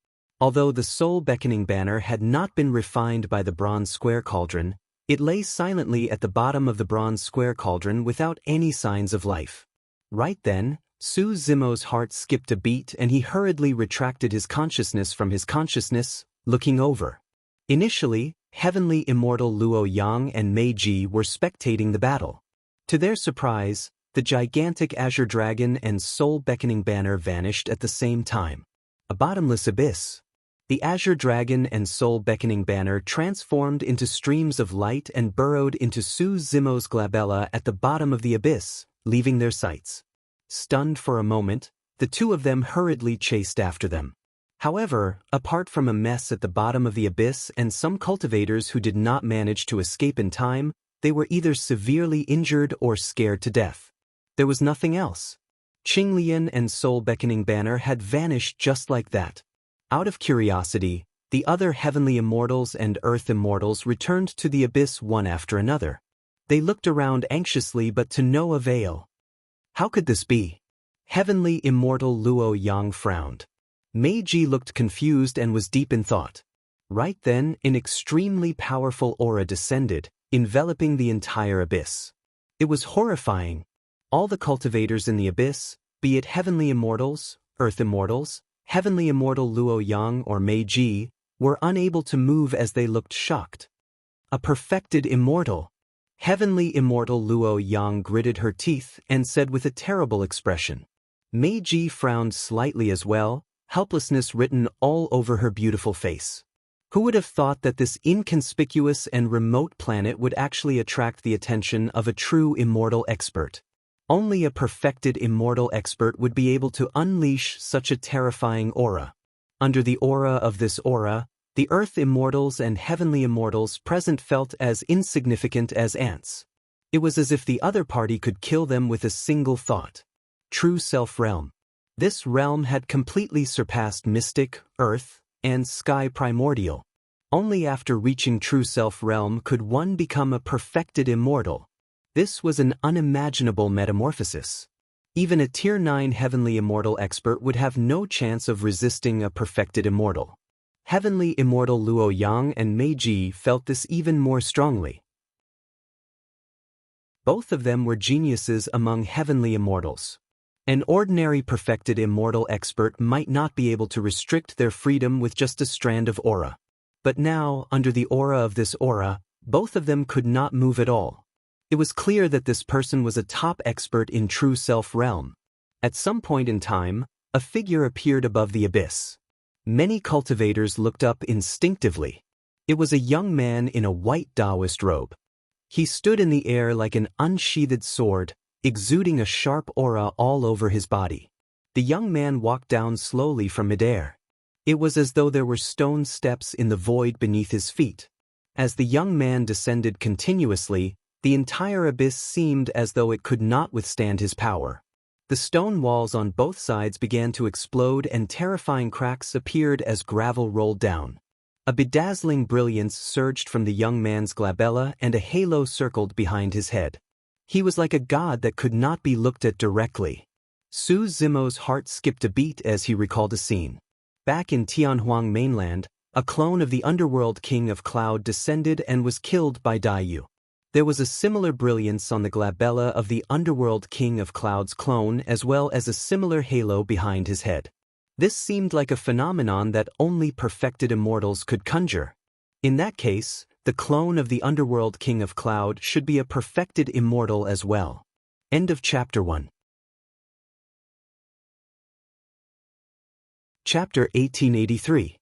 Although the soul-beckoning banner had not been refined by the bronze square cauldron, it lay silently at the bottom of the bronze square cauldron without any signs of life. Right then, Su Zimo's heart skipped a beat and he hurriedly retracted his consciousness from his consciousness, looking over. Initially, heavenly immortal Luo Yang and Meiji were spectating the battle. To their surprise, the gigantic azure dragon and soul-beckoning banner vanished at the same time. A bottomless abyss. The azure dragon and soul-beckoning banner transformed into streams of light and burrowed into Su Zimo's glabella at the bottom of the abyss, leaving their sights. Stunned for a moment, the two of them hurriedly chased after them. However, apart from a mess at the bottom of the abyss and some cultivators who did not manage to escape in time, they were either severely injured or scared to death. There was nothing else. Qinglian and soul-beckoning banner had vanished just like that. Out of curiosity, the other heavenly immortals and earth immortals returned to the abyss one after another. They looked around anxiously but to no avail. How could this be? Heavenly immortal Luo Yang frowned. Meiji looked confused and was deep in thought. Right then, an extremely powerful aura descended, enveloping the entire abyss. It was horrifying. All the cultivators in the abyss, be it heavenly immortals, earth immortals, heavenly immortal Luo Yang or Meiji, were unable to move as they looked shocked. A perfected immortal. Heavenly immortal Luo Yang gritted her teeth and said with a terrible expression. Meiji frowned slightly as well, helplessness written all over her beautiful face. Who would have thought that this inconspicuous and remote planet would actually attract the attention of a true immortal expert? Only a perfected immortal expert would be able to unleash such a terrifying aura. Under the aura of this aura, the earth immortals and heavenly immortals present felt as insignificant as ants. It was as if the other party could kill them with a single thought. True Self Realm. This realm had completely surpassed mystic, earth, and sky primordial. Only after reaching True Self Realm could one become a perfected immortal. This was an unimaginable metamorphosis. Even a Tier 9 heavenly immortal expert would have no chance of resisting a perfected immortal. Heavenly immortal Luo Yang and Meiji felt this even more strongly. Both of them were geniuses among heavenly immortals. An ordinary perfected immortal expert might not be able to restrict their freedom with just a strand of aura. But now, under the aura of this aura, both of them could not move at all. It was clear that this person was a top expert in True Self Realm. At some point in time, a figure appeared above the abyss. Many cultivators looked up instinctively. It was a young man in a white Taoist robe. He stood in the air like an unsheathed sword, exuding a sharp aura all over his body. The young man walked down slowly from midair. It was as though there were stone steps in the void beneath his feet. As the young man descended continuously, the entire abyss seemed as though it could not withstand his power. The stone walls on both sides began to explode and terrifying cracks appeared as gravel rolled down. A bedazzling brilliance surged from the young man's glabella and a halo circled behind his head. He was like a god that could not be looked at directly. Su Zimo's heart skipped a beat as he recalled a scene. Back in Tianhuang mainland, a clone of the underworld king of Cloud descended and was killed by Daiyu. There was a similar brilliance on the glabella of the underworld king of Cloud's clone as well as a similar halo behind his head. This seemed like a phenomenon that only perfected immortals could conjure. In that case, the clone of the underworld king of Cloud should be a perfected immortal as well. End of Chapter 1. Chapter 1883.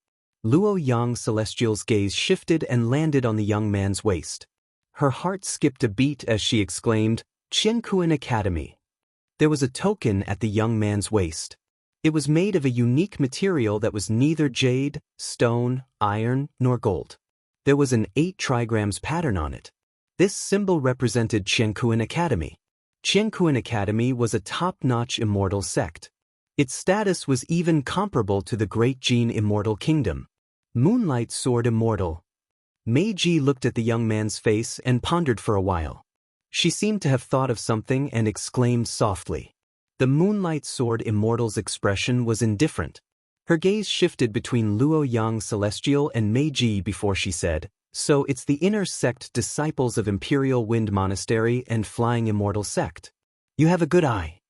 Luo Yang Celestial's gaze shifted and landed on the young man's waist. Her heart skipped a beat as she exclaimed, "Qiankuan Academy." There was a token at the young man's waist. It was made of a unique material that was neither jade, stone, iron, nor gold. There was an 8 trigrams pattern on it. This symbol represented Qiankuan Academy. Qiankuan Academy was a top-notch immortal sect. Its status was even comparable to the Great Jin Immortal Kingdom. Moonlight Sword Immortal. Meiji looked at the young man's face and pondered for a while. She seemed to have thought of something and exclaimed softly. The Moonlight Sword Immortal's expression was indifferent. Her gaze shifted between Luo Yang Celestial and Meiji before she said, "So it's the inner sect disciples of Imperial Wind Monastery and Flying Immortal Sect. You have a good eye."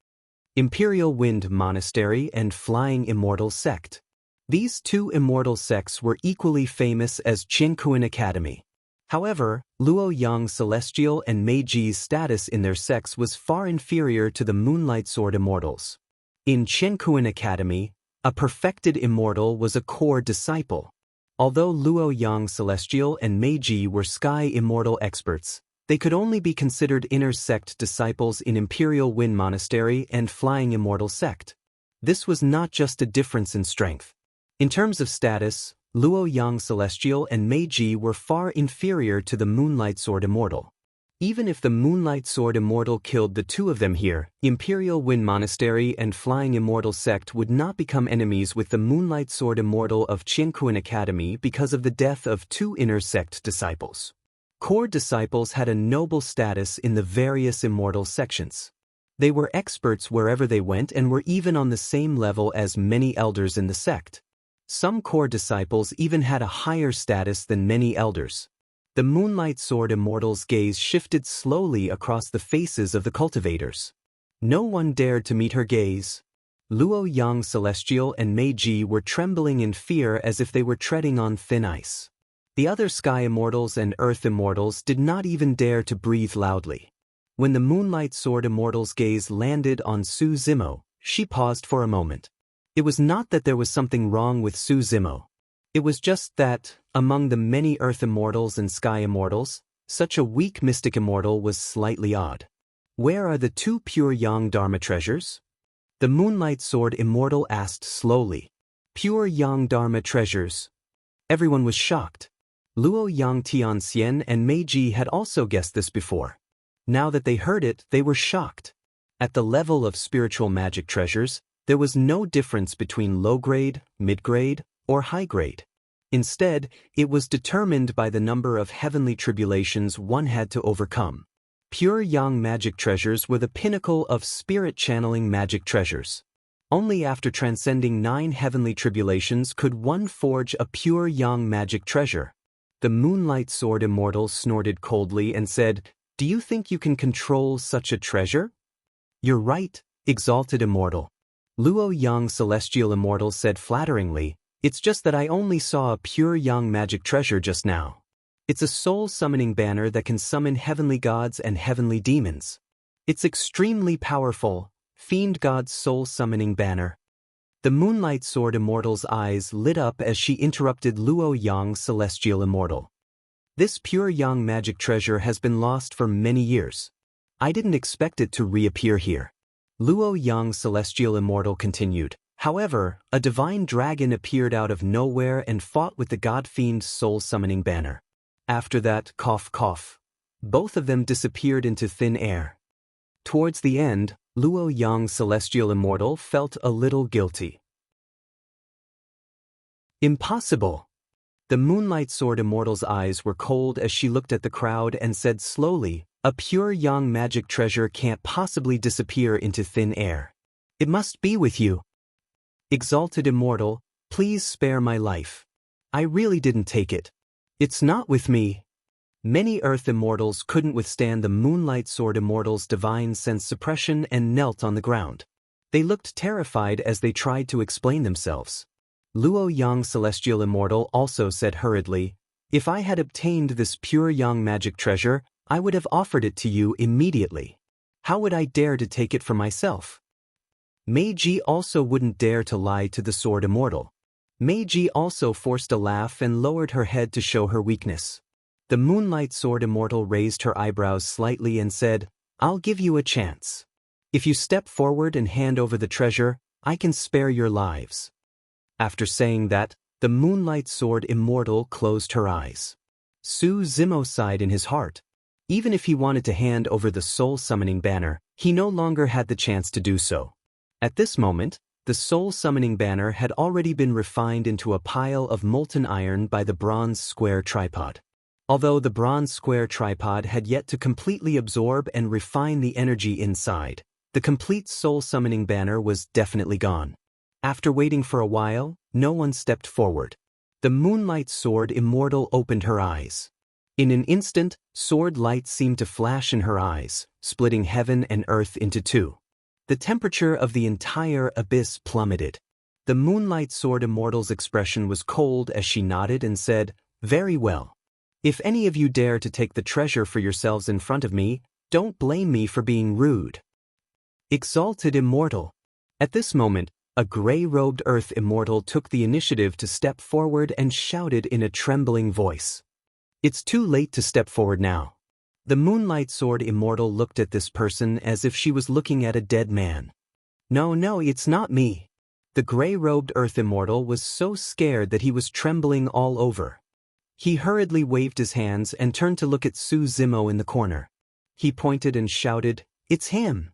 Imperial Wind Monastery and Flying Immortal Sect. These two immortal sects were equally famous as Qianquan Academy. However, Luo Yang Celestial and Meiji's status in their sects was far inferior to the Moonlight Sword Immortals. In Qianquan Academy, a perfected immortal was a core disciple. Although Luo Yang Celestial and Meiji were sky immortal experts, they could only be considered inner sect disciples in Imperial Wind Monastery and Flying Immortal Sect. This was not just a difference in strength. In terms of status, Luo Yang Celestial and Meiji were far inferior to the Moonlight Sword Immortal. Even if the Moonlight Sword Immortal killed the two of them here, Imperial Wind Monastery and Flying Immortal Sect would not become enemies with the Moonlight Sword Immortal of Qianquan Academy because of the death of two inner sect disciples. Core disciples had a noble status in the various immortal sections. They were experts wherever they went and were even on the same level as many elders in the sect. Some core disciples even had a higher status than many elders. The Moonlight Sword Immortal's gaze shifted slowly across the faces of the cultivators. No one dared to meet her gaze. Luo Yang Celestial and Meiji were trembling in fear as if they were treading on thin ice. The other Sky Immortals and Earth Immortals did not even dare to breathe loudly. When the Moonlight Sword Immortal's gaze landed on Su Zimo, she paused for a moment. It was not that there was something wrong with Su Zimo. It was just that, among the many Earth Immortals and Sky Immortals, such a weak mystic immortal was slightly odd. Where are the two pure Yang Dharma treasures? The Moonlight Sword Immortal asked slowly. Pure Yang Dharma treasures. Everyone was shocked. Luo Yang Tianxian and Meiji had also guessed this before. Now that they heard it, they were shocked. At the level of spiritual magic treasures, there was no difference between low-grade, mid-grade, or high-grade. Instead, it was determined by the number of heavenly tribulations one had to overcome. Pure Yang magic treasures were the pinnacle of spirit-channeling magic treasures. Only after transcending 9 heavenly tribulations could one forge a pure Yang magic treasure. The Moonlight Sword Immortal snorted coldly and said, "Do you think you can control such a treasure?" "You're right, exalted immortal." Luo Yang Celestial Immortal said flatteringly, "It's just that I only saw a pure Yang magic treasure just now. It's a soul-summoning banner that can summon heavenly gods and heavenly demons. It's extremely powerful, Fiend God's soul-summoning banner." The Moonlight Sword Immortal's eyes lit up as she interrupted Luo Yang Celestial Immortal. "This pure Yang magic treasure has been lost for many years. I didn't expect it to reappear here." Luo Yang Celestial Immortal continued. "However, a divine dragon appeared out of nowhere and fought with the God-Fiend's soul-summoning banner. After that, cough cough, both of them disappeared into thin air." Towards the end, Luo Yang Celestial Immortal felt a little guilty. "Impossible." The Moonlight Sword Immortal's eyes were cold as she looked at the crowd and said slowly, "A pure Yang magic treasure can't possibly disappear into thin air. It must be with you. Exalted Immortal, please spare my life. I really didn't take it. It's not with me." Many Earth Immortals couldn't withstand the Moonlight Sword Immortal's divine sense suppression and knelt on the ground. They looked terrified as they tried to explain themselves. Luo Yang Celestial Immortal also said hurriedly, "If I had obtained this pure Yang magic treasure, I would have offered it to you immediately. How would I dare to take it for myself?" Meiji also wouldn't dare to lie to the Sword Immortal. Meiji also forced a laugh and lowered her head to show her weakness. The Moonlight Sword Immortal raised her eyebrows slightly and said, "I'll give you a chance. If you step forward and hand over the treasure, I can spare your lives." After saying that, the Moonlight Sword Immortal closed her eyes. Su Zimo sighed in his heart. Even if he wanted to hand over the soul-summoning banner, he no longer had the chance to do so. At this moment, the soul-summoning banner had already been refined into a pile of molten iron by the bronze square tripod. Although the bronze square tripod had yet to completely absorb and refine the energy inside, the complete soul-summoning banner was definitely gone. After waiting for a while, no one stepped forward. The Moonlight Sword Immortal opened her eyes. In an instant, sword light seemed to flash in her eyes, splitting heaven and earth into two. The temperature of the entire abyss plummeted. The Moonlight Sword Immortal's expression was cold as she nodded and said, "Very well. If any of you dare to take the treasure for yourselves in front of me, don't blame me for being rude." Exalted Immortal. At this moment, a gray-robed Earth Immortal took the initiative to step forward and shouted in a trembling voice. "It's too late to step forward now." The Moonlight Sword Immortal looked at this person as if she was looking at a dead man. No, it's not me." The gray-robed Earth Immortal was so scared that he was trembling all over. He hurriedly waved his hands and turned to look at Su Zimo in the corner. He pointed and shouted, "It's him!"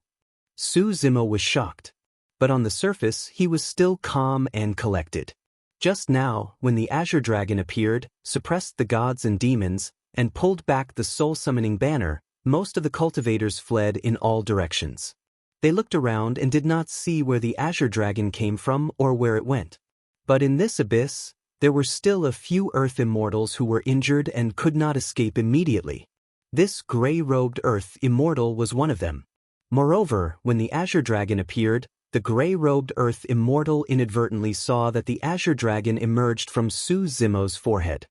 Su Zimo was shocked. But on the surface, he was still calm and collected. Just now, when the Azure Dragon appeared, suppressed the gods and demons, and pulled back the soul-summoning banner, most of the cultivators fled in all directions. They looked around and did not see where the Azure Dragon came from or where it went. But in this abyss, there were still a few Earth Immortals who were injured and could not escape immediately. This gray-robed Earth Immortal was one of them. Moreover, when the Azure Dragon appeared, the gray-robed Earth Immortal inadvertently saw that the Azure Dragon emerged from Su Zimo's forehead.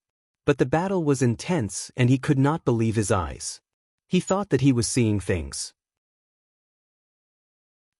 But the battle was intense and he could not believe his eyes. He thought that he was seeing things.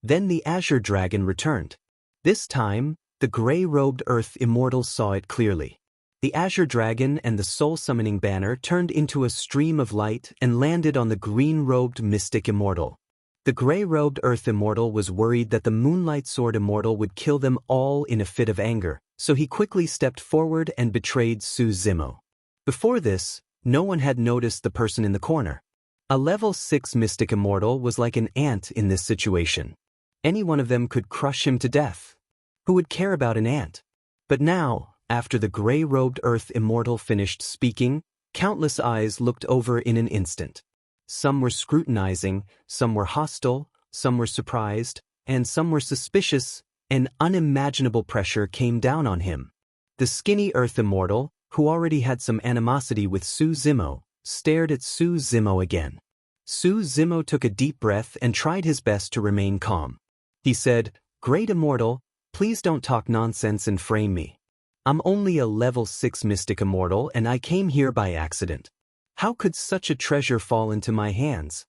Then the Azure Dragon returned. This time, the gray-robed Earth Immortal saw it clearly. The Azure Dragon and the soul-summoning banner turned into a stream of light and landed on the green-robed Mystic Immortal. The gray-robed Earth Immortal was worried that the Moonlight Sword Immortal would kill them all in a fit of anger, so he quickly stepped forward and betrayed Su Zimo. Before this, no one had noticed the person in the corner. A level 6 Mystic Immortal was like an ant in this situation. Any one of them could crush him to death. Who would care about an ant? But now, after the gray-robed Earth Immortal finished speaking, countless eyes looked over in an instant. Some were scrutinizing, some were hostile, some were surprised, and some were suspicious. An unimaginable pressure came down on him. The skinny Earth Immortal, who already had some animosity with Su Zimo, stared at Su Zimo again. Su Zimo took a deep breath and tried his best to remain calm. He said, "Great Immortal, please don't talk nonsense and frame me. I'm only a level 6 Mystic Immortal and I came here by accident. How could such a treasure fall into my hands?"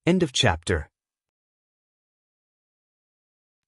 End of chapter.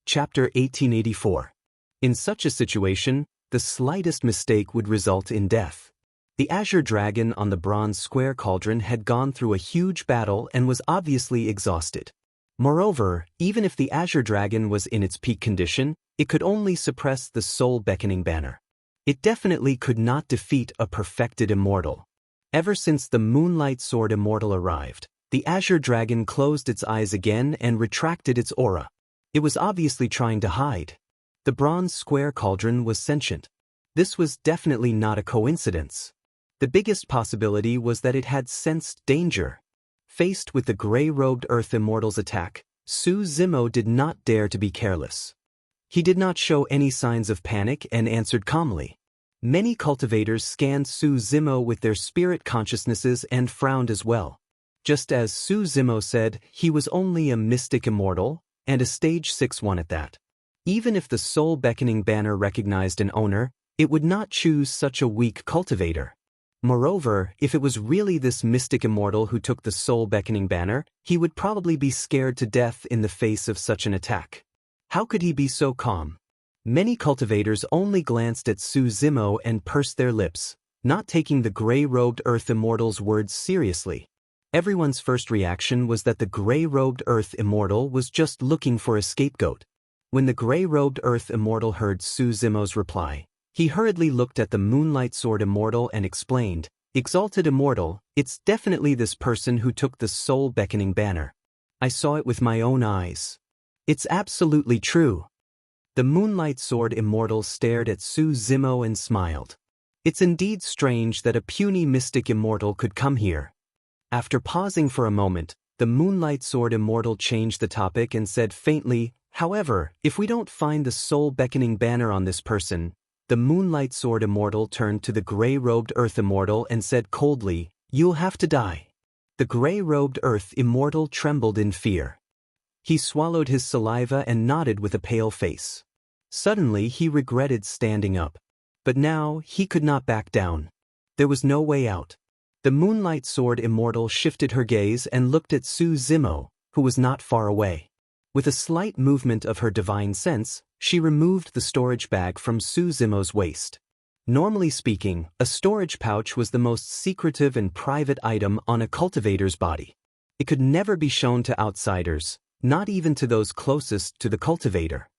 Chapter 1884. In such a situation, the slightest mistake would result in death. The Azure Dragon on the bronze square cauldron had gone through a huge battle and was obviously exhausted. Moreover, even if the Azure Dragon was in its peak condition, it could only suppress the soul-beckoning banner. It definitely could not defeat a perfected immortal. Ever since the Moonlight Sword Immortal arrived, the Azure Dragon closed its eyes again and retracted its aura. It was obviously trying to hide. The bronze square cauldron was sentient. This was definitely not a coincidence. The biggest possibility was that it had sensed danger. Faced with the gray-robed Earth Immortal's attack, Su Zimo did not dare to be careless. He did not show any signs of panic and answered calmly. Many cultivators scanned Su Zimo with their spirit consciousnesses and frowned as well. Just as Su Zimo said, he was only a Mystic Immortal, and a stage 6 one at that. Even if the soul-beckoning banner recognized an owner, it would not choose such a weak cultivator. Moreover, if it was really this Mystic Immortal who took the soul-beckoning banner, he would probably be scared to death in the face of such an attack. How could he be so calm? Many cultivators only glanced at Su Zimo and pursed their lips, not taking the gray-robed Earth Immortal's words seriously. Everyone's first reaction was that the gray-robed Earth Immortal was just looking for a scapegoat. When the gray-robed Earth Immortal heard Su Zimo's reply, he hurriedly looked at the Moonlight Sword Immortal and explained, "Exalted Immortal, it's definitely this person who took the soul-beckoning banner. I saw it with my own eyes. It's absolutely true." The Moonlight Sword Immortal stared at Su Zimo and smiled. It's indeed strange that a puny Mystic Immortal could come here. After pausing for a moment, the Moonlight Sword Immortal changed the topic and said faintly, "However, if we don't find the soul-beckoning banner on this person..." The Moonlight Sword Immortal turned to the gray-robed Earth Immortal and said coldly, "You'll have to die." The gray-robed Earth Immortal trembled in fear. He swallowed his saliva and nodded with a pale face. Suddenly he regretted standing up. But now he could not back down. There was no way out. The Moonlight Sword Immortal shifted her gaze and looked at Su Zimo, who was not far away. With a slight movement of her divine sense, she removed the storage bag from Su Zimo's waist. Normally speaking, a storage pouch was the most secretive and private item on a cultivator's body. It could never be shown to outsiders, not even to those closest to the cultivator.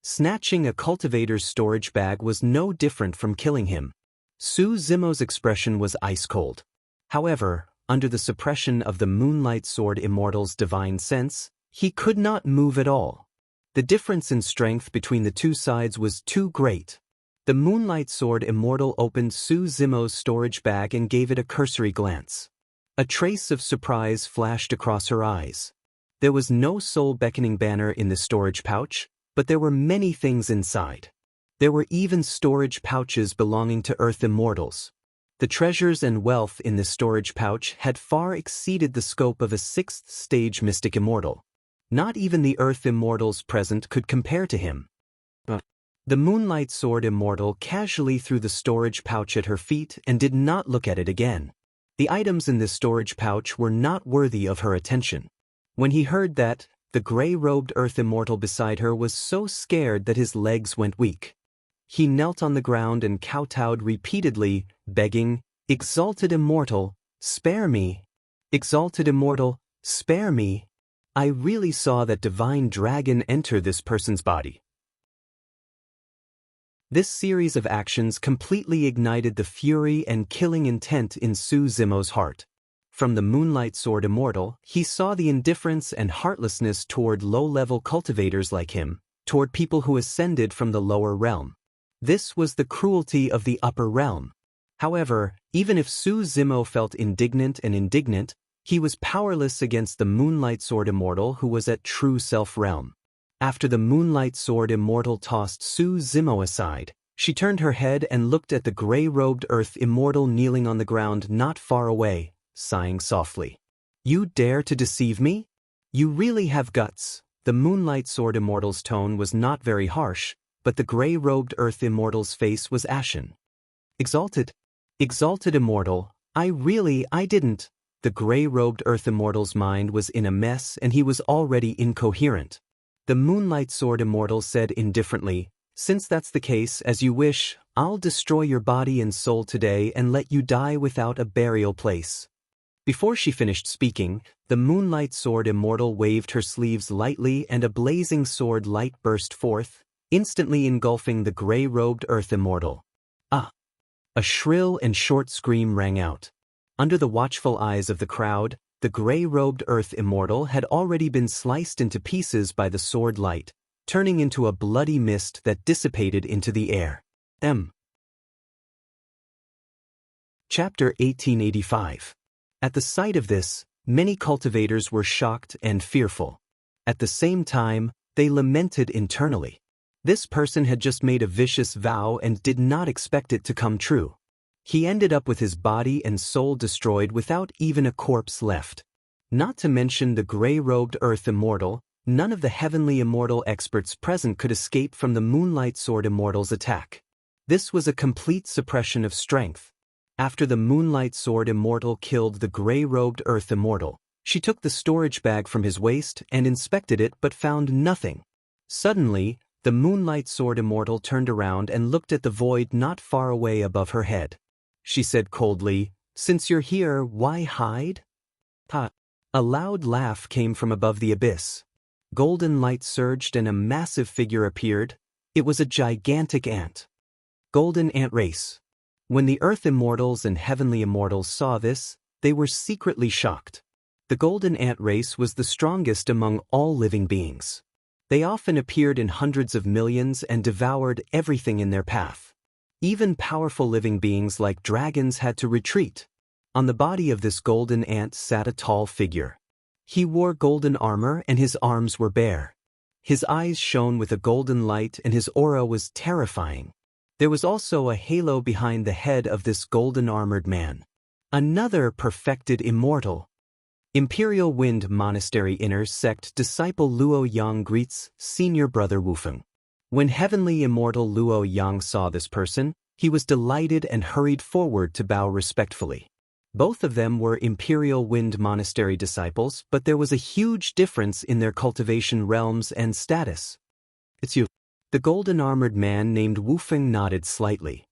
Snatching a cultivator's storage bag was no different from killing him. Su Zimo's expression was ice-cold. However, under the suppression of the Moonlight Sword Immortal's divine sense, he could not move at all. The difference in strength between the two sides was too great. The Moonlight Sword Immortal opened Su Zimo's storage bag and gave it a cursory glance. A trace of surprise flashed across her eyes. There was no soul-beckoning banner in the storage pouch, but there were many things inside. There were even storage pouches belonging to Earth Immortals. The treasures and wealth in the storage pouch had far exceeded the scope of a 6th-stage mystic immortal. Not even the Earth Immortals present could compare to him. The Moonlight Sword Immortal casually threw the storage pouch at her feet and did not look at it again. The items in this storage pouch were not worthy of her attention. When he heard that, the gray-robed Earth Immortal beside her was so scared that his legs went weak. He knelt on the ground and kowtowed repeatedly, begging, "Exalted Immortal, spare me! Exalted Immortal, spare me! I really saw that divine dragon enter this person's body." This series of actions completely ignited the fury and killing intent in Su Zimo's heart. From the Moonlight Sword Immortal, he saw the indifference and heartlessness toward low-level cultivators like him, toward people who ascended from the lower realm. This was the cruelty of the upper realm. However, even if Su Zimo felt indignant, he was powerless against the Moonlight Sword Immortal who was at true self-realm. After the Moonlight Sword Immortal tossed Su Zimo aside, she turned her head and looked at the gray-robed Earth Immortal kneeling on the ground not far away, sighing softly. "You dare to deceive me? You really have guts." The Moonlight Sword Immortal's tone was not very harsh, but the gray-robed Earth Immortal's face was ashen. "Exalted Immortal, I didn't." The gray-robed Earth Immortal's mind was in a mess and he was already incoherent. The Moonlight Sword Immortal said indifferently, "Since that's the case, as you wish, I'll destroy your body and soul today and let you die without a burial place." Before she finished speaking, the Moonlight Sword Immortal waved her sleeves lightly and a blazing sword light burst forth, instantly engulfing the gray-robed Earth Immortal. "Ah!" A shrill and short scream rang out. Under the watchful eyes of the crowd, the gray-robed Earth Immortal had already been sliced into pieces by the sword light, turning into a bloody mist that dissipated into the air. Chapter 1885. At the sight of this, many cultivators were shocked and fearful. At the same time, they lamented internally. This person had just made a vicious vow and did not expect it to come true. He ended up with his body and soul destroyed without even a corpse left. Not to mention the gray-robed Earth Immortal, none of the heavenly immortal experts present could escape from the Moonlight Sword Immortal's attack. This was a complete suppression of strength. After the Moonlight Sword Immortal killed the gray-robed Earth Immortal, she took the storage bag from his waist and inspected it but found nothing. Suddenly, the Moonlight Sword Immortal turned around and looked at the void not far away above her head. She said coldly, "Since you're here, why hide?" "Ha!" A loud laugh came from above the abyss. Golden light surged and a massive figure appeared. It was a gigantic ant. Golden Ant Race. When the Earth Immortals and Heavenly Immortals saw this, they were secretly shocked. The Golden Ant Race was the strongest among all living beings. They often appeared in hundreds of millions and devoured everything in their path. Even powerful living beings like dragons had to retreat. On the body of this golden ant sat a tall figure. He wore golden armor and his arms were bare. His eyes shone with a golden light and his aura was terrifying. There was also a halo behind the head of this golden-armored man. Another perfected immortal. Imperial Wind Monastery Inner Sect Disciple Luo Yang greets Senior Brother Wufeng. When Heavenly Immortal Luo Yang saw this person, he was delighted and hurried forward to bow respectfully. Both of them were Imperial Wind Monastery disciples, but there was a huge difference in their cultivation realms and status. "It's you." The golden-armored man named Wufeng nodded slightly.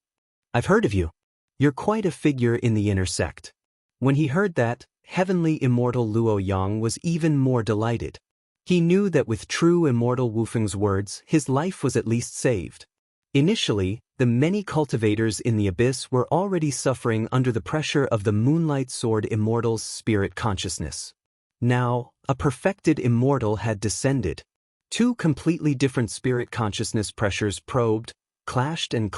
"I've heard of you. You're quite a figure in the inner sect." When he heard that, Heavenly Immortal Luo Yang was even more delighted. He knew that with true Immortal Wufeng's words, his life was at least saved. Initially, the many cultivators in the abyss were already suffering under the pressure of the Moonlight Sword Immortal's spirit consciousness. Now, a perfected immortal had descended. Two completely different spirit consciousness pressures probed, clashed in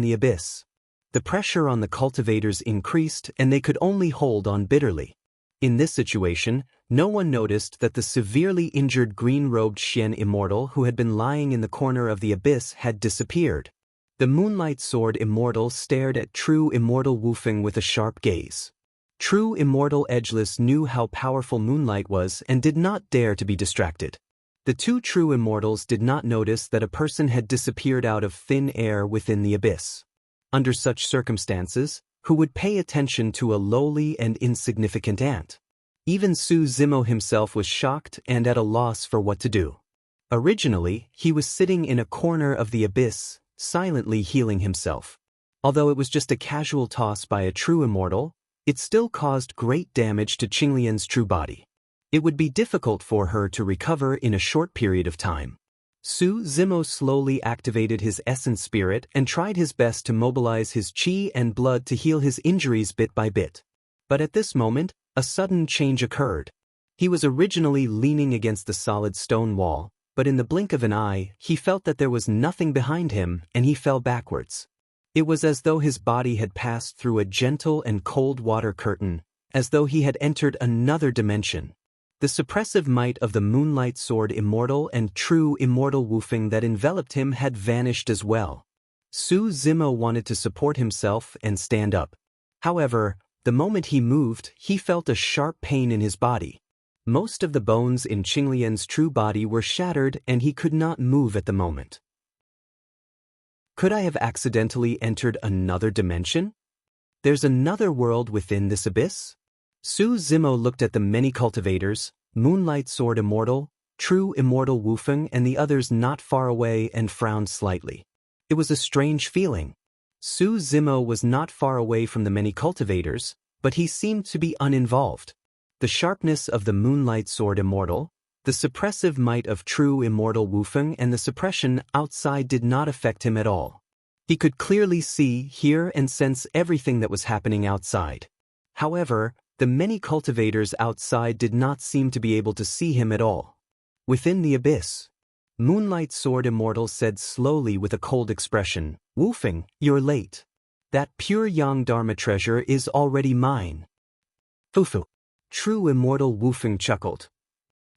the abyss. The pressure on the cultivators increased and they could only hold on bitterly. In this situation, no one noticed that the severely injured green-robed Xian Immortal who had been lying in the corner of the abyss had disappeared. The Moonlight Sword Immortal stared at True Immortal Wufeng with a sharp gaze. True Immortal Edgeless knew how powerful Moonlight was and did not dare to be distracted. The two True Immortals did not notice that a person had disappeared out of thin air within the abyss. Under such circumstances, who would pay attention to a lowly and insignificant ant? Even Su Zimo himself was shocked and at a loss for what to do. Originally, he was sitting in a corner of the abyss, silently healing himself. Although it was just a casual toss by a true immortal, it still caused great damage to Qinglian's true body. It would be difficult for her to recover in a short period of time. Su Zimo slowly activated his essence spirit and tried his best to mobilize his qi and blood to heal his injuries bit by bit. But at this moment, a sudden change occurred. He was originally leaning against the solid stone wall, but in the blink of an eye, he felt that there was nothing behind him and he fell backwards. It was as though his body had passed through a gentle and cold water curtain, as though he had entered another dimension. The suppressive might of the Moonlight Sword Immortal and True Immortal Wufeng that enveloped him had vanished as well. Su Zimo wanted to support himself and stand up. However, the moment he moved, he felt a sharp pain in his body. Most of the bones in Qinglian's true body were shattered and he could not move at the moment. Could I have accidentally entered another dimension? There's another world within this abyss? Su Zimo looked at the many cultivators, Moonlight Sword Immortal, True Immortal Wufeng and the others not far away and frowned slightly. It was a strange feeling. Su Zimo was not far away from the many cultivators, but he seemed to be uninvolved. The sharpness of the Moonlight Sword Immortal, the suppressive might of True Immortal Wufeng and the suppression outside did not affect him at all. He could clearly see, hear and sense everything that was happening outside. However, the many cultivators outside did not seem to be able to see him at all. Within the abyss, Moonlight Sword Immortal said slowly with a cold expression, "Wufeng, you're late. That pure Yang Dharma treasure is already mine." Fufu. True Immortal Wufeng chuckled.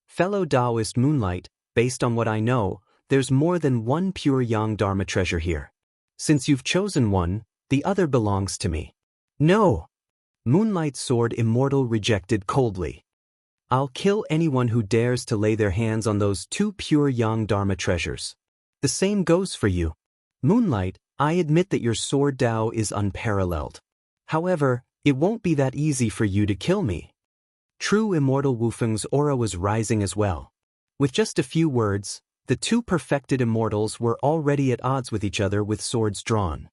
"Fellow Taoist Moonlight, based on what I know, there's more than one pure Yang Dharma treasure here. Since you've chosen one, the other belongs to me." "No!" Moonlight Sword Immortal rejected coldly. "I'll kill anyone who dares to lay their hands on those two pure Yang Dharma treasures. The same goes for you. Moonlight, I admit that your sword Tao is unparalleled. However, it won't be that easy for you to kill me." True Immortal Wufeng's aura was rising as well. With just a few words, the two perfected immortals were already at odds with each other with swords drawn.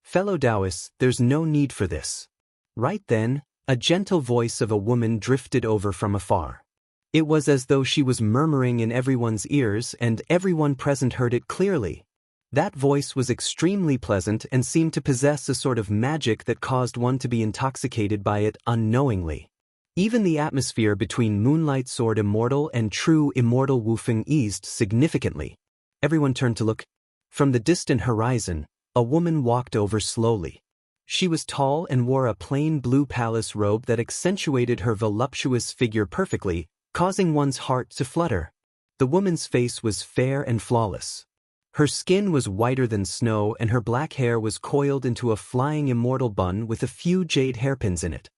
"Fellow Taoists, there's no need for this." Right then, a gentle voice of a woman drifted over from afar. It was as though she was murmuring in everyone's ears and everyone present heard it clearly. That voice was extremely pleasant and seemed to possess a sort of magic that caused one to be intoxicated by it unknowingly. Even the atmosphere between Moonlight Sword Immortal and True Immortal Wufeng eased significantly. Everyone turned to look. From the distant horizon, a woman walked over slowly. She was tall and wore a plain blue palace robe that accentuated her voluptuous figure perfectly, causing one's heart to flutter. The woman's face was fair and flawless. Her skin was whiter than snow and her black hair was coiled into a flying immortal bun with a few jade hairpins in it.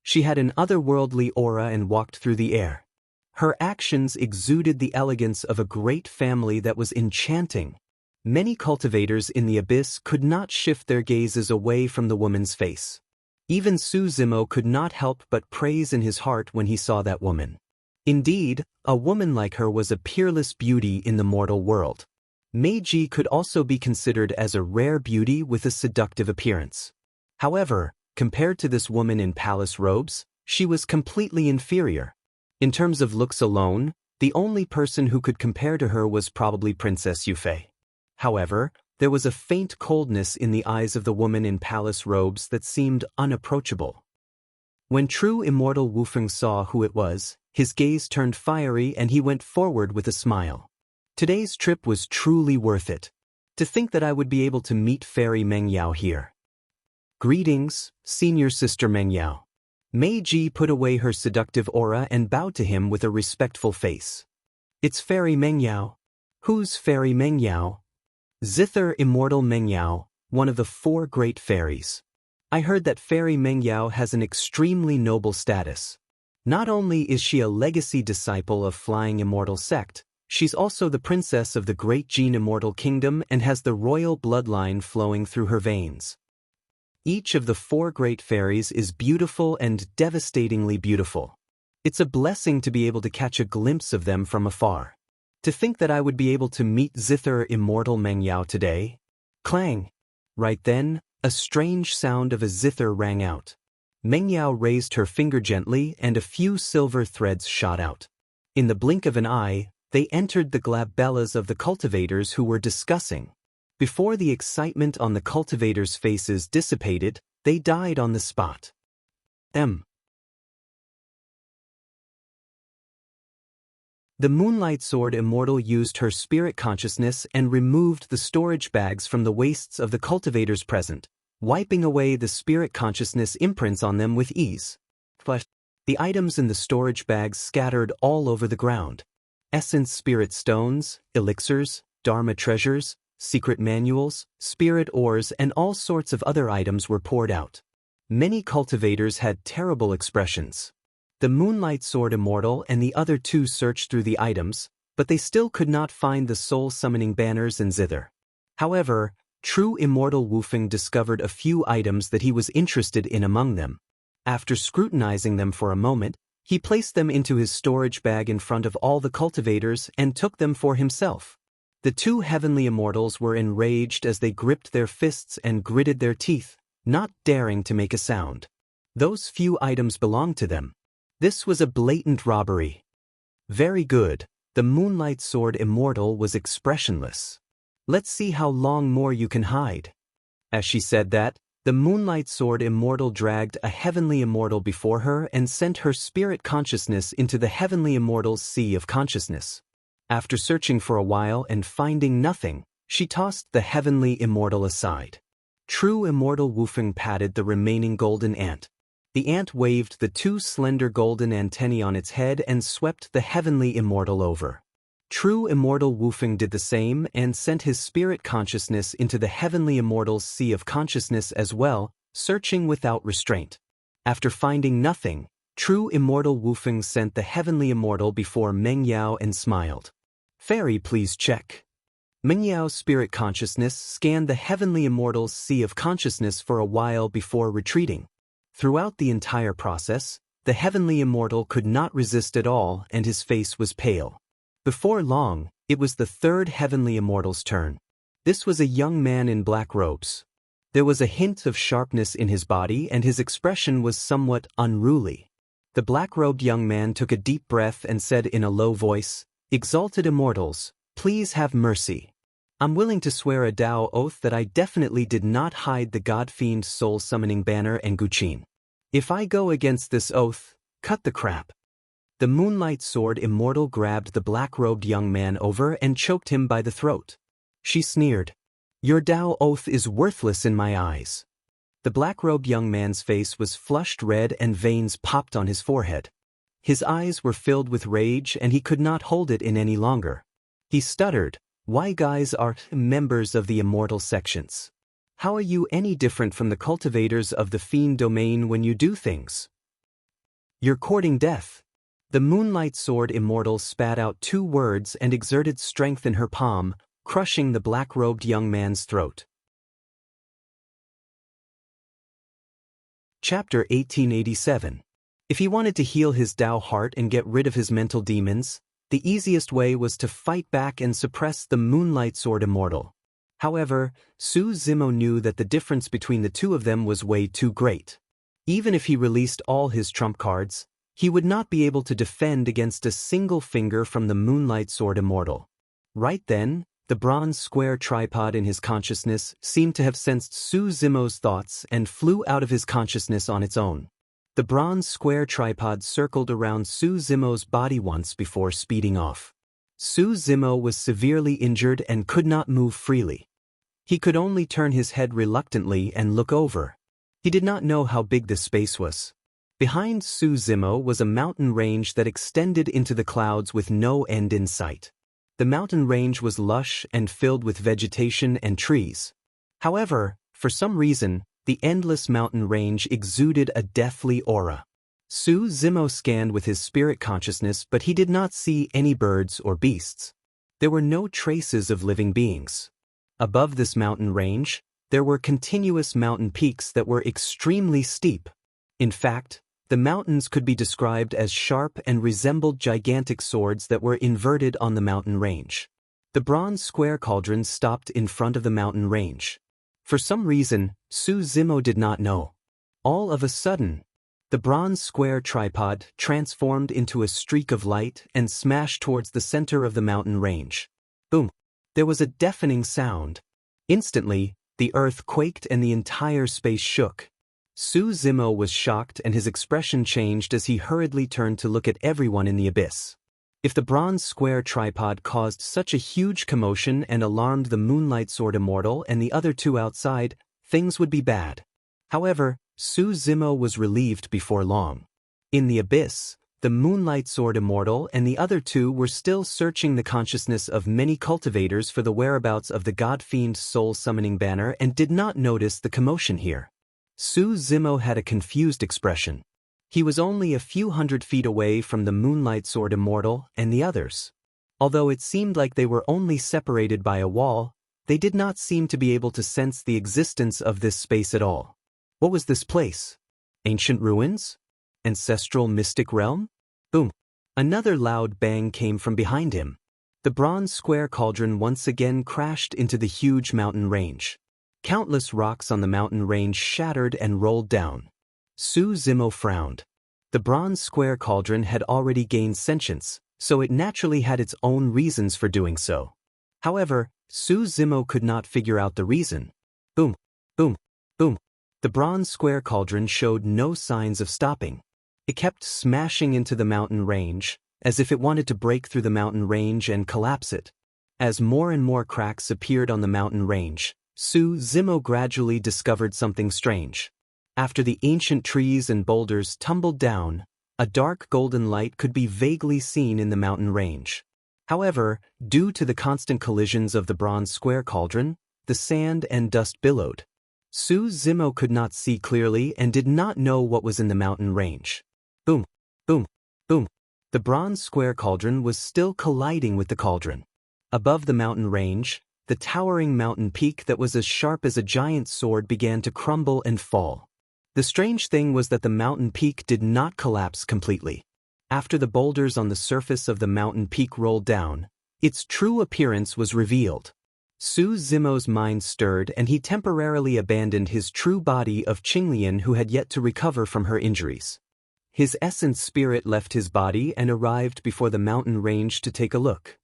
She had an otherworldly aura and walked through the air. Her actions exuded the elegance of a great family that was enchanting. Many cultivators in the abyss could not shift their gazes away from the woman's face. Even Suzimo could not help but praise in his heart when he saw that woman. Indeed, a woman like her was a peerless beauty in the mortal world. Meiji could also be considered as a rare beauty with a seductive appearance. However, compared to this woman in palace robes, she was completely inferior. In terms of looks alone, the only person who could compare to her was probably Princess Yufei. However, there was a faint coldness in the eyes of the woman in palace robes that seemed unapproachable. When true immortal Wufeng saw who it was, his gaze turned fiery and he went forward with a smile. Today's trip was truly worth it. To think that I would be able to meet Fairy Mengyao here. Greetings, Senior Sister Mengyao. Meiji put away her seductive aura and bowed to him with a respectful face. It's Fairy Mengyao. Who's Fairy Mengyao? Zither Immortal Mengyao, one of the 4 great fairies. I heard that Fairy Mengyao has an extremely noble status. Not only is she a legacy disciple of Flying Immortal Sect, she's also the princess of the Great Gene Immortal Kingdom and has the royal bloodline flowing through her veins. Each of the 4 great fairies is beautiful and devastatingly beautiful. It's a blessing to be able to catch a glimpse of them from afar. To think that I would be able to meet Zither Immortal Mengyao today. Clang! Right then, a strange sound of a zither rang out. Mengyao raised her finger gently and a few silver threads shot out. In the blink of an eye, they entered the glabellas of the cultivators who were discussing. Before the excitement on the cultivators' faces dissipated, they died on the spot. The Moonlight Sword Immortal used her spirit consciousness and removed the storage bags from the waists of the cultivators present, wiping away the spirit consciousness imprints on them with ease. But the items in the storage bags scattered all over the ground. Essence spirit stones, elixirs, Dharma treasures, secret manuals, spirit ores and all sorts of other items were poured out. Many cultivators had terrible expressions. The Moonlight Sword Immortal and the other 2 searched through the items, but they still could not find the soul-summoning banners and zither. However, true immortal Wufeng discovered a few items that he was interested in among them. After scrutinizing them for a moment, he placed them into his storage bag in front of all the cultivators and took them for himself. The 2 heavenly immortals were enraged as they gripped their fists and gritted their teeth, not daring to make a sound. Those few items belonged to them. This was a blatant robbery. Very good, the Moonlight Sword Immortal was expressionless. Let's see how long more you can hide. As she said that, the Moonlight Sword Immortal dragged a heavenly immortal before her and sent her spirit consciousness into the heavenly immortal's sea of consciousness. After searching for a while and finding nothing, she tossed the heavenly immortal aside. True immortal Wufeng patted the remaining golden ant. The ant waved the 2 slender golden antennae on its head and swept the heavenly immortal over. True immortal Wufeng did the same and sent his spirit consciousness into the heavenly immortal's sea of consciousness as well, searching without restraint. After finding nothing, true immortal Wufeng sent the heavenly immortal before Mengyao and smiled. Fairy, please check. Mengyao's spirit consciousness scanned the heavenly immortal's sea of consciousness for a while before retreating. Throughout the entire process, the heavenly immortal could not resist at all and his face was pale. Before long, it was the 3rd heavenly immortal's turn. This was a young man in black robes. There was a hint of sharpness in his body and his expression was somewhat unruly. The black-robed young man took a deep breath and said in a low voice, "Exalted immortals, please have mercy. I'm willing to swear a Dao oath that I definitely did not hide the God-fiend soul-summoning banner and Guqin. If I go against this oath, cut the crap." The Moonlight Sword Immortal grabbed the black-robed young man over and choked him by the throat. She sneered, "Your Dao oath is worthless in my eyes." The black-robed young man's face was flushed red and veins popped on his forehead. His eyes were filled with rage and he could not hold it in any longer. He stuttered, "Why guys are members of the immortal sections? How are you any different from the cultivators of the fiend domain when you do things? You're courting death. The Moonlight Sword Immortal spat out 2 words and exerted strength in her palm, crushing the black-robed young man's throat. Chapter 1887. If he wanted to heal his Tao heart and get rid of his mental demons, the easiest way was to fight back and suppress the Moonlight Sword Immortal. However, Su Zimo knew that the difference between the two of them was way too great. Even if he released all his trump cards, he would not be able to defend against a single finger from the Moonlight Sword Immortal. Right then, the bronze square tripod in his consciousness seemed to have sensed Su Zimo's thoughts and flew out of his consciousness on its own. The bronze square tripod circled around Su Zimo's body once before speeding off. Su Zimo was severely injured and could not move freely. He could only turn his head reluctantly and look over. He did not know how big the space was. Behind Su Zimo was a mountain range that extended into the clouds with no end in sight. The mountain range was lush and filled with vegetation and trees. However, for some reason, the endless mountain range exuded a deathly aura. Su Zimo scanned with his spirit consciousness, but he did not see any birds or beasts. There were no traces of living beings. Above this mountain range, there were continuous mountain peaks that were extremely steep. In fact, the mountains could be described as sharp and resembled gigantic swords that were inverted on the mountain range. The bronze square cauldron stopped in front of the mountain range. For some reason, Su Zimo did not know. All of a sudden, the bronze square tripod transformed into a streak of light and smashed towards the center of the mountain range. Boom! There was a deafening sound. Instantly, the earth quaked and the entire space shook. Su Zimo was shocked and his expression changed as he hurriedly turned to look at everyone in the abyss. If the bronze square tripod caused such a huge commotion and alarmed the Moonlight Sword Immortal and the other 2 outside, things would be bad. However, Su Zimo was relieved before long. In the abyss, the Moonlight Sword Immortal and the other 2 were still searching the consciousness of many cultivators for the whereabouts of the God-Fiend soul-summoning banner and did not notice the commotion here. Su Zimo had a confused expression. He was only a few hundred feet away from the Moonlight Sword Immortal and the others. Although it seemed like they were only separated by a wall, they did not seem to be able to sense the existence of this space at all. What was this place? Ancient ruins? Ancestral mystic realm? Boom! Another loud bang came from behind him. The bronze square cauldron once again crashed into the huge mountain range. Countless rocks on the mountain range shattered and rolled down. Su Zimo frowned. The bronze square cauldron had already gained sentience, so it naturally had its own reasons for doing so. However, Su Zimo could not figure out the reason. Boom! Boom! Boom! The bronze square cauldron showed no signs of stopping. It kept smashing into the mountain range, as if it wanted to break through the mountain range and collapse it. As more and more cracks appeared on the mountain range, Su Zimo gradually discovered something strange. After the ancient trees and boulders tumbled down, a dark golden light could be vaguely seen in the mountain range. However, due to the constant collisions of the bronze square cauldron, the sand and dust billowed. Su Zimo could not see clearly and did not know what was in the mountain range. Boom! Boom! Boom! The bronze square cauldron was still colliding with the cauldron. Above the mountain range, the towering mountain peak that was as sharp as a giant sword began to crumble and fall. The strange thing was that the mountain peak did not collapse completely. After the boulders on the surface of the mountain peak rolled down, its true appearance was revealed. Su Zimo's mind stirred and he temporarily abandoned his true body of Qinglian who had yet to recover from her injuries. His essence spirit left his body and arrived before the mountain range to take a look.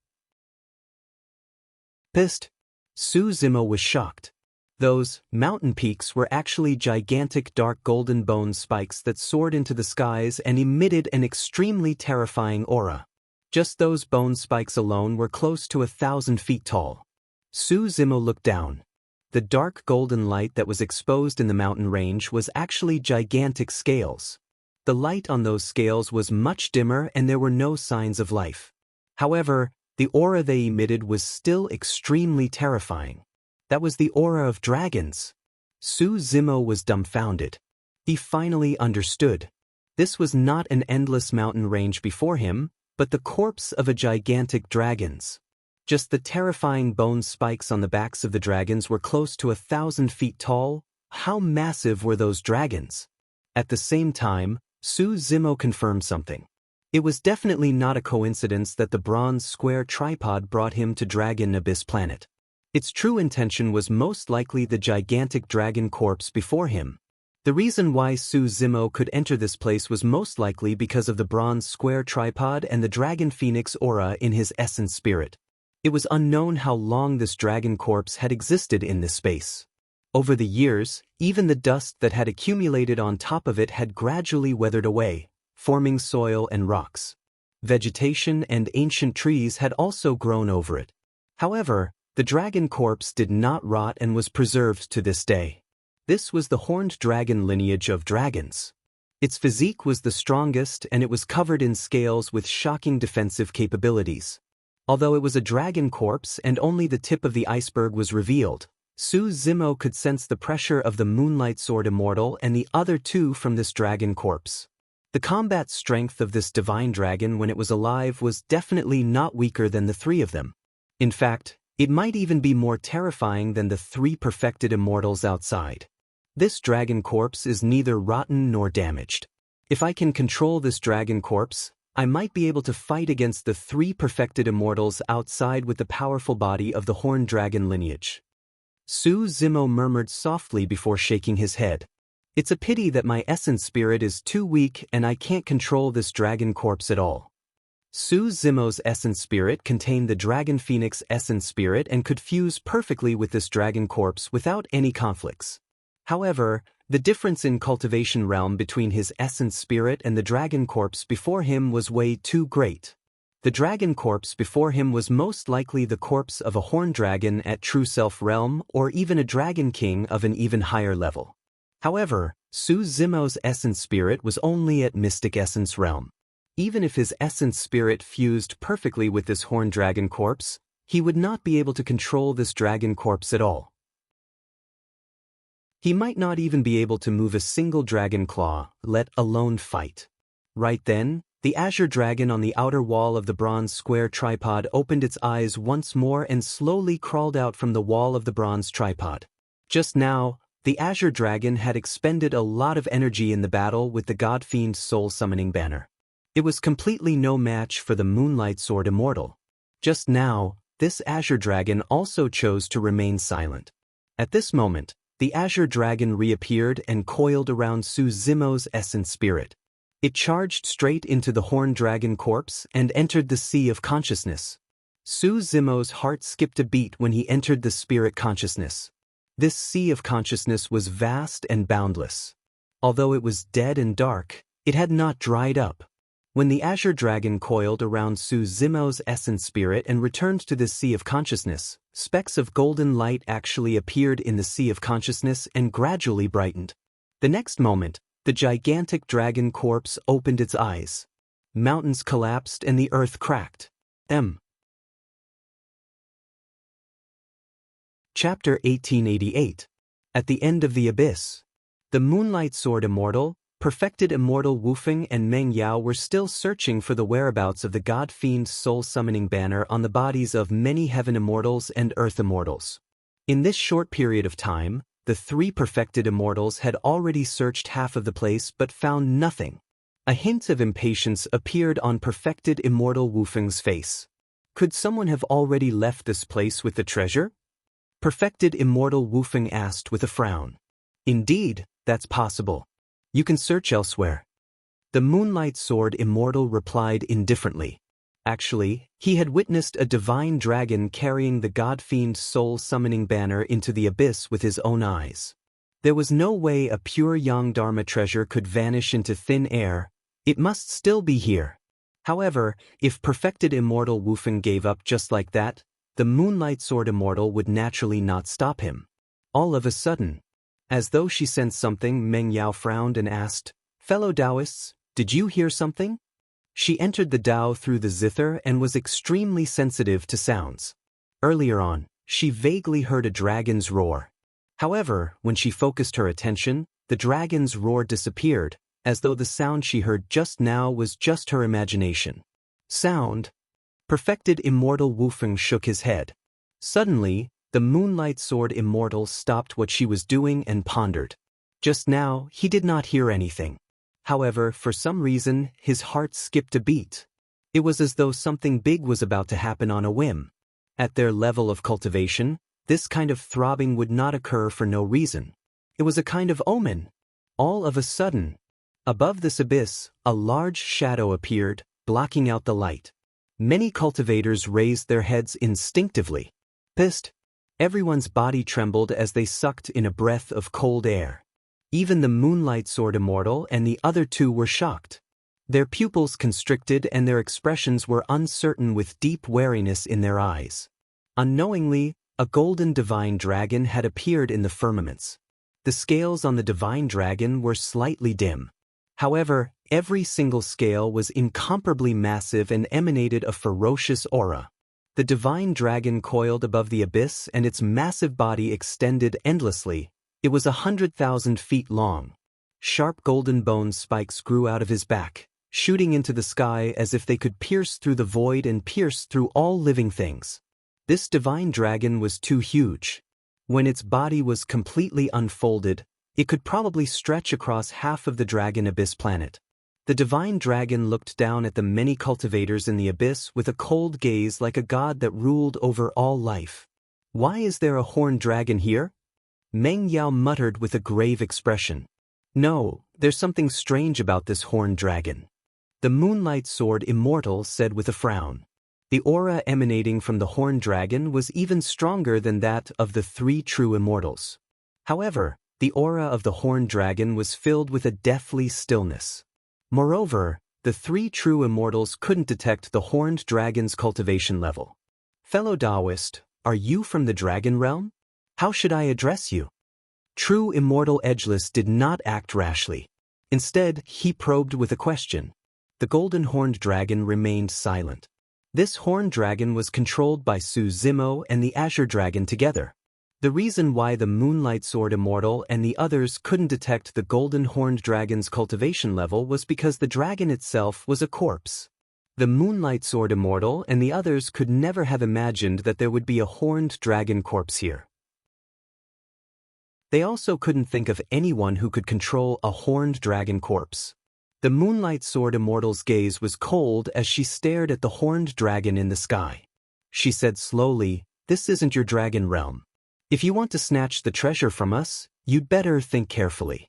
Pissed? Su Zimo was shocked. Those mountain peaks were actually gigantic dark golden bone spikes that soared into the skies and emitted an extremely terrifying aura. Just those bone spikes alone were close to 1,000 feet tall. Su Zimo looked down. The dark golden light that was exposed in the mountain range was actually gigantic scales. The light on those scales was much dimmer and there were no signs of life. However, the aura they emitted was still extremely terrifying. That was the aura of dragons. Su Zimo was dumbfounded. He finally understood. This was not an endless mountain range before him, but the corpse of a gigantic dragons. Just the terrifying bone spikes on the backs of the dragons were close to 1,000 feet tall. How massive were those dragons? At the same time, Su Zimo confirmed something. It was definitely not a coincidence that the bronze square tripod brought him to Dragon Abyss Planet. Its true intention was most likely the gigantic dragon corpse before him. The reason why Su Zimo could enter this place was most likely because of the bronze square tripod and the dragon phoenix aura in his essence spirit. It was unknown how long this dragon corpse had existed in this space. Over the years, even the dust that had accumulated on top of it had gradually weathered away, forming soil and rocks. Vegetation and ancient trees had also grown over it. However, the dragon corpse did not rot and was preserved to this day. This was the horned dragon lineage of dragons. Its physique was the strongest and it was covered in scales with shocking defensive capabilities. Although it was a dragon corpse and only the tip of the iceberg was revealed, Su Zimo could sense the pressure of the Moonlight Sword Immortal and the other two from this dragon corpse. The combat strength of this divine dragon when it was alive was definitely not weaker than the three of them. In fact, it might even be more terrifying than the three perfected immortals outside. This dragon corpse is neither rotten nor damaged. If I can control this dragon corpse, I might be able to fight against the three perfected immortals outside with the powerful body of the horned dragon lineage. Su Zimo murmured softly before shaking his head. It's a pity that my essence spirit is too weak and I can't control this dragon corpse at all. Su Zimo's essence spirit contained the dragon phoenix essence spirit and could fuse perfectly with this dragon corpse without any conflicts. However, the difference in cultivation realm between his essence spirit and the dragon corpse before him was way too great. The dragon corpse before him was most likely the corpse of a horned dragon at true self realm or even a dragon king of an even higher level. However, Su Zimo's essence spirit was only at mystic essence realm. Even if his essence spirit fused perfectly with this horned dragon corpse, he would not be able to control this dragon corpse at all. He might not even be able to move a single dragon claw, let alone fight. Right then, the azure dragon on the outer wall of the bronze square tripod opened its eyes once more and slowly crawled out from the wall of the bronze tripod. Just now, the azure dragon had expended a lot of energy in the battle with the god fiend soul summoning banner. It was completely no match for the Moonlight Sword Immortal. Just now, this azure dragon also chose to remain silent. At this moment, the azure dragon reappeared and coiled around Su Zimo's essence spirit. It charged straight into the horned dragon corpse and entered the sea of consciousness. Su Zimo's heart skipped a beat when he entered the spirit consciousness. This sea of consciousness was vast and boundless. Although it was dead and dark, it had not dried up. When the azure dragon coiled around Su Zimo's essence spirit and returned to this sea of consciousness, specks of golden light actually appeared in the sea of consciousness and gradually brightened. The next moment, the gigantic dragon corpse opened its eyes. Mountains collapsed and the earth cracked. Chapter 1888. At the End of the Abyss. The Moonlight Sword Immortal, perfected immortal Wu Feng and Meng Yao were still searching for the whereabouts of the god fiend soul summoning banner on the bodies of many heaven immortals and earth immortals. In this short period of time, the three perfected immortals had already searched half of the place but found nothing. A hint of impatience appeared on perfected immortal Wu Feng's face. Could someone have already left this place with the treasure? Perfected immortal Wu Feng asked with a frown. Indeed, that's possible. You can search elsewhere. The Moonlight Sword Immortal replied indifferently. Actually, he had witnessed a divine dragon carrying the god fiend soul summoning banner into the abyss with his own eyes. There was no way a pure Yang Dharma treasure could vanish into thin air. It must still be here. However, if perfected immortal Wu Feng gave up just like that, the Moonlight Sword Immortal would naturally not stop him. All of a sudden, as though she sensed something, Meng Yao frowned and asked, "Fellow Taoists, did you hear something?" She entered the Tao through the zither and was extremely sensitive to sounds. Earlier on, she vaguely heard a dragon's roar. However, when she focused her attention, the dragon's roar disappeared, as though the sound she heard just now was just her imagination. Sound? Perfected Immortal Wufeng shook his head. Suddenly, the Moonlight Sword Immortal stopped what she was doing and pondered. Just now, he did not hear anything. However, for some reason, his heart skipped a beat. It was as though something big was about to happen on a whim. At their level of cultivation, this kind of throbbing would not occur for no reason. It was a kind of omen. All of a sudden, above this abyss, a large shadow appeared, blocking out the light. Many cultivators raised their heads instinctively. Pissed. Everyone's body trembled as they sucked in a breath of cold air. Even the Moonlight Sword Immortal and the other two were shocked. Their pupils constricted and their expressions were uncertain with deep wariness in their eyes. Unknowingly, a golden divine dragon had appeared in the firmaments. The scales on the divine dragon were slightly dim. However, every single scale was incomparably massive and emanated a ferocious aura. The divine dragon coiled above the abyss and its massive body extended endlessly. It was 100,000 feet long. Sharp golden bone spikes grew out of his back, shooting into the sky as if they could pierce through the void and pierce through all living things. This divine dragon was too huge. When its body was completely unfolded, it could probably stretch across half of the Dragon Abyss planet. The divine dragon looked down at the many cultivators in the abyss with a cold gaze like a god that ruled over all life. "Why is there a horned dragon here?" Meng Yao muttered with a grave expression. "No, there's something strange about this horned dragon," the Moonlight Sword Immortal said with a frown. The aura emanating from the horned dragon was even stronger than that of the three true immortals. However, the aura of the horned dragon was filled with a deathly stillness. Moreover, the three true immortals couldn't detect the horned dragon's cultivation level. "Fellow Taoist, are you from the dragon realm? How should I address you?" True Immortal Edgeless did not act rashly. Instead, he probed with a question. The golden horned dragon remained silent. This horned dragon was controlled by Su Zimo and the Azure Dragon together. The reason why the Moonlight Sword Immortal and the others couldn't detect the golden horned dragon's cultivation level was because the dragon itself was a corpse. The Moonlight Sword Immortal and the others could never have imagined that there would be a horned dragon corpse here. They also couldn't think of anyone who could control a horned dragon corpse. The Moonlight Sword Immortal's gaze was cold as she stared at the horned dragon in the sky. She said slowly, "This isn't your dragon realm. If you want to snatch the treasure from us, you'd better think carefully."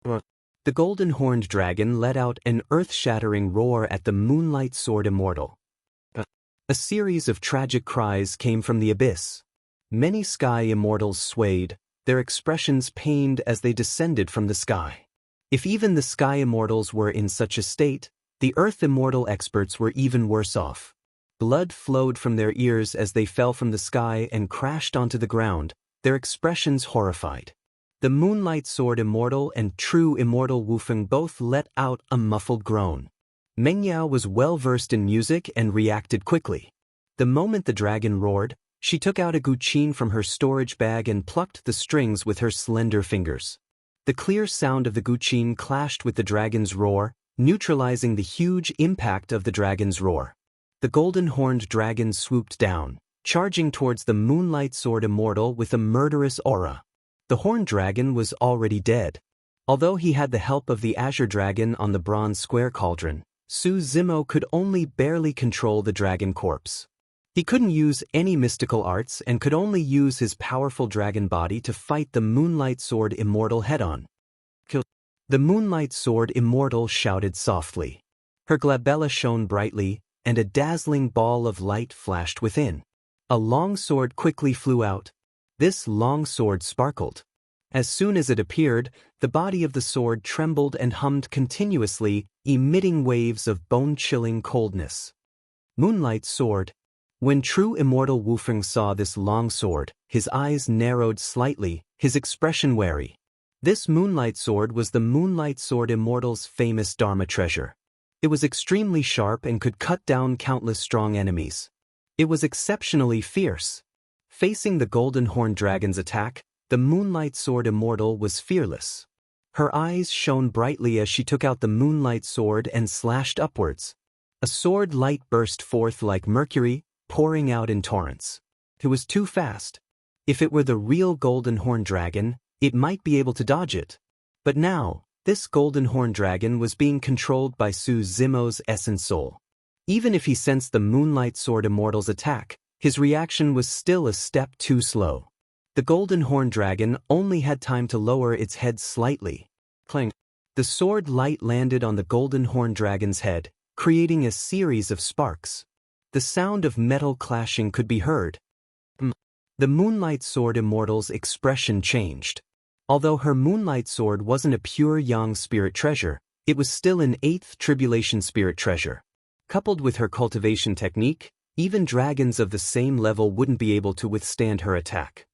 The golden horned dragon let out an earth-shattering roar at the Moonlight Sword Immortal. A series of tragic cries came from the abyss. Many sky immortals swayed, their expressions pained as they descended from the sky. If even the sky immortals were in such a state, the earth immortal experts were even worse off. Blood flowed from their ears as they fell from the sky and crashed onto the ground, their expressions horrified. The Moonlight Sword Immortal and True Immortal Wufeng both let out a muffled groan. Meng Yao was well versed in music and reacted quickly. The moment the dragon roared, she took out a guqin from her storage bag and plucked the strings with her slender fingers. The clear sound of the guqin clashed with the dragon's roar, neutralizing the huge impact of the dragon's roar. The golden horned dragon swooped down, charging towards the Moonlight Sword Immortal with a murderous aura. The horned dragon was already dead. Although he had the help of the Azure Dragon on the bronze square cauldron, Su Zimo could only barely control the dragon corpse. He couldn't use any mystical arts and could only use his powerful dragon body to fight the Moonlight Sword Immortal head-on. The Moonlight Sword Immortal shouted softly. Her glabella shone brightly, and a dazzling ball of light flashed within. A long sword quickly flew out. This long sword sparkled. As soon as it appeared, the body of the sword trembled and hummed continuously, emitting waves of bone-chilling coldness. Moonlight Sword. When True Immortal Wufeng saw this long sword, his eyes narrowed slightly, his expression wary. This Moonlight Sword was the Moonlight Sword Immortal's famous Dharma treasure. It was extremely sharp and could cut down countless strong enemies. It was exceptionally fierce. Facing the golden horned dragon's attack, the Moonlight Sword Immortal was fearless. Her eyes shone brightly as she took out the moonlight sword and slashed upwards. A sword light burst forth like mercury, pouring out in torrents. It was too fast. If it were the real golden horn dragon, it might be able to dodge it. But now, this golden horn dragon was being controlled by Su Zimo's essence soul. Even if he sensed the moonlight sword immortal's attack, his reaction was still a step too slow. The golden horn dragon only had time to lower its head slightly. Clang! The sword light landed on the golden horn dragon's head, creating a series of sparks. The sound of metal clashing could be heard. The moonlight sword immortal's expression changed. Although her moonlight sword wasn't a pure yang spirit treasure, it was still an 8th tribulation spirit treasure. Coupled with her cultivation technique, even dragons of the same level wouldn't be able to withstand her attack.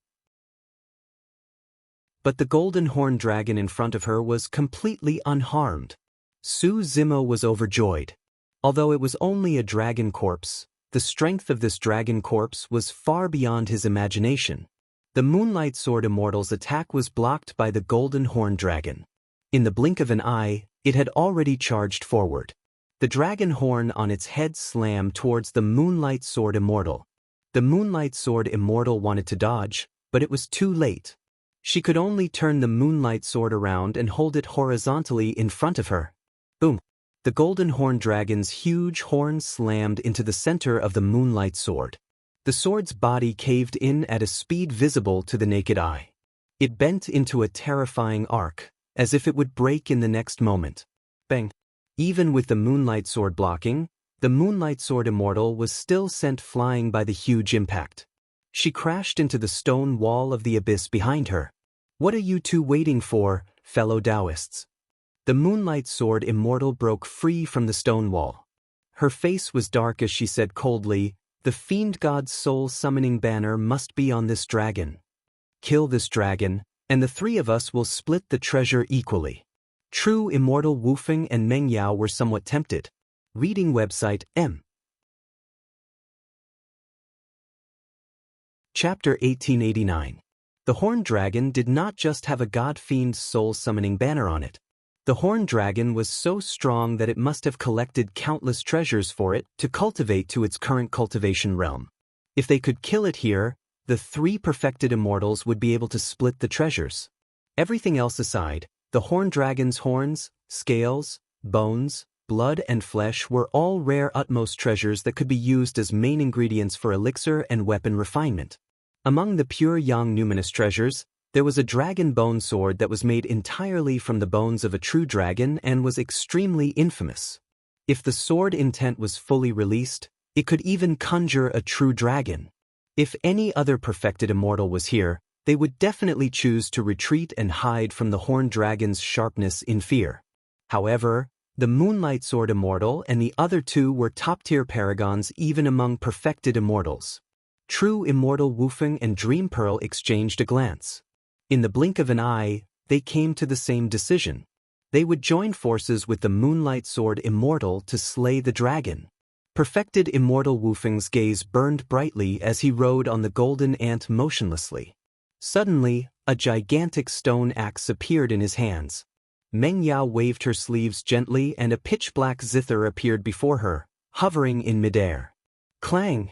But the golden horn dragon in front of her was completely unharmed. Su Zimo was overjoyed. Although it was only a dragon corpse, the strength of this dragon corpse was far beyond his imagination. The moonlight sword immortal's attack was blocked by the golden horn dragon. In the blink of an eye, it had already charged forward. The dragon horn on its head slammed towards the moonlight sword immortal. The moonlight sword immortal wanted to dodge, but it was too late. She could only turn the moonlight sword around and hold it horizontally in front of her. Boom! The golden horn dragon's huge horn slammed into the center of the moonlight sword. The sword's body caved in at a speed visible to the naked eye. It bent into a terrifying arc, as if it would break in the next moment. Bang! Even with the moonlight sword blocking, the moonlight sword immortal was still sent flying by the huge impact. She crashed into the stone wall of the abyss behind her. What are you two waiting for, fellow Taoists? The moonlight sword immortal broke free from the stone wall. Her face was dark as she said coldly, "The fiend god's soul summoning banner must be on this dragon. Kill this dragon, and the three of us will split the treasure equally." True immortal Wu Feng and Meng Yao were somewhat tempted. Reading website M. Chapter 1889. The horned dragon did not just have a god-fiend's soul-summoning banner on it. The horned dragon was so strong that it must have collected countless treasures for it to cultivate to its current cultivation realm. If they could kill it here, the three perfected immortals would be able to split the treasures. Everything else aside, the horned dragon's horns, scales, bones, blood and flesh were all rare utmost treasures that could be used as main ingredients for elixir and weapon refinement. Among the pure yang numinous treasures, there was a dragon bone sword that was made entirely from the bones of a true dragon and was extremely infamous. If the sword intent was fully released, it could even conjure a true dragon. If any other perfected immortal was here, they would definitely choose to retreat and hide from the horned dragon's sharpness in fear. However, the moonlight sword immortal and the other two were top-tier paragons even among perfected immortals. True immortal Wu Feng and Dream Pearl exchanged a glance. In the blink of an eye, they came to the same decision. They would join forces with the moonlight sword immortal to slay the dragon. Perfected immortal Wu Feng's gaze burned brightly as he rode on the golden ant motionlessly. Suddenly, a gigantic stone axe appeared in his hands. Meng Yao waved her sleeves gently and a pitch-black zither appeared before her, hovering in midair. Clang!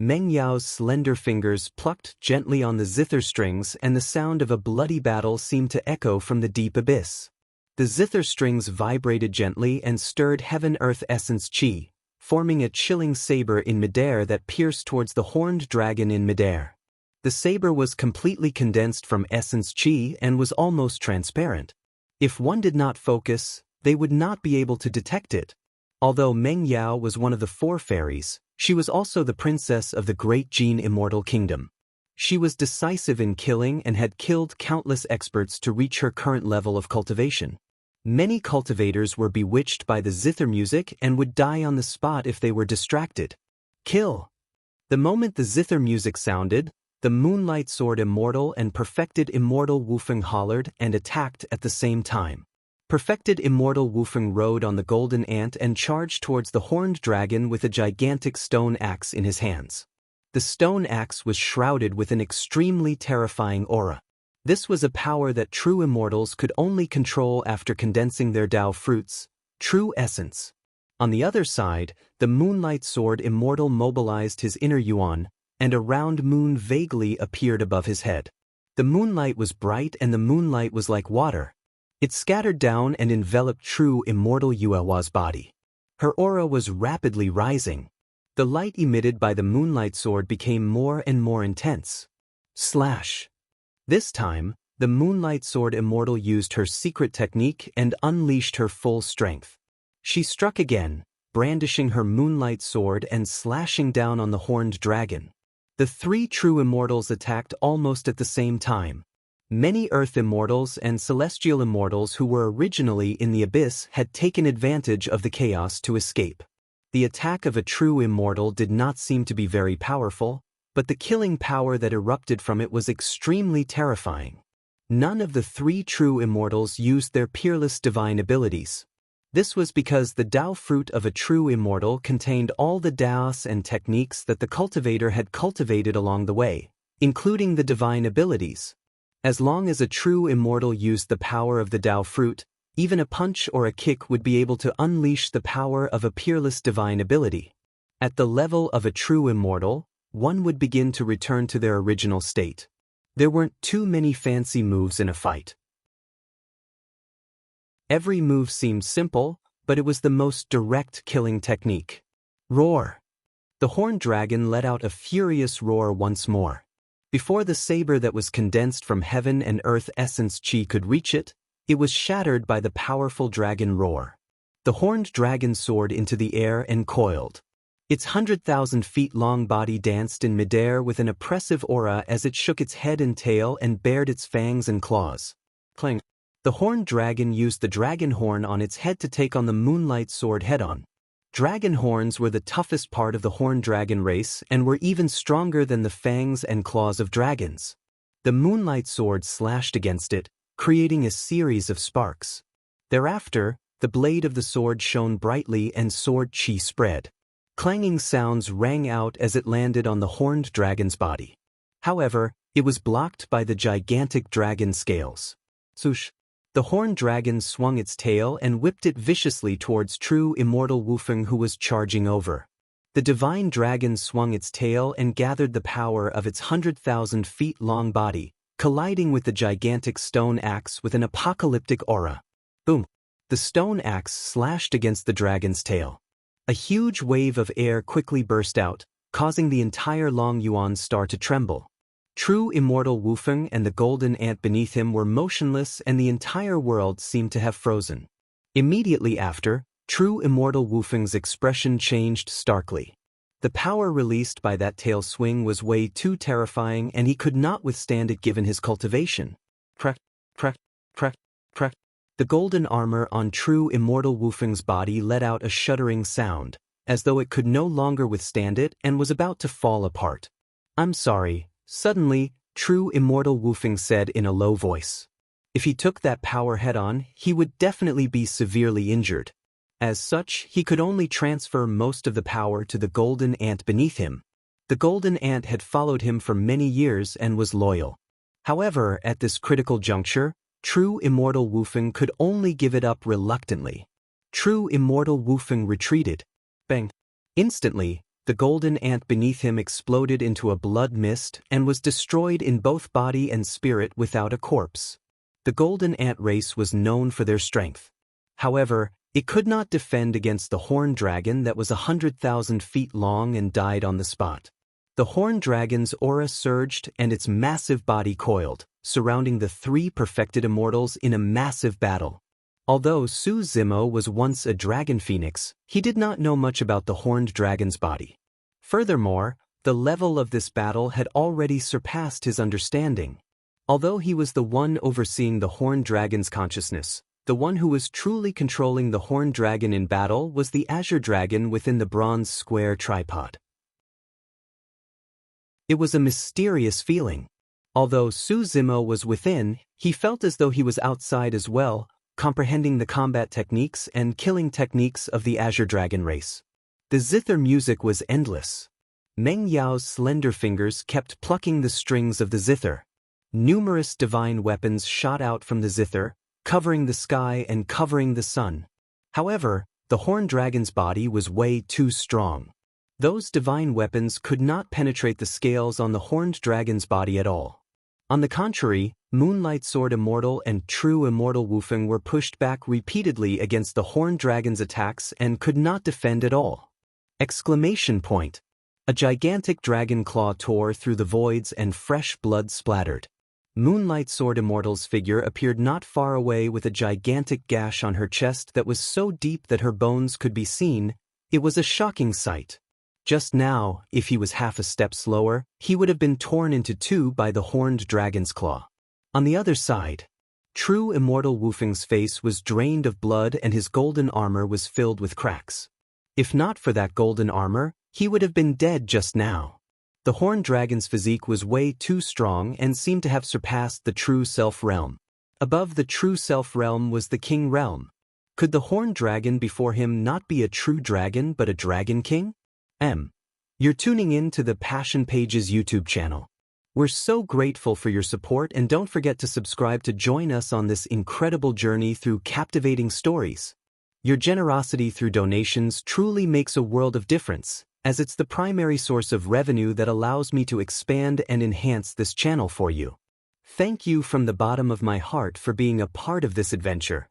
Meng Yao's slender fingers plucked gently on the zither strings and the sound of a bloody battle seemed to echo from the deep abyss. The zither strings vibrated gently and stirred heaven-earth essence chi, forming a chilling saber in midair that pierced towards the horned dragon in midair. The saber was completely condensed from essence chi and was almost transparent. If one did not focus, they would not be able to detect it. Although Meng Yao was one of the four fairies, she was also the princess of the great Jin immortal kingdom. She was decisive in killing and had killed countless experts to reach her current level of cultivation. Many cultivators were bewitched by the zither music and would die on the spot if they were distracted. Kill! The moment the zither music sounded, the moonlight sword immortal and perfected immortal Wu Feng hollered and attacked at the same time. Perfected immortal Wu Feng rode on the golden ant and charged towards the horned dragon with a gigantic stone axe in his hands. The stone axe was shrouded with an extremely terrifying aura. This was a power that true immortals could only control after condensing their Tao fruits, true essence. On the other side, the Moonlight Sword immortal mobilized his inner yuan, and a round moon vaguely appeared above his head. The moonlight was bright and the moonlight was like water. It scattered down and enveloped true immortal Yuehua's body. Her aura was rapidly rising. The light emitted by the Moonlight Sword became more and more intense. Slash. This time, the Moonlight Sword immortal used her secret technique and unleashed her full strength. She struck again, brandishing her Moonlight Sword and slashing down on the horned dragon. The three true immortals attacked almost at the same time. Many Earth immortals and Celestial immortals who were originally in the abyss had taken advantage of the chaos to escape. The attack of a true immortal did not seem to be very powerful, but the killing power that erupted from it was extremely terrifying. None of the three true immortals used their peerless divine abilities. This was because the Tao fruit of a true immortal contained all the Taos and techniques that the cultivator had cultivated along the way, including the divine abilities. As long as a true immortal used the power of the Tao fruit, even a punch or a kick would be able to unleash the power of a peerless divine ability. At the level of a true immortal, one would begin to return to their original state. There weren't too many fancy moves in a fight. Every move seemed simple, but it was the most direct killing technique. Roar! The horned dragon let out a furious roar once more. Before the saber that was condensed from heaven and earth essence chi could reach it, it was shattered by the powerful dragon roar. The horned dragon soared into the air and coiled. Its 100,000 feet long body danced in midair with an oppressive aura as it shook its head and tail and bared its fangs and claws. Clang! The horned dragon used the dragon horn on its head to take on the Moonlight Sword head-on. Dragon horns were the toughest part of the horned dragon race and were even stronger than the fangs and claws of dragons. The Moonlight Sword slashed against it, creating a series of sparks. Thereafter, the blade of the sword shone brightly and sword chi spread. Clanging sounds rang out as it landed on the horned dragon's body. However, it was blocked by the gigantic dragon scales. Swoosh! The horned dragon swung its tail and whipped it viciously towards true immortal Wufeng who was charging over. The divine dragon swung its tail and gathered the power of its 100,000 feet long body, colliding with the gigantic stone axe with an apocalyptic aura. Boom! The stone axe slashed against the dragon's tail. A huge wave of air quickly burst out, causing the entire Long Yuan star to tremble. True immortal Wufeng and the golden ant beneath him were motionless and the entire world seemed to have frozen. Immediately after, true immortal Wufeng's expression changed starkly. The power released by that tail swing was way too terrifying and he could not withstand it given his cultivation. Crack, crack, crack, crack. The golden armor on true immortal Wufeng's body let out a shuddering sound, as though it could no longer withstand it and was about to fall apart. "I'm sorry." Suddenly, true immortal Wufeng said in a low voice. If he took that power head-on, he would definitely be severely injured. As such, he could only transfer most of the power to the golden ant beneath him. The golden ant had followed him for many years and was loyal. However, at this critical juncture, true immortal Wufeng could only give it up reluctantly. True immortal Wufeng retreated. Bang! Instantly, the golden ant beneath him exploded into a blood mist and was destroyed in both body and spirit without a corpse. The golden ant race was known for their strength. However, it could not defend against the horned dragon that was 100,000 feet long and died on the spot. The horned dragon's aura surged and its massive body coiled, surrounding the three perfected immortals in a massive battle. Although Su Zimo was once a dragon phoenix, he did not know much about the horned dragon's body. Furthermore, the level of this battle had already surpassed his understanding. Although he was the one overseeing the horned dragon's consciousness, the one who was truly controlling the horned dragon in battle was the azure dragon within the bronze square tripod. It was a mysterious feeling. Although Su Zimo was within, he felt as though he was outside as well, comprehending the combat techniques and killing techniques of the azure dragon race. The zither music was endless. Meng Yao's slender fingers kept plucking the strings of the zither. Numerous divine weapons shot out from the zither, covering the sky and covering the sun. However, the horned dragon's body was way too strong. Those divine weapons could not penetrate the scales on the horned dragon's body at all. On the contrary, Moonlight Sword Immortal and True Immortal Wufeng were pushed back repeatedly against the horned dragon's attacks and could not defend at all. Exclamation point! A gigantic dragon claw tore through the voids and fresh blood splattered. Moonlight Sword Immortal's figure appeared not far away with a gigantic gash on her chest that was so deep that her bones could be seen. It was a shocking sight. Just now, if he was half a step slower, he would have been torn into two by the horned dragon's claw. On the other side, True Immortal Wufeng's face was drained of blood and his golden armor was filled with cracks. If not for that golden armor, he would have been dead just now. The horned dragon's physique was way too strong and seemed to have surpassed the true self realm. Above the true self realm was the king realm. Could the horned dragon before him not be a true dragon but a dragon king? You're tuning in to the Passion Pages YouTube channel. We're so grateful for your support, and don't forget to subscribe to join us on this incredible journey through captivating stories. Your generosity through donations truly makes a world of difference, as it's the primary source of revenue that allows me to expand and enhance this channel for you. Thank you from the bottom of my heart for being a part of this adventure.